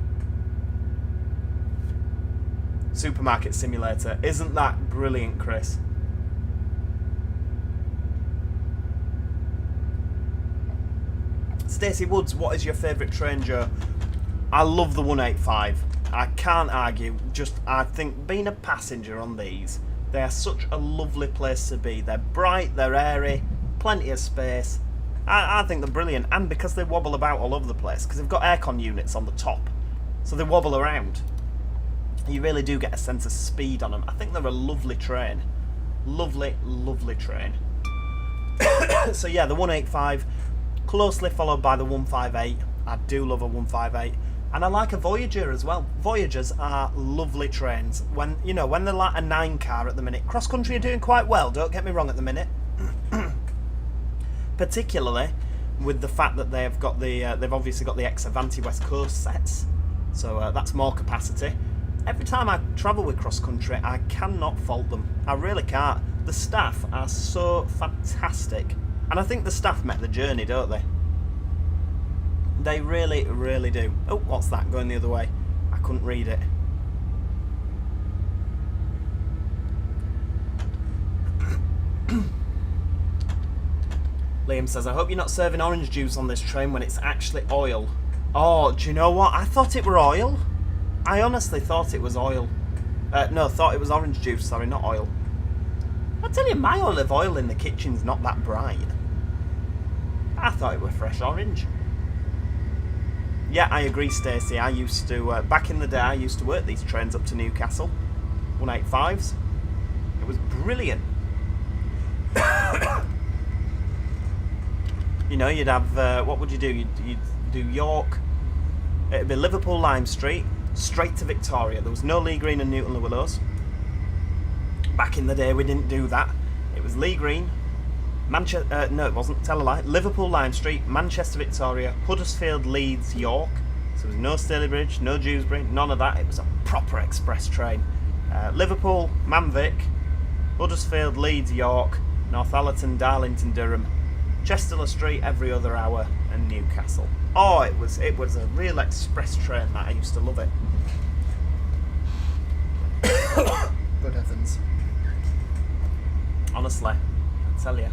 Supermarket simulator. Isn't that brilliant, Chris? Stacey Woods, what is your favourite train, Joe? I love the 185. I can't argue. Just, I think being a passenger on these, they are such a lovely place to be. They're bright, they're airy, plenty of space. I think they're brilliant, and because they wobble about all over the place, because they've got aircon units on the top, so they wobble around. You really do get a sense of speed on them. I think they're a lovely train. Lovely, lovely train. So yeah, the 185, closely followed by the 158. I do love a 158. And I like a Voyager as well. Voyagers are lovely trains. When they're like a 9 car at the minute. Cross country are doing quite well, don't get me wrong, at the minute. Particularly with the fact that they've obviously got the ex-Avanti West Coast sets. So that's more capacity. Every time I travel with cross country, I cannot fault them. I really can't. The staff are so fantastic. And I think the staff make the journey, don't they? They really, really do. Oh, what's that going the other way? I couldn't read it. Liam says, I hope you're not serving orange juice on this train when it's actually oil. Oh, do you know what? I thought it were oil. I honestly thought it was oil. Thought it was orange juice, sorry, not oil. I tell you, my olive oil in the kitchen's not that bright. I thought it were fresh orange. Yeah, I agree, Stacey. I used to, back in the day, I used to work these trains up to Newcastle. 185s. It was brilliant. You know, you'd have, what would you do? You'd do York. It'd be Liverpool Lime Street, straight to Victoria. There was no Lee Green and Newton Le Willows. Back in the day, we didn't do that. It was Lee Green, Manchester, no it wasn't, tell a lie, Liverpool Lime Street, Manchester Victoria, Huddersfield, Leeds, York. So there was no Staley Bridge, no Dewsbury, none of that. It was a proper express train. Liverpool, Manvic, Huddersfield, Leeds, York, Northallerton, Darlington, Durham, Chester Street every other hour, and Newcastle. Oh, it was a real express train that. I used to love it. Good heavens. Honestly, I tell you.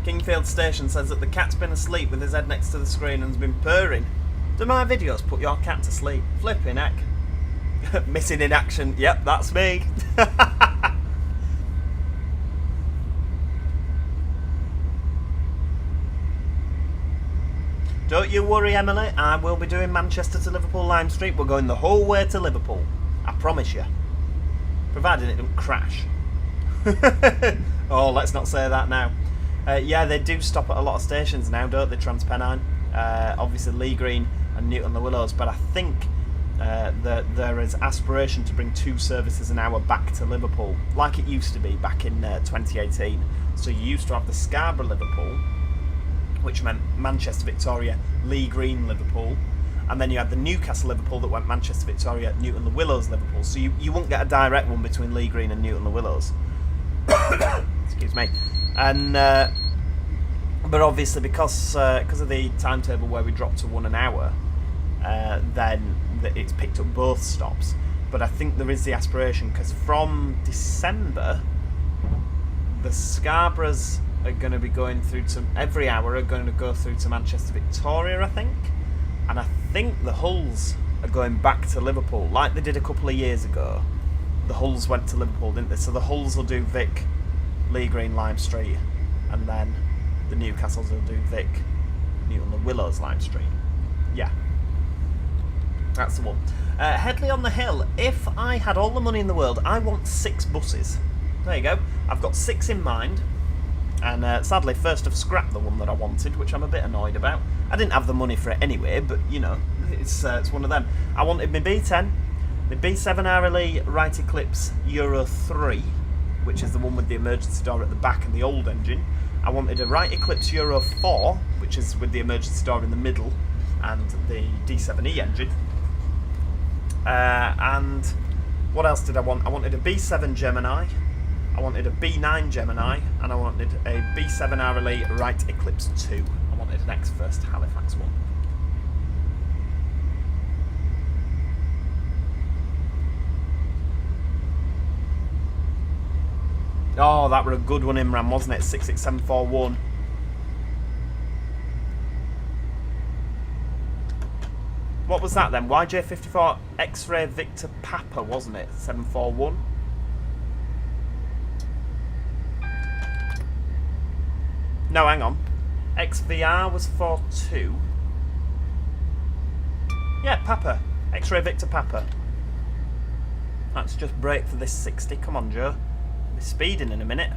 Kingfield Station says that the cat's been asleep with his head next to the screen and's been purring. Do my videos put your cat to sleep? Flipping heck. Missing in action. Yep, that's me. Don't you worry, Emily. I will be doing Manchester to Liverpool Lime Street. We're going the whole way to Liverpool. I promise you. Providing it don't crash. Oh, let's not say that now. Yeah, they do stop at a lot of stations now, don't they, TransPennine? Obviously Lee Green and Newton-le-Willows, but I think that there is aspiration to bring 2 services an hour back to Liverpool, like it used to be back in 2018. So you used to have the Scarborough-Liverpool, which meant Manchester Victoria, Lee Green Liverpool, and then you had the Newcastle Liverpool that went Manchester Victoria, Newton-le-Willows Liverpool. So you wouldn't get a direct one between Lee Green and Newton-le-Willows. Excuse me. And but obviously because of the timetable where we dropped to 1 an hour, then it's picked up both stops. But I think there is the aspiration, because from December the Scarboroughs are going to be going through to every hour are going to go through to Manchester Victoria, I think, and I think the Hulls are going back to Liverpool like they did a couple of years ago. The Hulls went to Liverpool, didn't they? So the Hulls will do Vic, Lee Green, Lime Street, and then the Newcastles will do Vic, Newton-le-Willows, Lime Street. Yeah, that's the one. Headley on the Hill. If I had all the money in the world, I want 6 buses. There you go. I've got 6 in mind, and sadly, first I've scrapped the one that I wanted, which I'm a bit annoyed about. I didn't have the money for it anyway, but you know, it's one of them. I wanted my B10, my B7 hourly right eclipse Euro 3, which is the one with the emergency door at the back and the old engine. I wanted a right eclipse Euro 4, which is with the emergency door in the middle and the D7E engine. And what else did I want? I wanted a B7 Gemini, I wanted a B9 Gemini, and I wanted a B7 hourly right eclipse 2. I wanted an X-First Halifax one. Oh, that were a good one, Imran, wasn't it? 66741. What was that then? YJ54 X-Ray Victor Papa, wasn't it? 741. No, hang on. XVR was 42. Yeah, Papa. X-Ray Victor Papa. Let's just brake for this 60. Come on, Joe. We're speeding in a minute.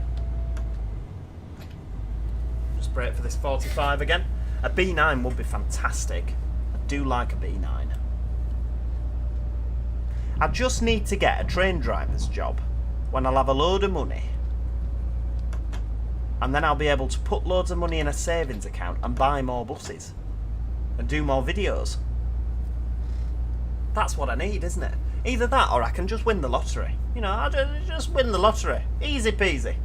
Just brake for this 45 again. A B9 would be fantastic. I do like a B9. I just need to get a train driver's job when I'll have a load of money. And then I'll be able to put loads of money in a savings account and buy more buses. And do more videos. That's what I need, isn't it? Either that or I can just win the lottery. You know, I'll just win the lottery. Easy peasy.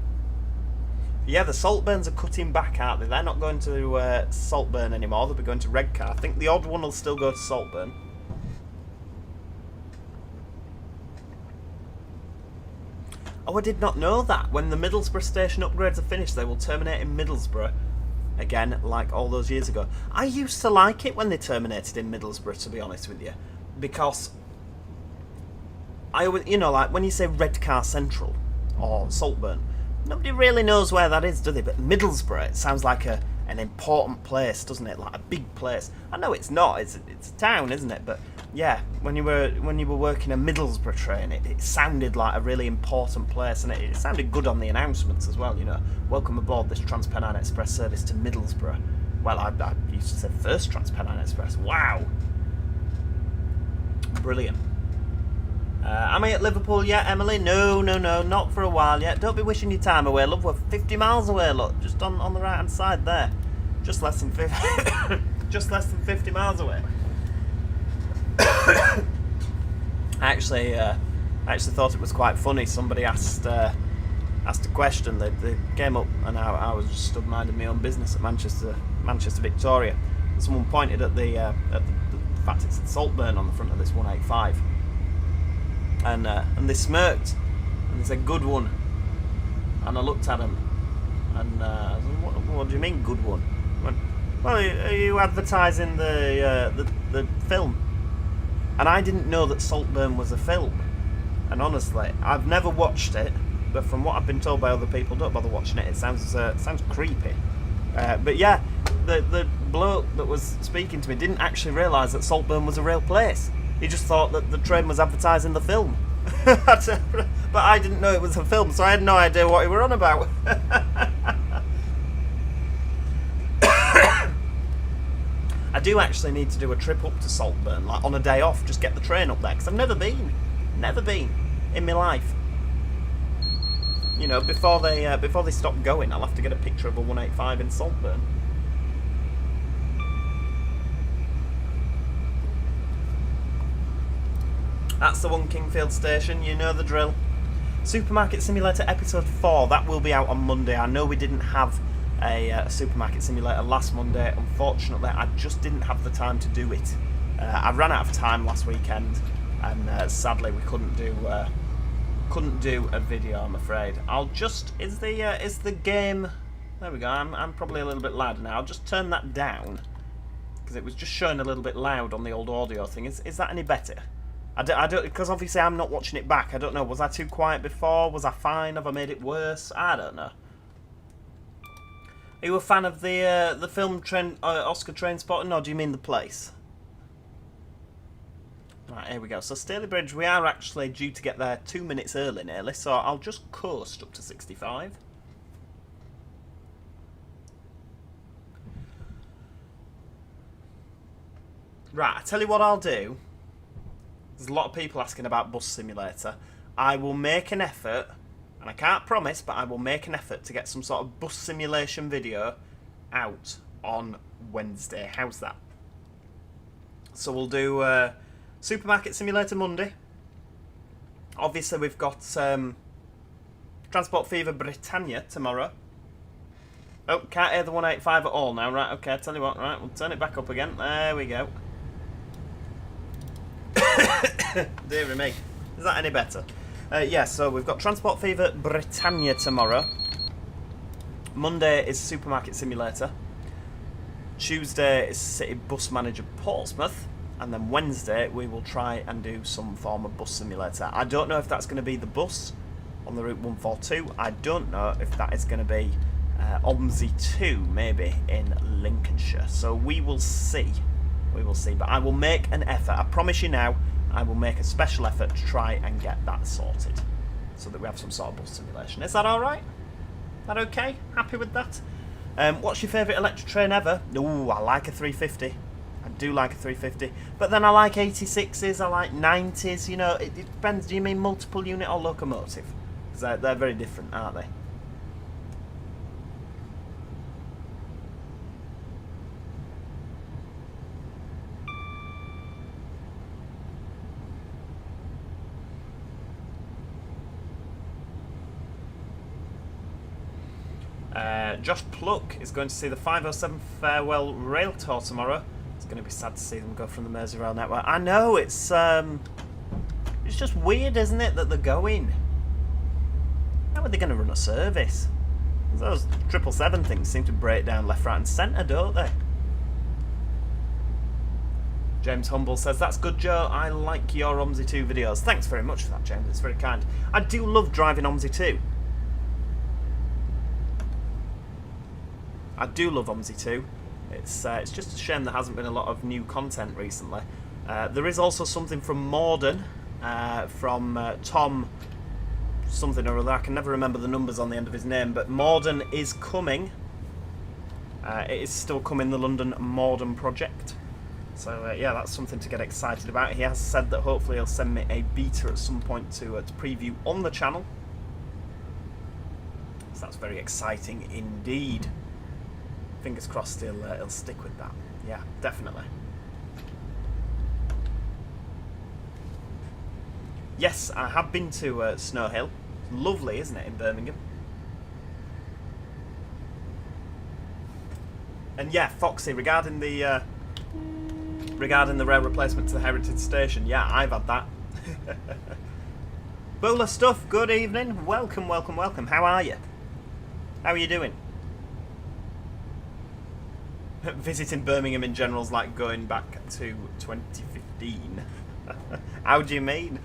Yeah, the Saltburns are cutting back, aren't they? They're not going to Saltburn anymore. They'll be going to Redcar. I think the odd one will still go to Saltburn. Oh, I did not know that. When the Middlesbrough station upgrades are finished, they will terminate in Middlesbrough. Again, like all those years ago. I used to like it when they terminated in Middlesbrough, to be honest with you. Because I always, you know, like when you say Redcar Central or Saltburn, nobody really knows where that is, do they? But Middlesbrough, it sounds like an important place, doesn't it? Like a big place. I know it's not. It's a town, isn't it? But yeah, when you were working a Middlesbrough train, it sounded like a really important place, and it sounded good on the announcements as well. You know, welcome aboard this TransPennine Express service to Middlesbrough. Well, I used to say first TransPennine Express. Wow, brilliant. Am I at Liverpool yet, Emily? No, not for a while yet. Don't be wishing your time away, love. We're 50 miles away, look, just on the right hand side there. Just less than 50 miles away. I actually thought it was quite funny. Somebody asked a question. They came up, and I was just stood minding my own business at Manchester Victoria. And someone pointed at the fact it's Saltburn on the front of this 185, and they smirked and they said, "Good one." And I looked at them, and I was like, what do you mean, good one? I went, well, are you advertising the film? And I didn't know that Saltburn was a film. And honestly, I've never watched it, but from what I've been told by other people, don't bother watching it. It sounds creepy. But yeah, the bloke that was speaking to me didn't actually realise that Saltburn was a real place. He just thought that the train was advertising the film. But I didn't know it was a film, so I had no idea what he were on about. I do actually need to do a trip up to Saltburn, like on a day off, just get the train up there, because I've never been in my life. You know, before they stop going, I'll have to get a picture of a 185 in Saltburn. That's the one, Kingfield Station, you know the drill. Supermarket Simulator Episode 4, that will be out on Monday. I know we didn't have a Supermarket Simulator last Monday. Unfortunately, I just didn't have the time to do it. I ran out of time last weekend, and sadly we couldn't do a video, I'm afraid. I'll just... Is the game... There we go, I'm probably a little bit louder now. I'll just turn that down, because it was just showing a little bit loud on the old audio thing. Is that any better? I don't, because obviously I'm not watching it back. I don't know. Was I too quiet before? Was I fine? Have I made it worse? I don't know. Are you a fan of the film Oscar Trainspotting, or do you mean the place? Right, here we go. So Staley Bridge, we are actually due to get there 2 minutes early nearly, so I'll just coast up to 65. Right, I tell you what I'll do. There's a lot of people asking about Bus Simulator. I will make an effort, and I can't promise, but I will make an effort to get some sort of bus simulation video out on Wednesday. How's that? So we'll do Supermarket Simulator Monday. Obviously we've got Transport Fever Britannia tomorrow. Oh, can't hear the 185 at all now. Right, okay, I'll tell you what. Right, we'll turn it back up again. There we go. Dear me. Is that any better? Yeah, so we've got Transport Fever Britannia tomorrow. Monday is Supermarket Simulator. Tuesday is City Bus Manager Portsmouth. And then Wednesday we will try and do some form of bus simulator. I don't know if that's going to be the bus on the Route 142. I don't know if that is going to be OMSI 2, maybe, in Lincolnshire. So we will see. We will see. But I will make an effort. I promise you now, I will make a special effort to try and get that sorted, so that we have some sort of bus simulation. Is that alright? Is that okay? Happy with that? What's your favourite electric train ever? Ooh, I like a 350. I do like a 350. But then I like 86s, I like 90s, you know, it depends. Do you mean multiple unit or locomotive? Because they're very different, aren't they? Josh Pluck is going to see the 507 Farewell Rail Tour tomorrow. It's going to be sad to see them go from the Merseyrail network. I know, it's just weird, isn't it, that they're going? How are they going to run a service? Those 777 things seem to break down left, right and centre, don't they? James Humble says, that's good, Joe. I like your OMSI 2 videos. Thanks very much for that, James. It's very kind. I do love driving OMSI 2. I do love OMSI 2. It's just a shame there hasn't been a lot of new content recently. There is also something from Morden, from Tom something or other. I can never remember the numbers on the end of his name, but Morden is coming. It is still coming, the London Morden project. So yeah, that's something to get excited about. He has said that hopefully he'll send me a beta at some point to preview on the channel. So that's very exciting indeed. Fingers crossed he'll stick with that. Yeah, definitely. Yes, I have been to Snow Hill. Lovely, isn't it, in Birmingham? And yeah, Foxy, regarding the rail replacement to the Heritage Station, yeah, I've had that. Bowler Stuff, good evening. Welcome, welcome, welcome. How are you? How are you doing? Visiting Birmingham in general is like going back to 2015. How do you mean?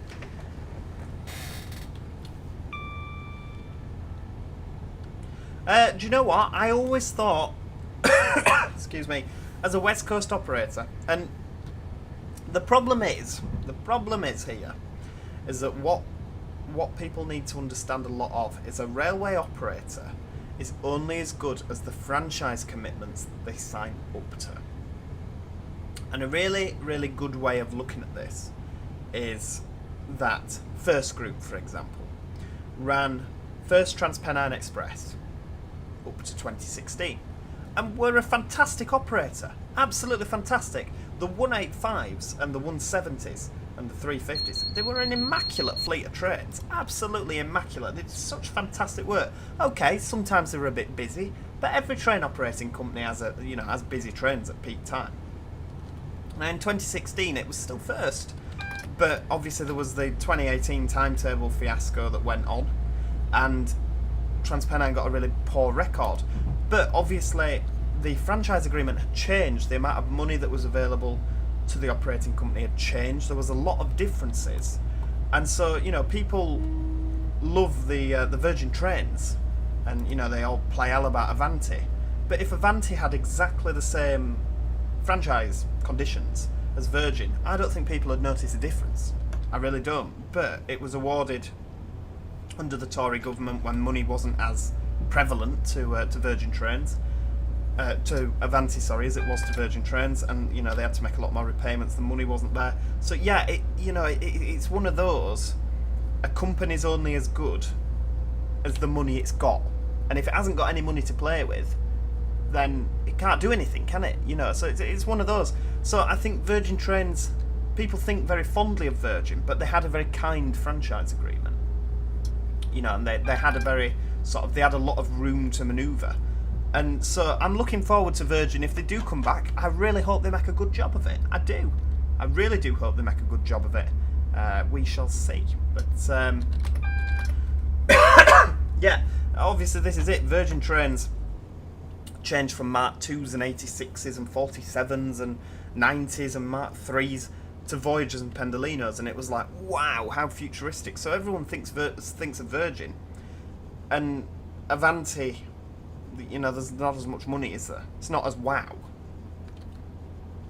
Do you know what? I always thought, excuse me, as a West Coast operator, and the problem is here, is that what people need to understand a lot of is a railway operator is only as good as the franchise commitments that they sign up to. And a really, really good way of looking at this is that First Group, for example, ran first TransPennine Express up to 2016 and were a fantastic operator, absolutely fantastic. The 185s and the 170s and the 350s, they were an immaculate fleet of trains, absolutely immaculate. They did such fantastic work. Okay, sometimes they were a bit busy, but every train operating company has busy trains at peak time. Now in 2016 it was still first, but obviously there was the 2018 timetable fiasco that went on, and TransPennine got a really poor record. But obviously the franchise agreement had changed, the amount of money that was available to the operating company had changed, there was a lot of differences, and so people love the Virgin trains, and they all play all about Avanti, but if Avanti had exactly the same franchise conditions as Virgin, I don't think people would notice a difference. I really don't. But it was awarded under the Tory government when money wasn't as prevalent to Virgin trains, to Avanti, sorry, as it was to Virgin trains, and they had to make a lot more repayments. The money wasn't there, so yeah, it's one of those. A company's only as good as the money it's got, and if it hasn't got any money to play with, then it can't do anything, can it? So it's one of those. So I think Virgin Trains, people think very fondly of Virgin, but they had a very kind franchise agreement. And they had a very they had a lot of room to manoeuvre. And so I'm looking forward to Virgin. If they do come back, I really hope they make a good job of it. I do. I really do hope they make a good job of it. We shall see. But yeah, obviously this is it. Virgin Trains changed from Mark 2s and 86s and 47s and 90s and Mark 3s to Voyagers and Pendolinos, and it was like, wow, how futuristic. So everyone thinks of Virgin, and Avanti, there's not as much money, is there? It's not as wow.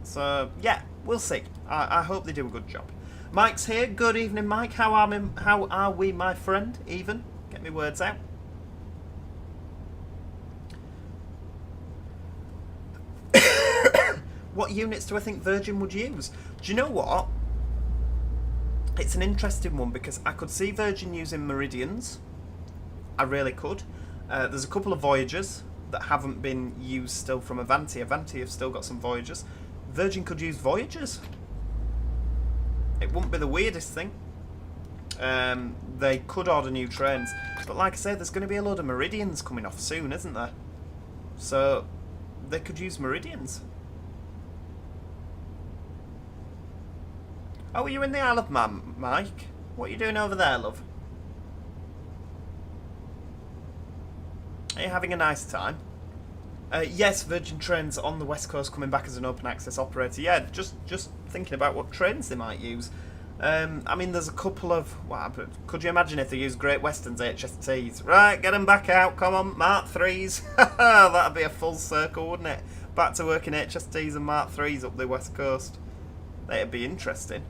So yeah, we'll see. I hope they do a good job. Mike's here. Good evening, Mike. How are we, my friend? Even get me words out. What units do I think Virgin would use? Do you know what? It's an interesting one, because I could see Virgin using Meridians. I really could. There's a couple of Voyagers that haven't been used still from Avanti. Avanti have still got some Voyagers. Virgin could use Voyagers. It wouldn't be the weirdest thing. They could order new trains. But like I said, there's going to be a load of Meridians coming off soon, isn't there? So they could use Meridians. Oh, are you in the Isle of Man, Mike? What are you doing over there, love? Are you having a nice time? Yes, Virgin Trains on the West Coast coming back as an open access operator. Yeah, just thinking about what trains they might use. I mean, there's a couple of... could you imagine if they used Great Western's HSTs? Right, get them back out. Come on, Mark 3s. That'd be a full circle, wouldn't it? Back to working HSTs and Mark 3s up the West Coast. That'd be interesting.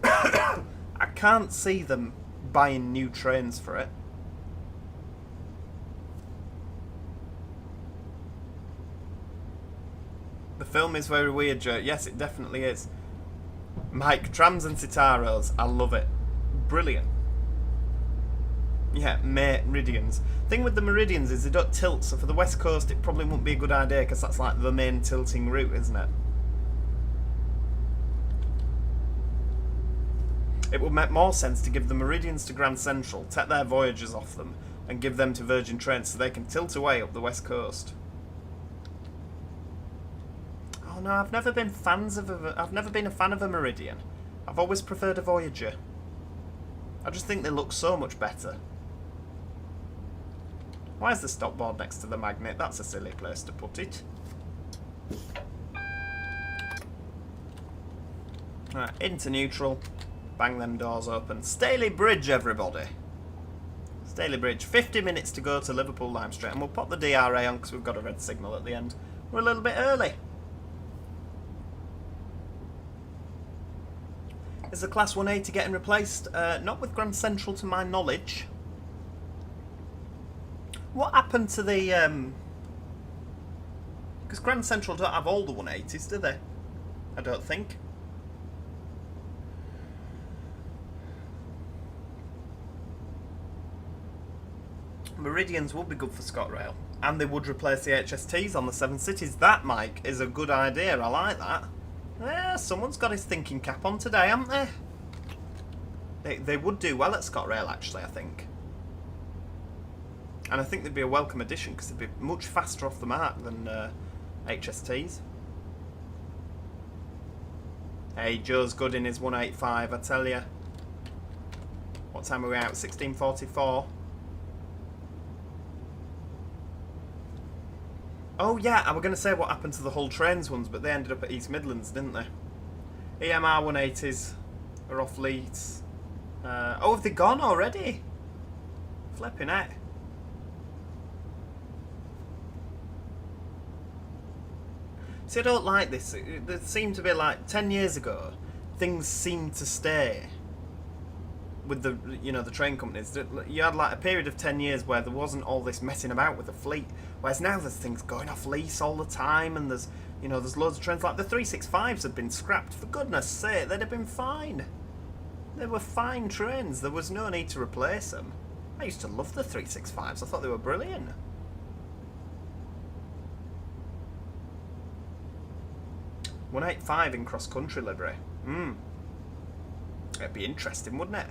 I can't see them buying new trains for it. The film is very weird, Joe. Yes, it definitely is. Mike, trams and Citaros. I love it. Brilliant. Yeah, Meridians. Thing with the Meridians is they don't tilt, so for the West Coast it probably wouldn't be a good idea, because that's like the main tilting route, isn't it? It would make more sense to give the Meridians to Grand Central, take their voyages off them, and give them to Virgin Trains so they can tilt away up the west coast. Oh no, I've never been a fan of a Meridian. I've always preferred a Voyager. I just think they look so much better. Why is the stopboard next to the magnet? That's a silly place to put it. Right, into neutral. Bang them doors open. Staley Bridge, everybody. Staley Bridge. 50 minutes to go to Liverpool Lime St. And we'll pop the DRA on because we've got a red signal at the end. We're a little bit early. Is the Class 180 getting replaced? Not with Grand Central to my knowledge. What happened to the... Because Grand Central don't have all the 180s, do they? I don't think. Meridians would be good for ScotRail. And they would replace the HSTs on the 7 cities. That, Mike, is a good idea. I like that. Yeah, someone's got his thinking cap on today, haven't they? They would do well at ScotRail, actually, I think. And I think they'd be a welcome addition because they'd be much faster off the mark than HSTs. Hey, Joe's good in his 185, I tell you. What time are we out? 16:44. Oh yeah, I was going to say what happened to the Hull Trains ones, but they ended up at East Midlands, didn't they? EMR 180s are off Leeds. Oh, have they gone already? Flipping heck. See, I don't like this. There seemed to be like 10 years ago, things seemed to stay with the, you know, the train companies. You had like a period of 10 years where there wasn't all this messing about with the fleet, whereas now there's things going off lease all the time, and there's, you know, there's loads of trains. Like the 365s had been scrapped, for goodness sake. They'd have been fine. They were fine trains. There was no need to replace them. I used to love the 365s. I thought they were brilliant. .185 in cross-country livery. It'd be interesting, wouldn't it?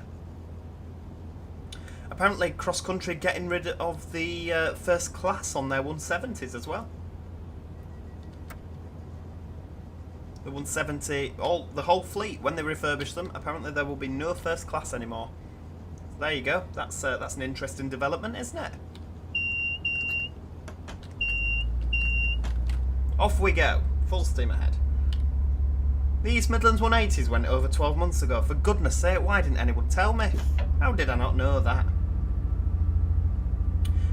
Apparently cross-country getting rid of the first class on their 170s as well. The 170, the whole fleet, when they refurbish them, apparently there will be no first class anymore. So there you go. That's an interesting development, isn't it? Off we go. Full steam ahead. The East Midlands 180s went over 12 months ago. For goodness sake, why didn't anyone tell me? How did I not know that?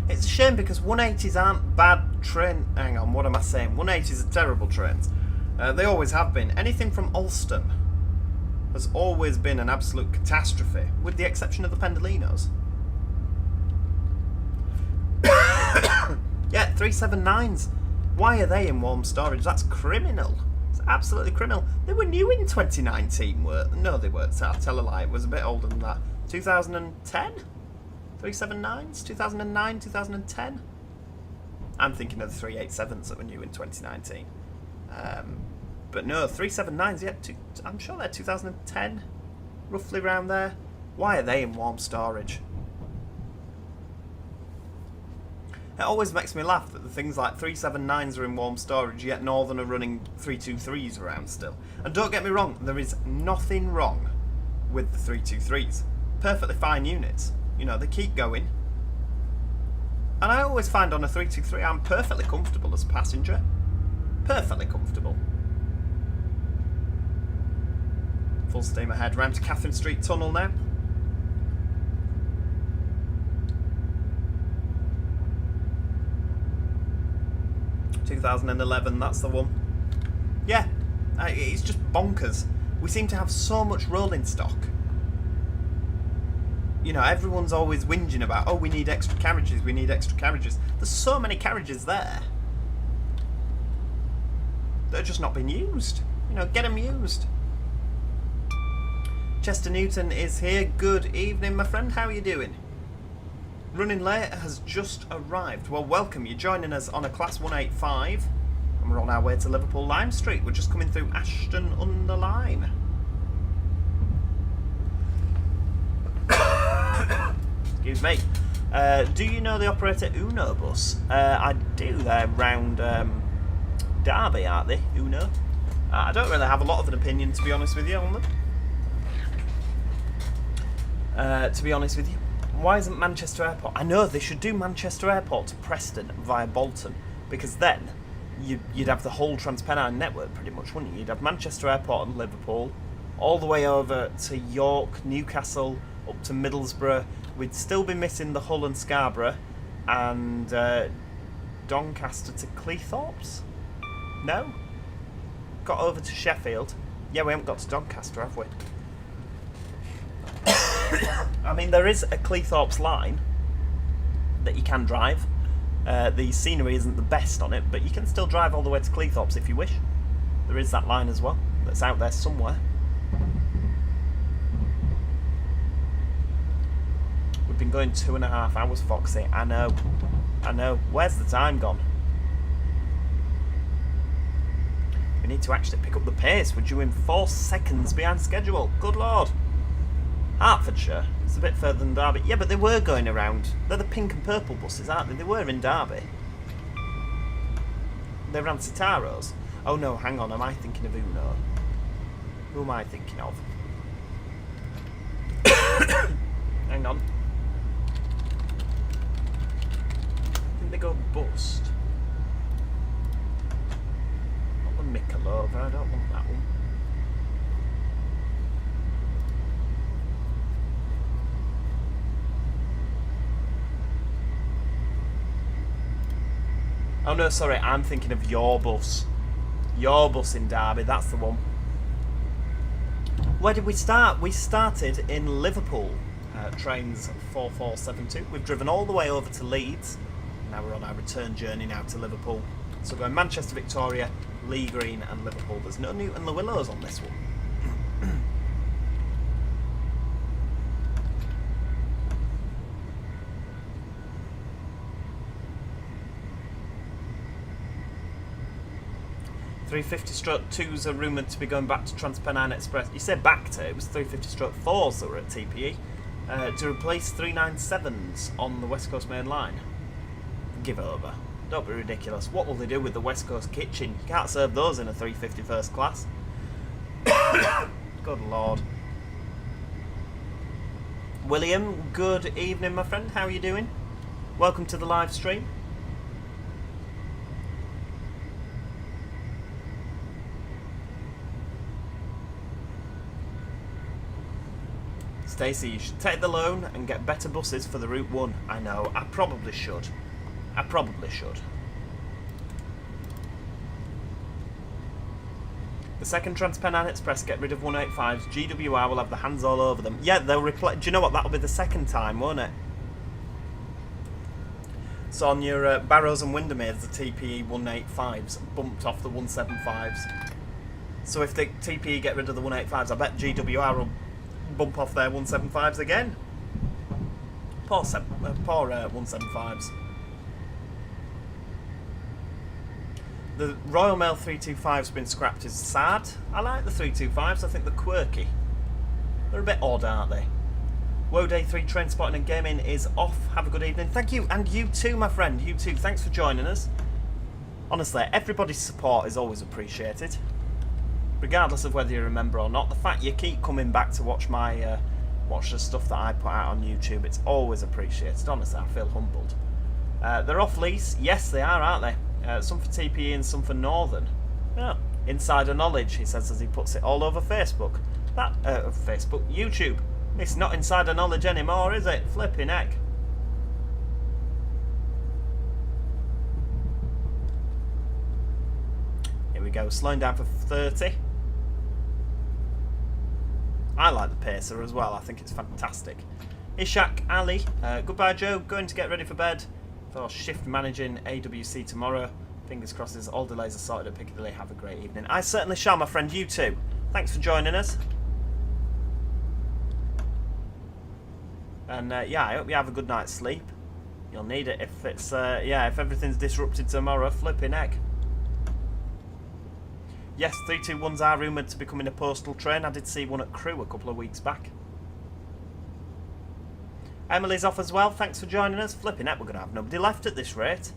It's a shame because 180s aren't bad train... Hang on, what am I saying? 180s are terrible trains. They always have been. Anything from Alstom has always been an absolute catastrophe, with the exception of the Pendolinos. Yeah, 379s. Why are they in warm storage? That's criminal. It's absolutely criminal. They were new in 2019, weren't they? No, they weren't. I'll tell a lie. It was a bit older than that. 2010? 379s? 2009, 2010? I'm thinking of the 387s that were new in 2019. But no, 379s, yeah, I'm sure they're 2010, roughly around there. Why are they in warm storage? It always makes me laugh that the things like 379s are in warm storage, yet Northern are running 323s around still. And don't get me wrong, there is nothing wrong with the 323s. Perfectly fine units. You know, they keep going. And I always find on a 323 I'm perfectly comfortable as a passenger. Perfectly comfortable. Full steam ahead, round to Catherine Street Tunnel now. ...2011, that's the one. Yeah, it's just bonkers. We seem to have so much rolling stock. You know, everyone's always whinging about, oh, we need extra carriages, we need extra carriages. There's so many carriages there. They're just not being used. You know, get them used. Chester Newton is here. Good evening, my friend. How are you doing? Running Late has just arrived. Well, welcome. You're joining us on a Class 185. And we're on our way to Liverpool Lime St. We're just coming through Ashton-under-Lyne. Excuse me. Do you know the operator Uno bus? I do. They're round Derby, aren't they? Uno. I don't really have a lot of an opinion, to be honest with you, on them. To be honest with you. Why isn't Manchester Airport? I know they should do Manchester Airport to Preston via Bolton, because then you'd have the whole TransPennine network pretty much, wouldn't you? You'd have Manchester Airport and Liverpool, all the way over to York, Newcastle, up to Middlesbrough. We'd still be missing the Hull and Scarborough, and Doncaster to Cleethorpes? No? Got over to Sheffield. Yeah, we haven't got to Doncaster, have we? I mean, there is a Cleethorpes line that you can drive. The scenery isn't the best on it, but you can still drive all the way to Cleethorpes if you wish. There is that line as well, that's out there somewhere. We've been going 2.5 hours, Foxy. I know. Where's the time gone? We need to actually pick up the pace. We're due in 4 seconds behind schedule. Good lord. Hertfordshire. It's a bit further than Derby. Yeah, but they were going around. They're the pink and purple buses, aren't they? They were in Derby. They ran Citaros. Oh no, hang on. Am I thinking of Uno? Who am I thinking of? Hang on. I think they go bust. Not the Mikalova. I don't want that one. Oh no, sorry, I'm thinking of your bus. Your bus in Derby, that's the one. Where did we start? We started in Liverpool, trains 4472. We've driven all the way over to Leeds. Now we're on our return journey now to Liverpool. So we're going Manchester, Victoria, Lee Green and Liverpool. There's no Newton Le Willows on this one. 350/2s are rumoured to be going back to TransPennine Express. You said back to, it was 350/4s that were at TPE. To replace 397s on the West Coast Main Line. Give over. Don't be ridiculous. What will they do with the West Coast kitchen? You can't serve those in a 350 first class. Good lord. William, good evening my friend. How are you doing? Welcome to the live stream. Stacey, you should take the loan and get better buses for the Route 1. I know, I probably should. I probably should. The second TransPennine Express get rid of 185s. GWR will have the hands all over them. Yeah, they'll replace. Do you know what? That'll be the second time, won't it? So on your Barrows and Windermere's, the TPE 185s bumped off the 175s. So if the TPE get rid of the 185s, I bet GWR will bump off their 175s again. Poor 175s. The Royal Mail 325's been scrapped is sad. I like the 325s, I think they're quirky. They're a bit odd, aren't they? Woe Day 3 Transporting and Gaming is off. Have a good evening. Thank you, and you too, my friend. You too. Thanks for joining us. Honestly, everybody's support is always appreciated. Regardless of whether you remember or not, the fact you keep coming back to watch my watch the stuff that I put out on YouTube, it's always appreciated. Honestly, I feel humbled. They're off lease. Yes, they are, aren't they? Some for TPE and some for Northern. Oh, insider knowledge, he says as he puts it all over Facebook. YouTube. It's not insider knowledge anymore, is it? Flipping heck. Here we go, slowing down for 30. I like the Pacer as well, I think it's fantastic. Ishak Ali, goodbye Joe, going to get ready for bed for shift managing AWC tomorrow. Fingers crossed as all delays are sorted at Piccadilly. Have a great evening. I certainly shall, my friend, you too. Thanks for joining us. And yeah, I hope you have a good night's sleep. You'll need it if it's, yeah, if everything's disrupted tomorrow, flipping heck. Yes, 321s are rumoured to be coming a postal train. I did see one at Crewe a couple of weeks back. Emily's off as well. Thanks for joining us. Flipping out, we're going to have nobody left at this rate.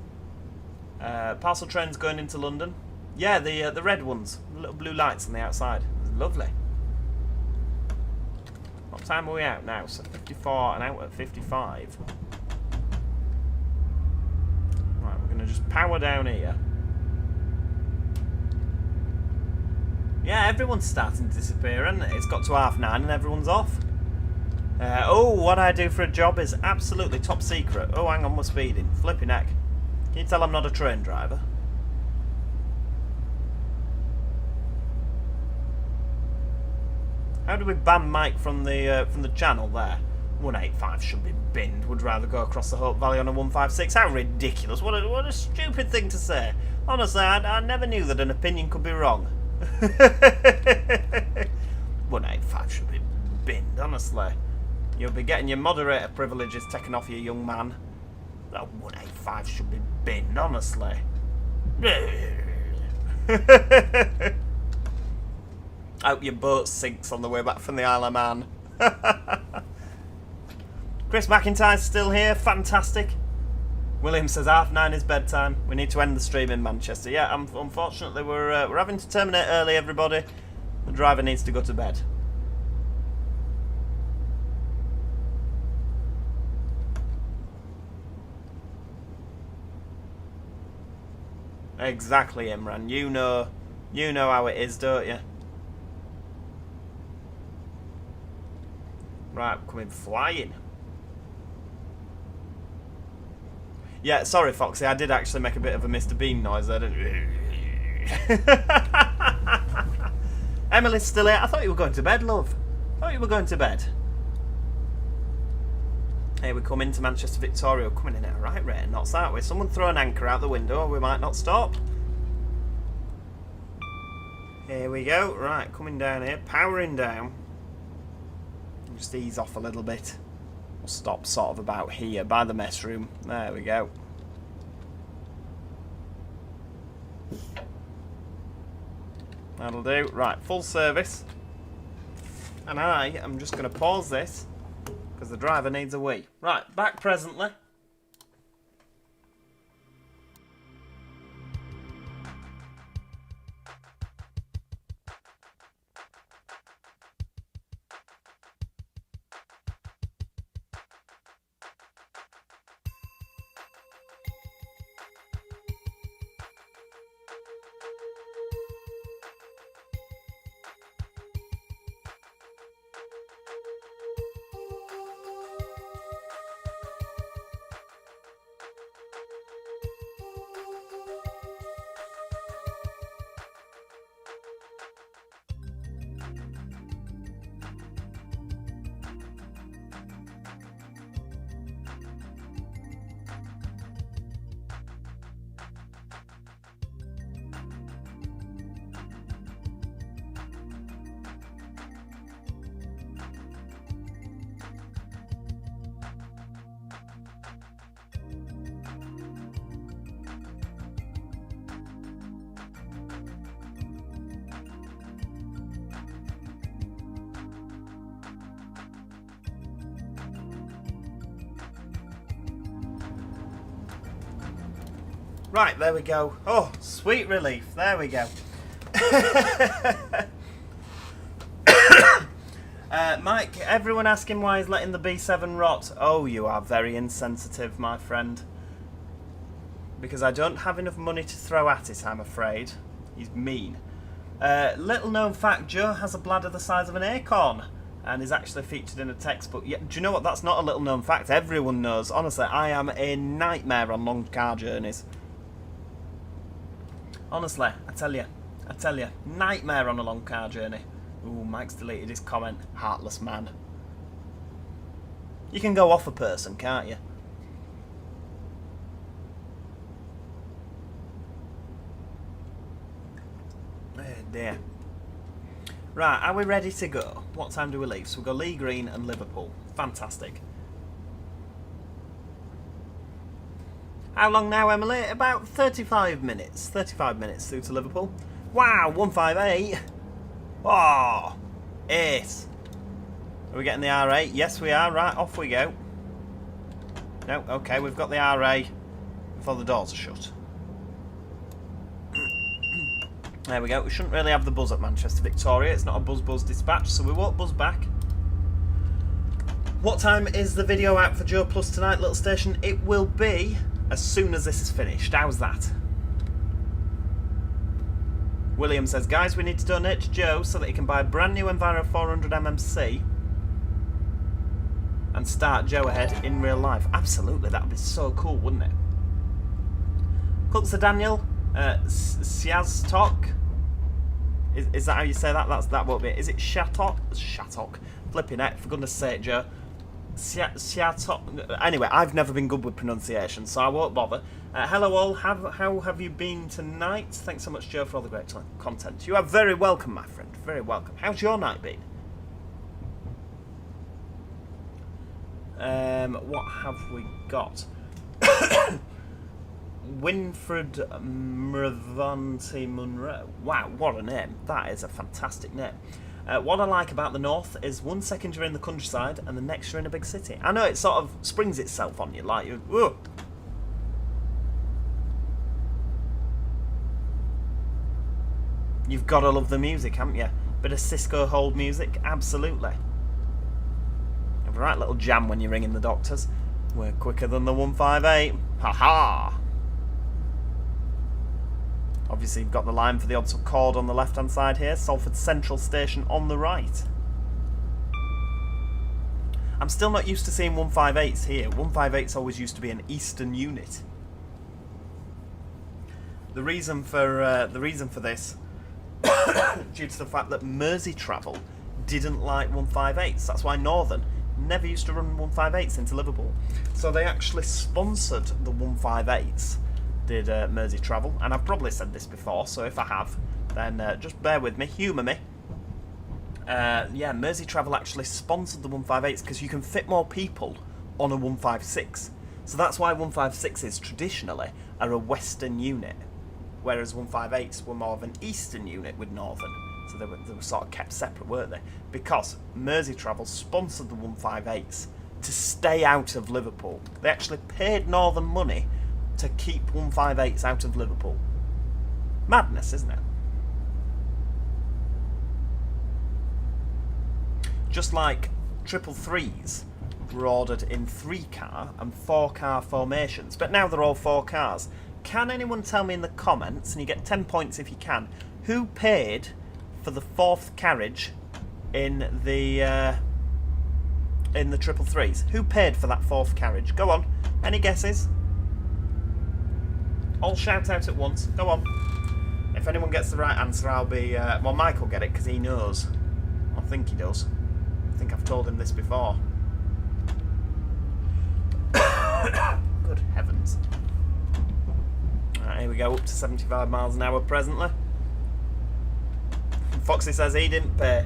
Parcel train's going into London. Yeah, the red ones. The little blue lights on the outside. Lovely. What time are we out now? So 54 and out at 55. Right, we're going to just power down here. Yeah, everyone's starting to disappear, isn't it? It's got to 9:30 and everyone's off. Oh, what I do for a job is absolutely top secret. Oh, hang on, we're speeding. Flipping heck. Can you tell I'm not a train driver? How do we ban Mike from the channel there? 185 should be binned. Would rather go across the Hope Valley on a 156. How ridiculous. What a stupid thing to say. Honestly, I never knew that an opinion could be wrong. 185 should be binned, honestly. You'll be getting your moderator privileges taken off you, young man. That 185 should be binned, honestly. I hope your boat sinks on the way back from the Isle of Man. Chris McIntyre's still here. Fantastic. William says 9:30 is bedtime. We need to end the stream in Manchester. Yeah, unfortunately we're having to terminate early, everybody. The driver needs to go to bed. Exactly, Imran. You know how it is, don't you? Right, we're coming flying. Yeah, sorry, Foxy. I did actually make a bit of a Mr. Bean noise there, didn't I? Emily's still here. I thought you were going to bed, love. I thought you were going to bed. Hey, we come into Manchester Victoria. We're coming in at a right rate of knots, aren't we? Someone throw an anchor out the window or we might not stop. Here we go. Right, coming down here. Powering down. Just ease off a little bit. We'll stop sort of about here by the mess room. There we go. That'll do. Right, full service. And I am just going to pause this because the driver needs a wee. Right, back presently. Right, there we go. Oh, sweet relief. There we go. Mike, everyone asking why he's letting the B7 rot. Oh, you are very insensitive, my friend. Because I don't have enough money to throw at it, I'm afraid. He's mean. Little known fact, Joe has a bladder the size of an acorn and is actually featured in a textbook. Yeah, do you know what? That's not a little known fact. Everyone knows. Honestly, I am a nightmare on long car journeys. Honestly, I tell you, nightmare on a long car journey. Ooh, Mike's deleted his comment. Heartless man. You can go off a person, can't you? Oh dear. Right, are we ready to go? What time do we leave? So we'll go Lee Green and Liverpool. Fantastic. How long now, Emily? About 35 minutes. 35 minutes through to Liverpool. Wow, 158. Oh, ace. Are we getting the R8? Yes, we are. Right, off we go. No, okay, we've got the RA before the doors are shut. There we go. We shouldn't really have the buzz at Manchester Victoria. It's not a buzz dispatch, so we won't buzz back. What time is the video out for Joe Plus tonight, little station? It will be as soon as this is finished. How's that? William says, guys, we need to donate to Joe so that he can buy a brand new Enviro 400 MMC and start Joe ahead in real life. Absolutely, that would be so cool, wouldn't it? Cooksa Daniel, Siaztok. Is that how you say that? That won't be. Is it Shatok? Shatok. Flipping heck, for goodness sake, Joe. Siatok. Anyway, I've never been good with pronunciation, so I won't bother. Hello all, how have you been tonight? Thanks so much, Joe, for all the great content. You are very welcome, my friend. Very welcome. How's your night been? What have we got? Winfred Mravanti Munro. Wow, what a name. That is a fantastic name. What I like about the north is 1 second you're in the countryside and the next you're in a big city. I know it sort of springs itself on you, like, whoa. You've got to love the music, haven't you? Bit of Cisco hold music, absolutely. Have a right little jam when you're ringing the doctors. We're quicker than the 158. Ha-ha! Obviously, you've got the line for the odds of cord on the left-hand side here. Salford Central Station on the right. I'm still not used to seeing 158s here. 158s always used to be an eastern unit. The reason for this, due to the fact that Mersey Travel didn't like 158s. That's why Northern never used to run 158s into Liverpool. So they actually sponsored the 158s. Did Mersey Travel, and I've probably said this before, so if I have, then just bear with me, humour me. Yeah, Mersey Travel actually sponsored the 158s because you can fit more people on a 156. So that's why 156s traditionally are a western unit, whereas 158s were more of an eastern unit with Northern. So they were sort of kept separate, weren't they? Because Mersey Travel sponsored the 158s to stay out of Liverpool. They actually paid Northern money to keep 158s out of Liverpool. Madness, isn't it? Just like 333s were ordered in 3-car and 4-car formations, but now they're all 4 cars. Can anyone tell me in the comments, and you get 10 points if you can, who paid for the 4th carriage in the 333s? Who paid for that 4th carriage? Go on, any guesses? All shout out at once. Go on. If anyone gets the right answer, I'll be... well, Mike will get it because he knows. I think he does. I think I've told him this before. Good heavens. Right, here we go, up to 75 miles an hour presently. Foxy says he didn't pay.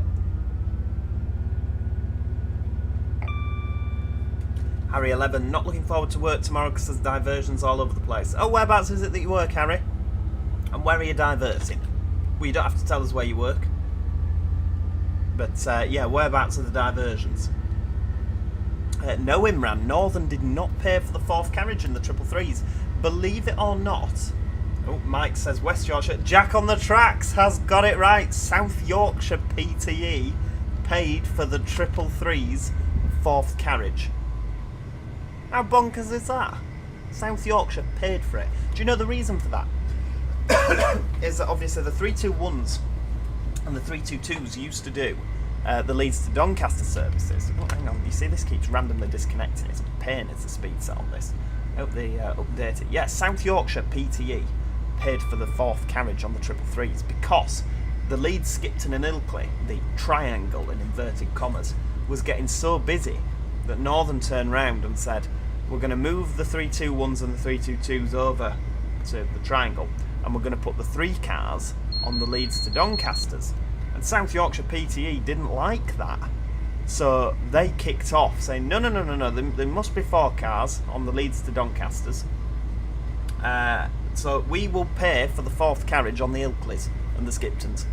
Harry 11, not looking forward to work tomorrow because there's diversions all over the place. Oh, whereabouts is it that you work, Harry? And where are you diverting? Well, you don't have to tell us where you work. But, yeah, whereabouts are the diversions? No, Imran, Northern did not pay for the 4th carriage in the 333s. Believe it or not. Oh, Mike says West Yorkshire. Jack on the tracks has got it right. South Yorkshire PTE paid for the 333's 4th carriage. How bonkers is that? South Yorkshire paid for it. Do you know the reason for that? Is that obviously the 321s and the 322s used to do the Leeds to Doncaster services. Oh, hang on, you see this keeps randomly disconnecting. It's a pain, it's the speed set on this. I hope they update it. Yeah, South Yorkshire PTE paid for the 4th carriage on the 333s because the Leeds, Skipton and Ilkley, the triangle in inverted commas, was getting so busy that Northern turned round and said, we're going to move the 321s and the 322s over to the triangle and we're going to put the 3 cars on the Leeds to Doncasters. And South Yorkshire PTE didn't like that. So they kicked off saying, no, there must be 4 cars on the Leeds to Doncasters. So we will pay for the 4th carriage on the Ilkleys and the Skiptons.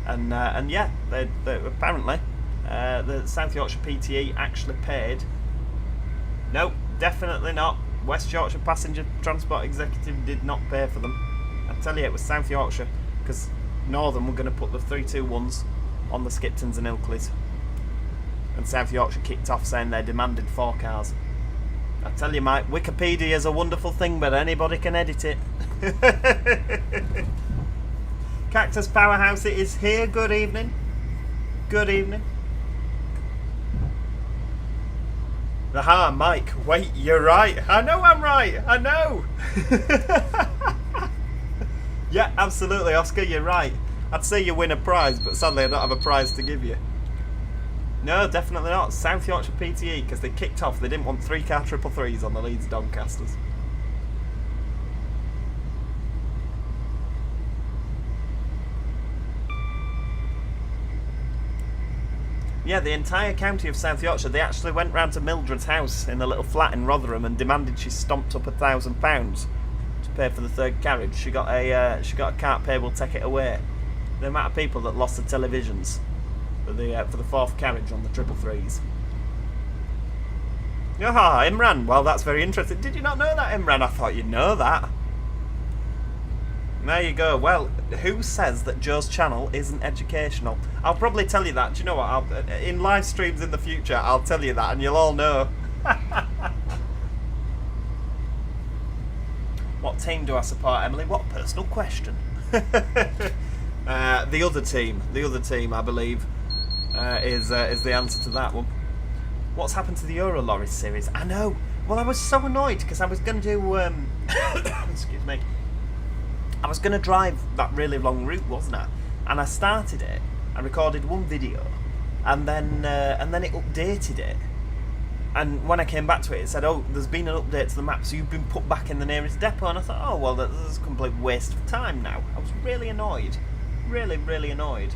And yeah, they apparently the South Yorkshire PTE actually paid. No, Definitely not. West Yorkshire Passenger Transport Executive did not pay for them. I tell you, it was South Yorkshire, because Northern were going to put the 321s on the Skiptons and Ilkleys. And South Yorkshire kicked off saying they demanded 4 cars. I tell you, Mike, Wikipedia is a wonderful thing, but anybody can edit it. Cactus Powerhouse, it is here. Good evening. Good evening. Aha, Mike, wait, you're right. I know I'm right. I know. Yeah, absolutely, Oscar, you're right. I'd say you win a prize, but sadly I don't have a prize to give you. No, definitely not. South Yorkshire PTE, because they kicked off. They didn't want 3-car 333s on the Leeds Doncasters. Yeah, the entire county of South Yorkshire, they actually went round to Mildred's house in the little flat in Rotherham and demanded she stomped up £1,000 to pay for the 3rd carriage. She got a can't pay, we'll take it away. The amount of people that lost their televisions for the 4th carriage on the 333s. Ah, Imran. Well, that's very interesting. Did you not know that, Imran? I thought you'd know that. There you go. Well, who says that Joe's channel isn't educational? I'll probably tell you that. Do you know what? In live streams in the future, I'll tell you that, and you'll all know. What team do I support, Emily? What a personal question. The other team, I believe, is the answer to that one. What's happened to the Euro Lorries series? I know. Well, I was so annoyed because I was going to do. Excuse me. I was going to drive that really long route, wasn't I? And I started it. I recorded one video, and then it updated it. And when I came back to it, it said, "Oh, there's been an update to the map, so you've been put back in the nearest depot." And I thought, "Oh, well, that's a complete waste of time now." I was really annoyed, really, really annoyed.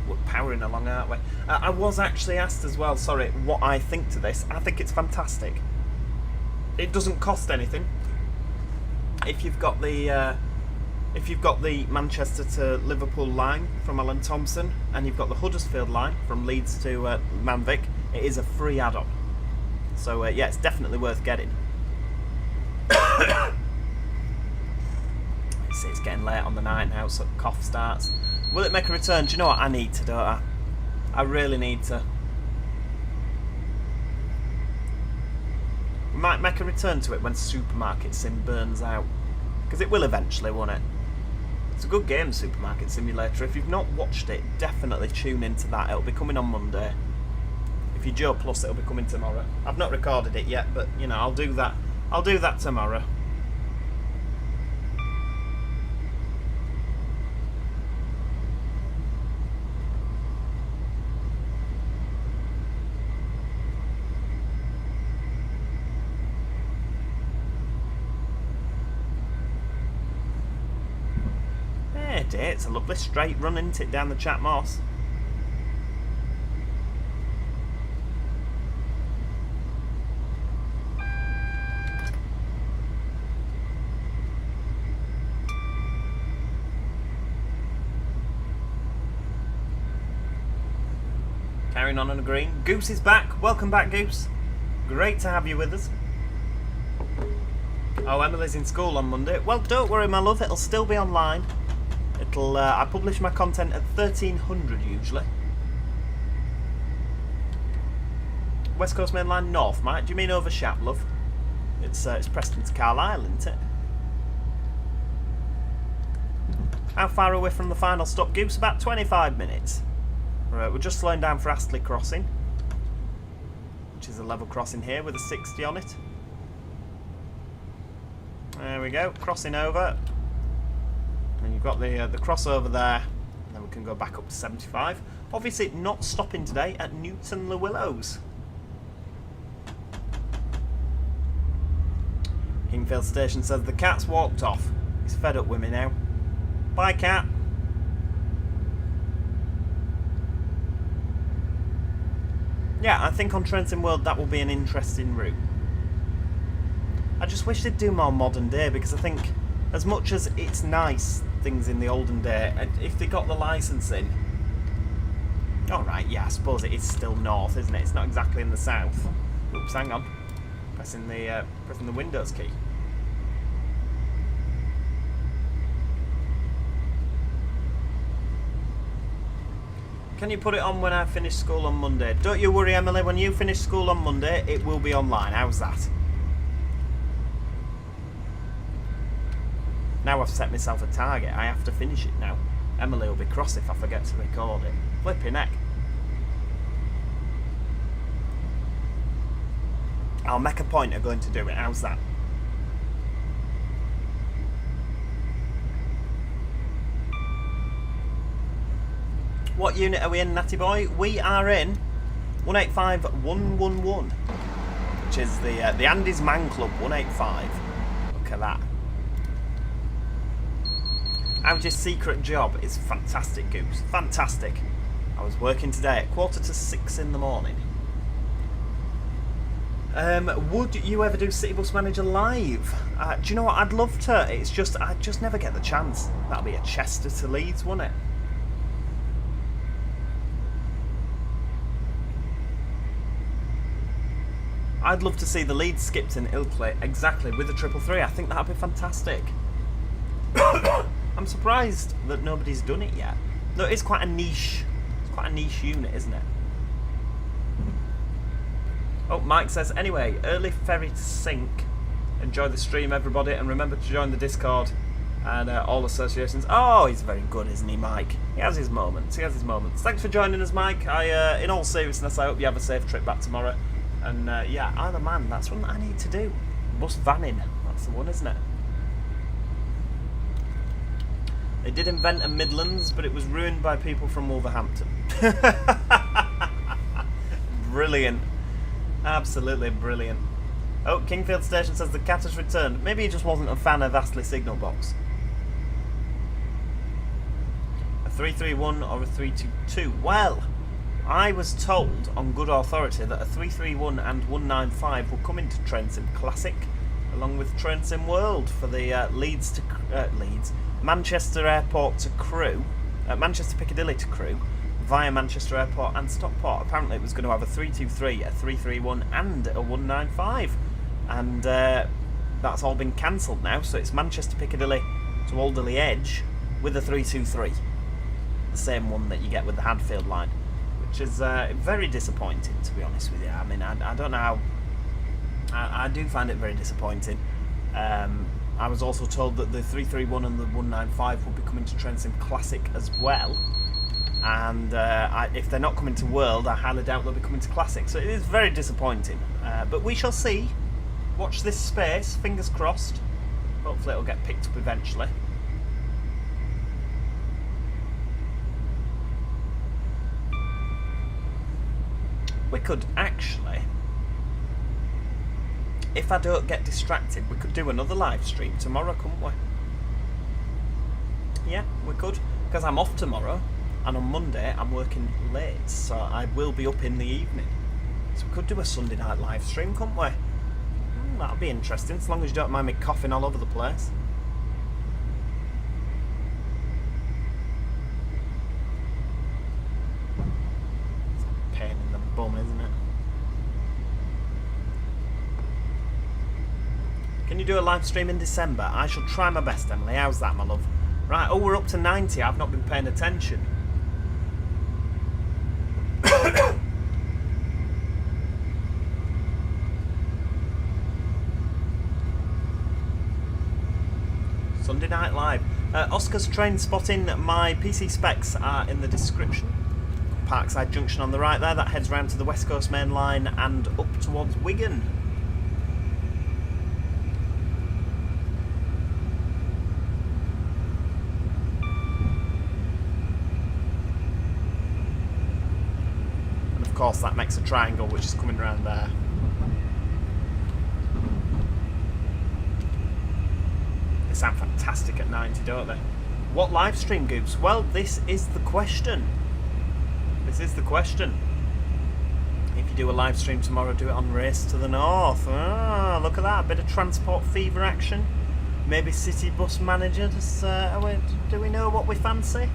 We're powering along, aren't we? I was actually asked as well. Sorry, what I think to this. I think it's fantastic. It doesn't cost anything. If you've got the Manchester to Liverpool line from Alan Thomson, and you've got the Huddersfield line from Leeds to Manvic, it is a free add-on. So yeah, it's definitely worth getting. It's getting late on the night now, so cough starts. Will it make a return? Do you know what? I need to, don't I? I really need to. We might make a return to it when Supermarket Sim burns out. Because it will eventually, won't it? It's a good game, Supermarket Simulator. If you've not watched it, definitely tune into that. It'll be coming on Monday. If you're Joe Plus, it'll be coming tomorrow. I've not recorded it yet, but, you know, I'll do that. I'll do that tomorrow. It's a lovely straight run, isn't it, down the Chat Moss? Carrying on a green. Goose is back. Welcome back, Goose. Great to have you with us. Oh, Emily's in school on Monday. Well, don't worry, my love. It'll still be online. I publish my content at 1300 usually. West Coast Main Line North, Mike. Do you mean over Shap, love? It's Preston to Carlisle, isn't it? How far away from the final stop, Goose? About 25 minutes. Right, we're just slowing down for Astley Crossing, which is a level crossing here with a 60 on it. There we go, crossing over. And you've got the crossover there, and then we can go back up to 75. Obviously not stopping today at Newton Le Willows. Kingfield Station says the cat's walked off. He's fed up with me now. Bye, cat. Yeah, I think on Trenton World that will be an interesting route. I just wish they'd do more modern day, because I think as much as it's nice things in the olden day, if they got the licensing, Alright, yeah, I suppose it is still north, isn't it? It's not exactly in the south. Oops, hang on. Pressing the Windows key. Can you put it on when I finish school on Monday? Don't you worry, Emily. When you finish school on Monday, it will be online. How's that? Now I've set myself a target. I have to finish it now. Emily will be cross if I forget to record it. Flipping heck. I'll make a point of going to do it. How's that? What unit are we in, Natty Boy? We are in 185111, which is the Andy's Man Club 185. Look at that. How's your secret job? It's fantastic, Goose. Fantastic. I was working today at 5:45 in the morning. Would you ever do City Bus Manager live? Do you know what? I'd love to. It's just I just never get the chance. That'll be a Chester to Leeds, wouldn't it? I'd love to see the Leeds skipped in Ilkley, exactly, with the 333. I think that'd be fantastic. I'm surprised that nobody's done it yet. No, it's quite a niche. It's quite a niche unit, isn't it? Oh, Mike says, anyway, early ferry to sink. Enjoy the stream, everybody, and remember to join the Discord and all associations. Oh, he's very good, isn't he, Mike? He has his moments. He has his moments. Thanks for joining us, Mike. In all seriousness, I hope you have a safe trip back tomorrow. And yeah, I'm a man. That's one that I need to do. Bus vanning. That's the one, isn't it? They did invent a Midlands, but it was ruined by people from Wolverhampton. Brilliant. Absolutely brilliant. Oh, Kingfield Station says the cat has returned. Maybe he just wasn't a fan of Astley Signal Box. A 331 or a 322? Well, I was told on good authority that a 331 and 195 will come into TransPennine Classic along with TransPennine World for the Manchester Airport to Crewe, Manchester Piccadilly to Crewe via Manchester Airport and Stockport. Apparently it was going to have a 323, a 331 and a 195, and that's all been cancelled now, so it's Manchester Piccadilly to Alderley Edge with a 323, the same one that you get with the Huddersfield Line, which is very disappointing, to be honest with you. I mean, I don't know how... I do find it very disappointing. I was also told that the 331 and the 195 will be coming to TransPennine Classic as well. And if they're not coming to World, I highly doubt they'll be coming to Classic. So it is very disappointing. But we shall see. Watch this space, fingers crossed. Hopefully it'll get picked up eventually. We could actually, if I don't get distracted, we could do another live stream tomorrow, couldn't we? Yeah, we could, because I'm off tomorrow, and on Monday I'm working late, so I will be up in the evening. So we could do a Sunday night live stream, couldn't we? That'll be interesting, as long as you don't mind me coughing all over the place. Isn't it? Can you do a live stream in December? I shall try my best, Emily. How's that, my love? Right, oh, we're up to 90. I've not been paying attention. Sunday Night Live. Oscar's train spotting. My PC specs are in the description. Parkside Junction on the right there, that heads round to the West Coast Main Line and up towards Wigan. And of course that makes a triangle which is coming round there. They sound fantastic at 90, don't they? What live stream, Goose? Well, this is the question. This is the question. If you do a live stream tomorrow, do it on Race to the North. Ah, look at that. A bit of transport fever action. Maybe City Bus Manager. Do we know what we fancy?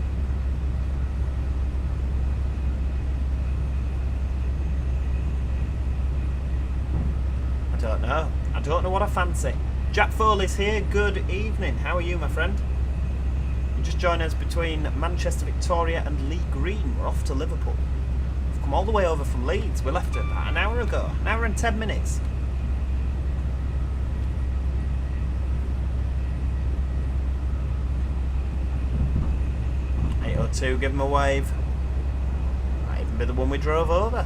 don't know. I don't know what I fancy. Jack Foley's here. Good evening. How are you, my friend? You just joined us between Manchester Victoria and Lee Green. We're off to Liverpool. We've come all the way over from Leeds. We left about an hour ago. An hour and 10 minutes. To give him a wave. Might even be the one we drove over.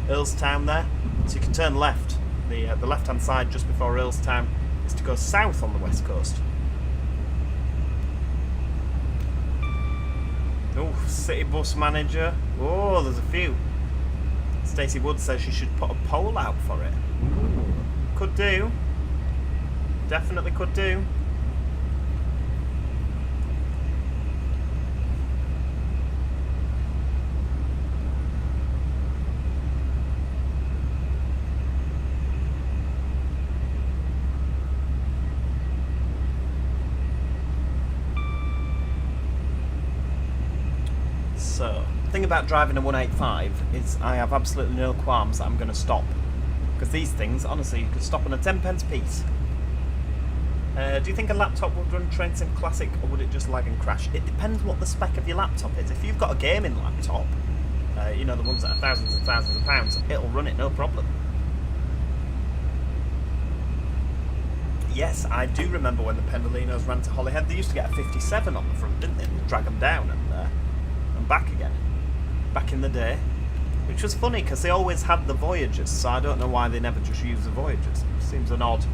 Earlstown there. So you can turn left. The left hand side just before Earlstown is to go south on the west coast. Oh, city bus manager. Oh, there's a few. Stacey Wood says she should put a poll out for it. Could do. Definitely could do. So, the thing about driving a 185 is I have absolutely no qualms that I'm going to stop. Because these things, honestly, you could stop on a 10p piece. Do you think a laptop would run TransPennine Classic, or would it just lag and crash? It depends what the spec of your laptop is. If you've got a gaming laptop, you know, the ones that are thousands and thousands of pounds, it'll run it no problem. Yes, I do remember when the Pendolinos ran to Holyhead, they used to get a 57 on the front, didn't they? And drag them down and back again, back in the day, which was funny because they always had the Voyagers, so I don't know why they never just used the Voyagers. It seems an odd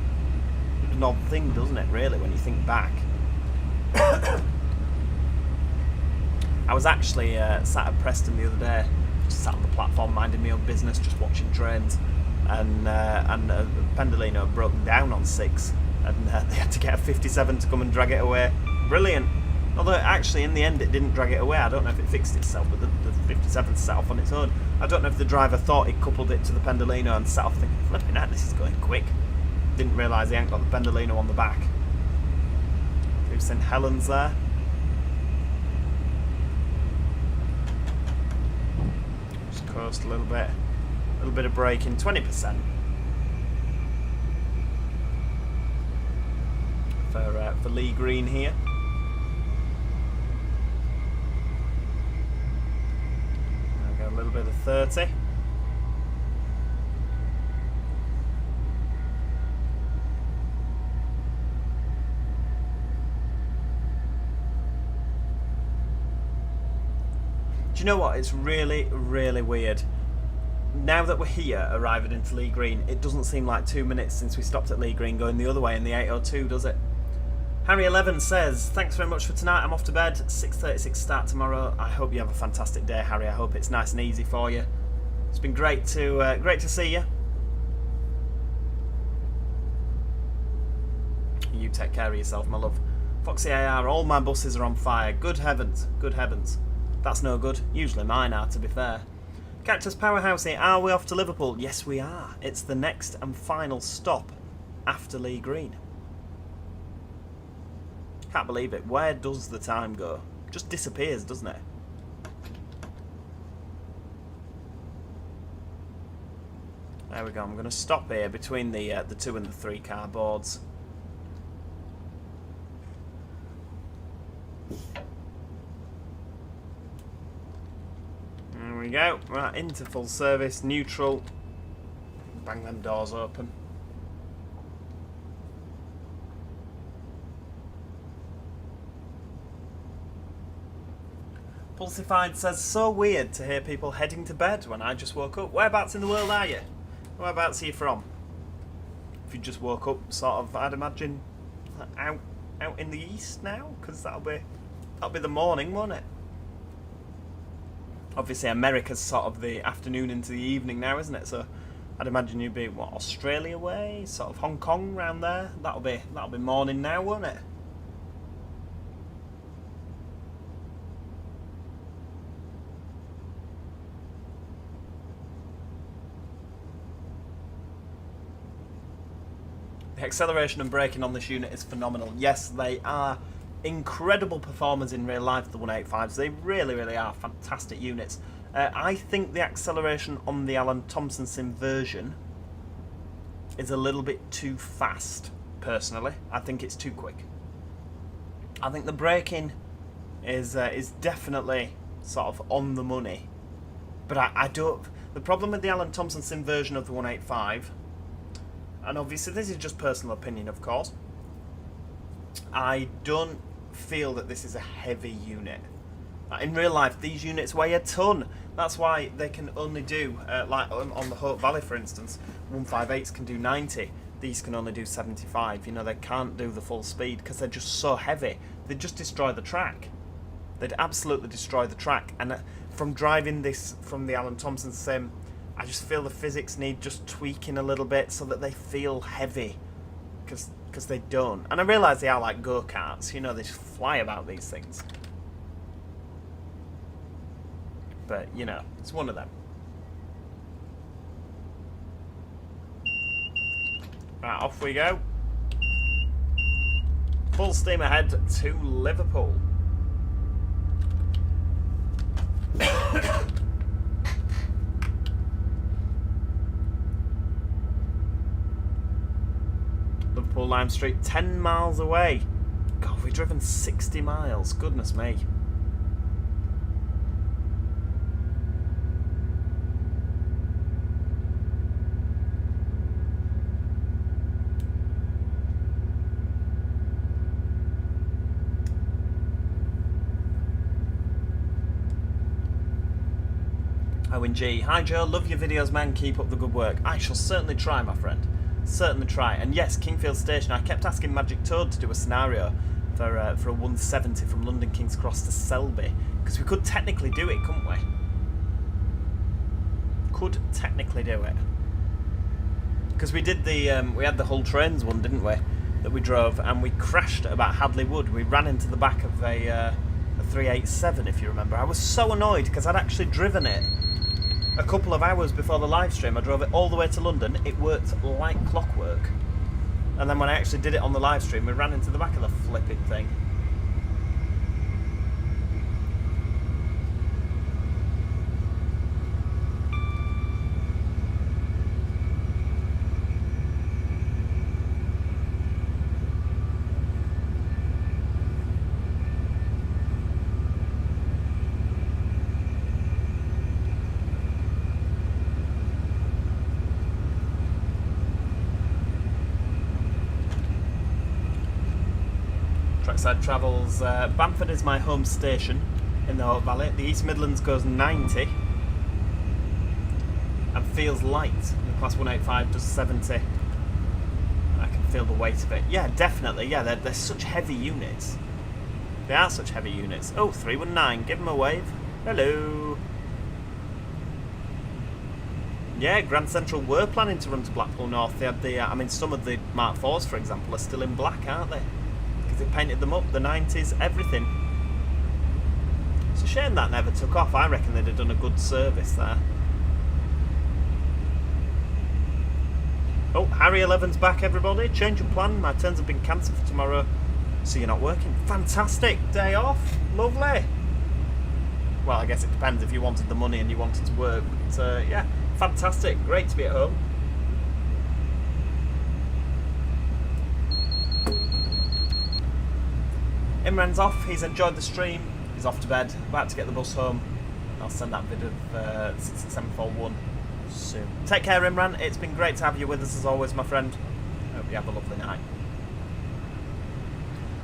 thing, doesn't it, really, when you think back. I was actually sat at Preston the other day, just sat on the platform minding my own business, just watching trains, and Pendolino broke down on 6, and they had to get a 57 to come and drag it away. Brilliant. Although, actually, in the end, it didn't drag it away. I don't know if it fixed itself, but the 57 set off on its own. I don't know if the driver thought he coupled it to the Pendolino and set off thinking, flipping out, this is going quick. Didn't realise he hadn't got the Pendolino on the back. Through St Helens there. Just coast a little bit. A little bit of braking, 20%. For Lee Green here. A little bit of 30. Do you know what? It's really, really weird. Now that we're here, arriving into Lee Green, it doesn't seem like 2 minutes since we stopped at Lee Green going the other way in the 802, does it? Harry11 says, thanks very much for tonight, I'm off to bed, 6:36 start tomorrow. I hope you have a fantastic day, Harry. I hope it's nice and easy for you. It's been great to see you. You take care of yourself, my love. Foxy AR, all my buses are on fire. Good heavens, good heavens. That's no good. Usually mine are, to be fair. Cactus Powerhouse here, are we off to Liverpool? Yes, we are. It's the next and final stop after Lee Green. Can't believe it. Where does the time go? Just disappears, doesn't it? There we go. I'm going to stop here between the 2 and the 3 car boards. There we go. Right, into full service, neutral. Bang them doors open. Pulsified says, so weird to hear people heading to bed when I just woke up. Whereabouts in the world are you? Whereabouts are you from? If you just woke up, sort of, I'd imagine, out in the east now, because that'll be the morning, won't it? Obviously, America's sort of the afternoon into the evening now, isn't it? So, I'd imagine you'd be what, Australia way, sort of Hong Kong round there. That'll be morning now, won't it? The acceleration and braking on this unit is phenomenal. Yes, they are incredible performers in real life, the 185s. They really, really are fantastic units. I think the acceleration on the Alan Thomson Sim version is a little bit too fast, personally. I think it's too quick. I think the braking is definitely sort of on the money. But I don't... The problem with the Alan Thomson Sim version of the 185, and obviously this is just personal opinion, of course, I don't feel that this is a heavy unit. In real life, these units weigh a ton. That's why they can only do, like on the Hope Valley, for instance, 158s can do 90. These can only do 75. You know, they can't do the full speed because they're just so heavy. They'd just destroy the track. They'd absolutely destroy the track. And from driving this from the Alan Thomson Sim, I just feel the physics need just tweaking a little bit so that they feel heavy. Because they don't. And I realise they are like go-karts. You know, they just fly about these things. But, you know, it's one of them. Right, off we go. Full steam ahead to Liverpool. Liverpool Lime St, 10 miles away. God, we've driven 60 miles. Goodness me. Owen G. Hi Joe, love your videos man, keep up the good work. I shall certainly try, my friend. Certainly try. And yes, Kingfield Station, I kept asking Magic Toad to do a scenario for a 170 from London King's Cross to Selby. Because we could technically do it, couldn't we? Could technically do it. Because we did the, we had the Hull Trains one, didn't we? That we drove, and we crashed at about Hadley Wood. We ran into the back of a 387, if you remember. I was so annoyed because I'd actually driven it a couple of hours before the live stream. I drove it all the way to London. It worked like clockwork. And then when I actually did it on the live stream, we ran into the back of the flipping thing. Trackside travels, Bamford is my home station in the Hope Valley. The East Midlands goes 90 and feels light. The Class 185 does 70. I can feel the weight of it. Yeah, definitely. Yeah, they're such heavy units. They are such heavy units. Oh, 319, give them a wave. Hello. Yeah, Grand Central were planning to run to Blackpool North. They had the, I mean, some of the Mark IVs, for example, are still in black, aren't they? They painted them up, the 90s, everything. It's a shame that never took off. I reckon they'd have done a good service there. Oh, Harry 11's back, everybody. Change of plan. My turns have been cancelled for tomorrow, so you're not working. Fantastic. Day off. Lovely. Well, I guess it depends if you wanted the money and you wanted to work. But, yeah, fantastic. Great to be at home. Imran's off, he's enjoyed the stream, he's off to bed, about to get the bus home. I'll send that vid of 6741 soon. Take care Imran, it's been great to have you with us as always my friend. Hope you have a lovely night.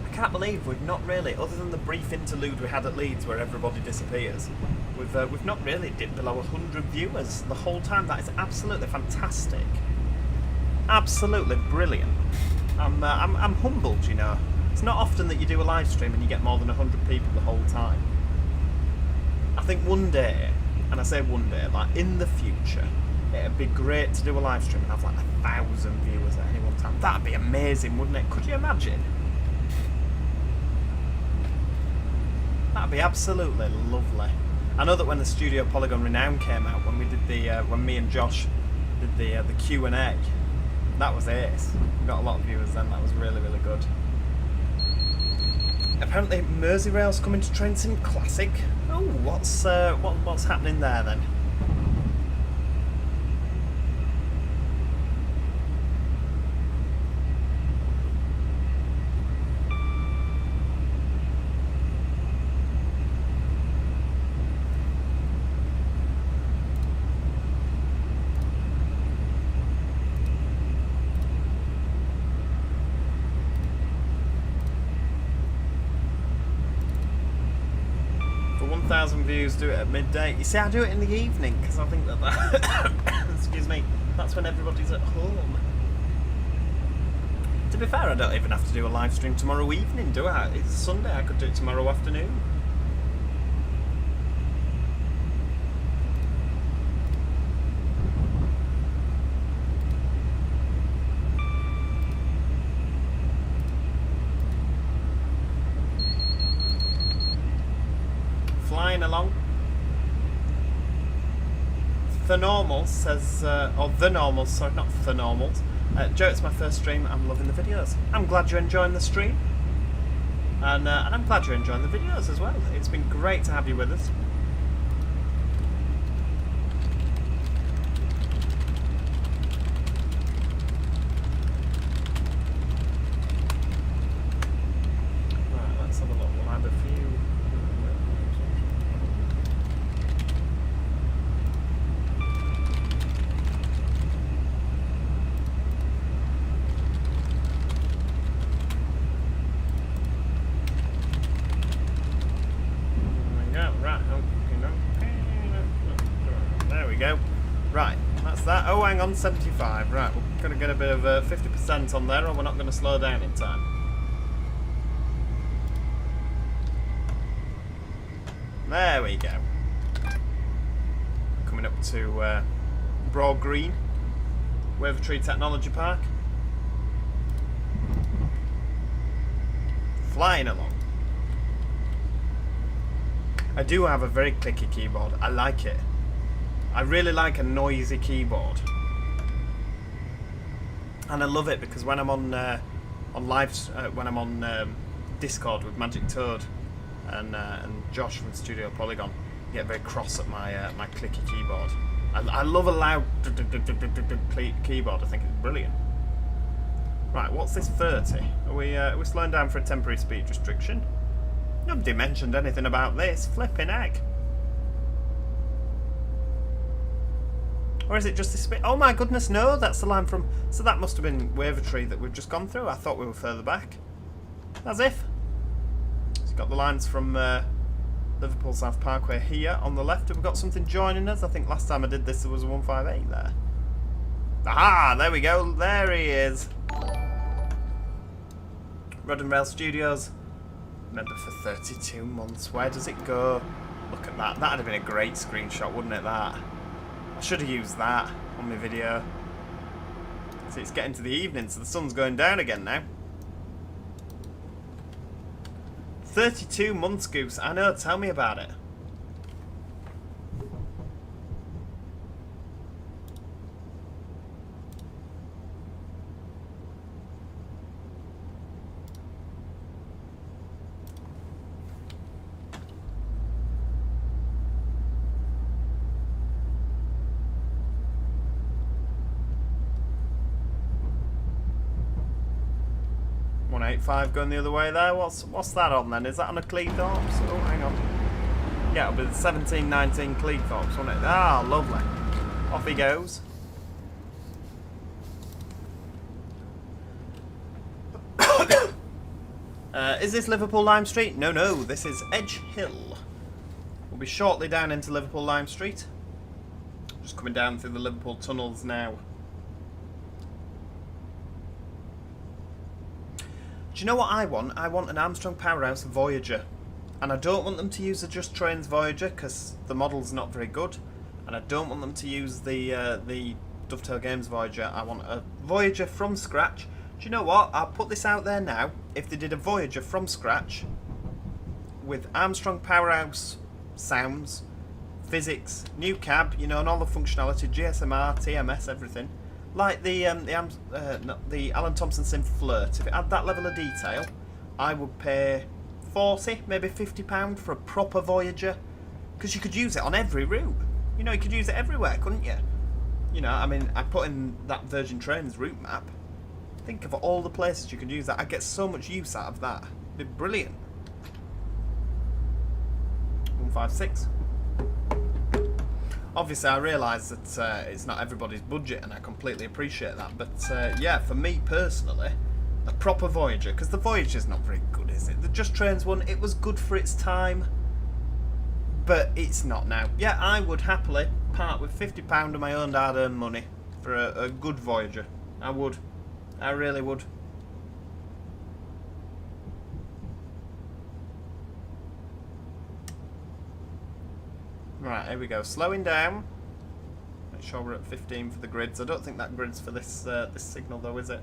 I can't believe we've not really, other than the brief interlude we had at Leeds where everybody disappears, we've not really dipped below 100 viewers the whole time. That is absolutely fantastic. Absolutely brilliant. I'm humbled, you know. It's not often that you do a live stream and you get more than 100 people the whole time. I think one day, and I say one day, like in the future, it'd be great to do a live stream and have like 1,000 viewers at any one time. That'd be amazing, wouldn't it? Could you imagine? That'd be absolutely lovely. I know that when the Studio Polygon Renown came out, when we did the, when me and Josh did the Q&A, that was ace. We got a lot of viewers then. That was really, really good. Apparently Merseyrail's coming to Trainsim Classic. Oh, what's happening there then? For 1,000 views, do it at midday. You see, I do it in the evening because I think that excuse me, that's when everybody's at home. To be fair, I don't even have to do a live stream tomorrow evening, do I? It's Sunday, I could do it tomorrow afternoon. Flying along. The Normals says, or The Normals, sorry, not The Normals. Joe, it's my first stream. I'm loving the videos. I'm glad you're enjoying the stream. And I'm glad you're enjoying the videos as well. It's been great to have you with us. Right, let's have a look. We'll have a few. Right, that's that. Oh, hang on, 75. Right, we're going to get a bit of 50% on there, or we're not going to slow down in time. There we go. Coming up to Broad Green, Wavertree Technology Park. Flying along. I do have a very clicky keyboard. I like it. I really like a noisy keyboard, and I love it because when I'm on Discord with Magic Toad and Josh from Studio Polygon, you get very cross at my my clicky keyboard. I love a loud keyboard. I think it's brilliant. Right, what's this 30? Are we slowing down for a temporary speed restriction? Nobody mentioned anything about this. Flipping heck. Or is it just this bit? Oh my goodness, no, that's the line from... So that must have been Wavertree that we've just gone through. I thought we were further back. As if. So you've got the lines from Liverpool South Parkway here on the left. Have we got something joining us? I think last time I did this there was a 158 there. Aha, there we go. There he is. Rod and Rail Studios. Member for 32 months. Where does it go? Look at that. That'd have been a great screenshot, wouldn't it, that? I should have used that on my video. See, it's getting to the evening, so the sun's going down again now. 32 months, Goose. I know, tell me about it. Five going the other way there. What's that on then? Is that on a Cleethorpes? Oh, hang on. Yeah, it'll be the 1719 Cleethorpes, won't it? Ah, lovely. Off he goes. Is this Liverpool Lime Street? No, no, this is Edge Hill. We'll be shortly down into Liverpool Lime Street. Just coming down through the Liverpool tunnels now. Do you know what I want? I want an Armstrong Powerhouse Voyager. And I don't want them to use the Just Trains Voyager because the model's not very good. And I don't want them to use the Dovetail Games Voyager. I want a Voyager from scratch. Do you know what? I'll put this out there now. If they did a Voyager from scratch with Armstrong Powerhouse sounds, physics, new cab, you know, and all the functionality, GSMR, TMS, everything. Like the Alan Thomson Sim Flirt. If it had that level of detail, I would pay 40, maybe £50 for a proper Voyager. Because you could use it on every route. You know, you could use it everywhere, couldn't you? You know, I mean, I put in that Virgin Trains route map. Think of all the places you could use that. I'd get so much use out of that. It'd be brilliant. 156. Obviously, I realise that it's not everybody's budget, and I completely appreciate that. But yeah, for me personally, a proper Voyager, because the Voyager's not very good, is it? The Just Trains one, it was good for its time, but it's not now. Yeah, I would happily part with £50 of my own hard-earned money for a good Voyager. I would. I really would. Right, here we go. Slowing down. Make sure we're at 15 for the grids. I don't think that grid's for this this signal though, is it?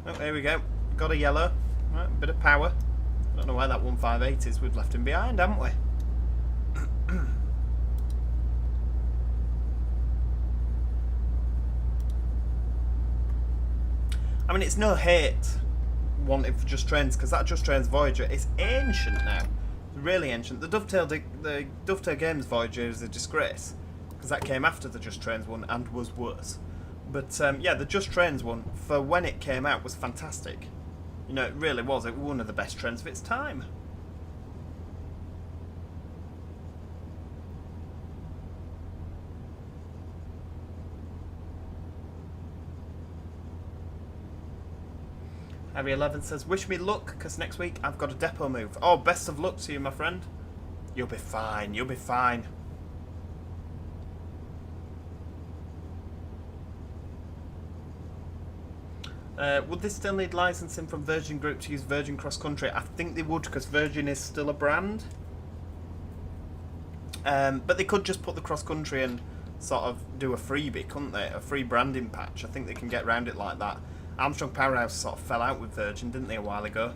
Oh, here we go. Got a yellow. Right, a bit of power. I don't know where that 158 is. We've left him behind, haven't we? I mean, it's no hate wanted for Just Trains, because that Just Trains Voyager is ancient now. Really ancient. The Dovetail Games Voyager is a disgrace, because that came after the Just Trains one and was worse. But yeah, the Just Trains one, for when it came out, was fantastic. You know, it really was. It was one of the best trains of its time. Harry 11 says, wish me luck, because next week I've got a depot move. Oh, best of luck to you, my friend. You'll be fine, you'll be fine. Would they still need licensing from Virgin Group to use Virgin Cross Country? I think they would, because Virgin is still a brand. But they could just put the Cross Country and sort of do a freebie, couldn't they? A free branding patch. I think they can get around it like that. Armstrong Powerhouse sort of fell out with Virgin, didn't they, a while ago?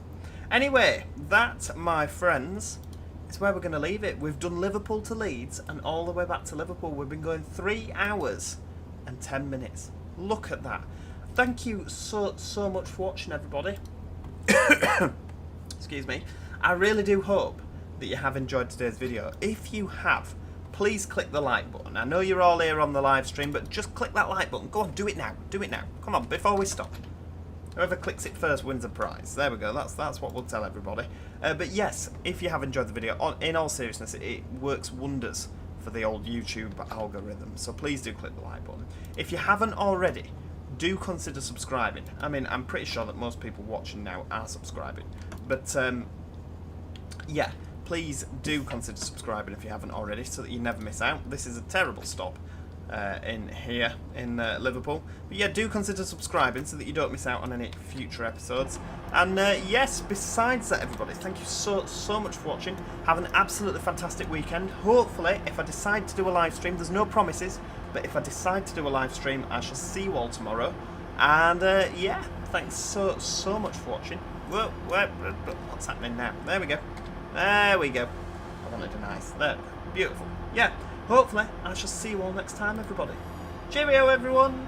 Anyway, that, my friends, is where we're going to leave it. We've done Liverpool to Leeds and all the way back to Liverpool. We've been going 3 hours and 10 minutes. Look at that. Thank you so much for watching, everybody. Excuse me. I really do hope that you have enjoyed today's video. If you have, please click the like button. I know you're all here on the live stream, but just click that like button. Go on, do it now. Do it now. Come on, before we stop. Whoever clicks it first wins a prize. There we go. That's what we'll tell everybody. But yes, if you have enjoyed the video, in all seriousness, it works wonders for the old YouTube algorithm. So please do click the like button. If you haven't already, do consider subscribing. I mean, I'm pretty sure that most people watching now are subscribing. But yeah, please do consider subscribing if you haven't already, so that you never miss out. This is a terrible stop in here in Liverpool. But yeah, do consider subscribing so that you don't miss out on any future episodes. And yes, besides that, everybody, thank you so much for watching. Have an absolutely fantastic weekend. Hopefully, if I decide to do a live stream, there's no promises, but if I decide to do a live stream, I shall see you all tomorrow. And yeah, thanks so much for watching. Whoa, what's happening now? There we go. There we go. I wanted a nice. There. Beautiful. Yeah. Hopefully, I shall see you all next time, everybody. Cheerio, everyone.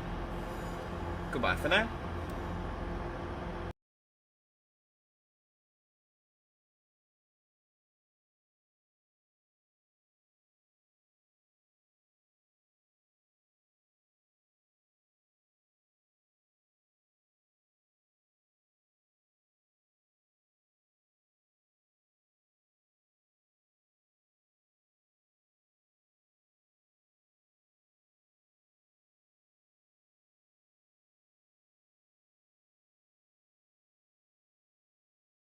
Goodbye for now.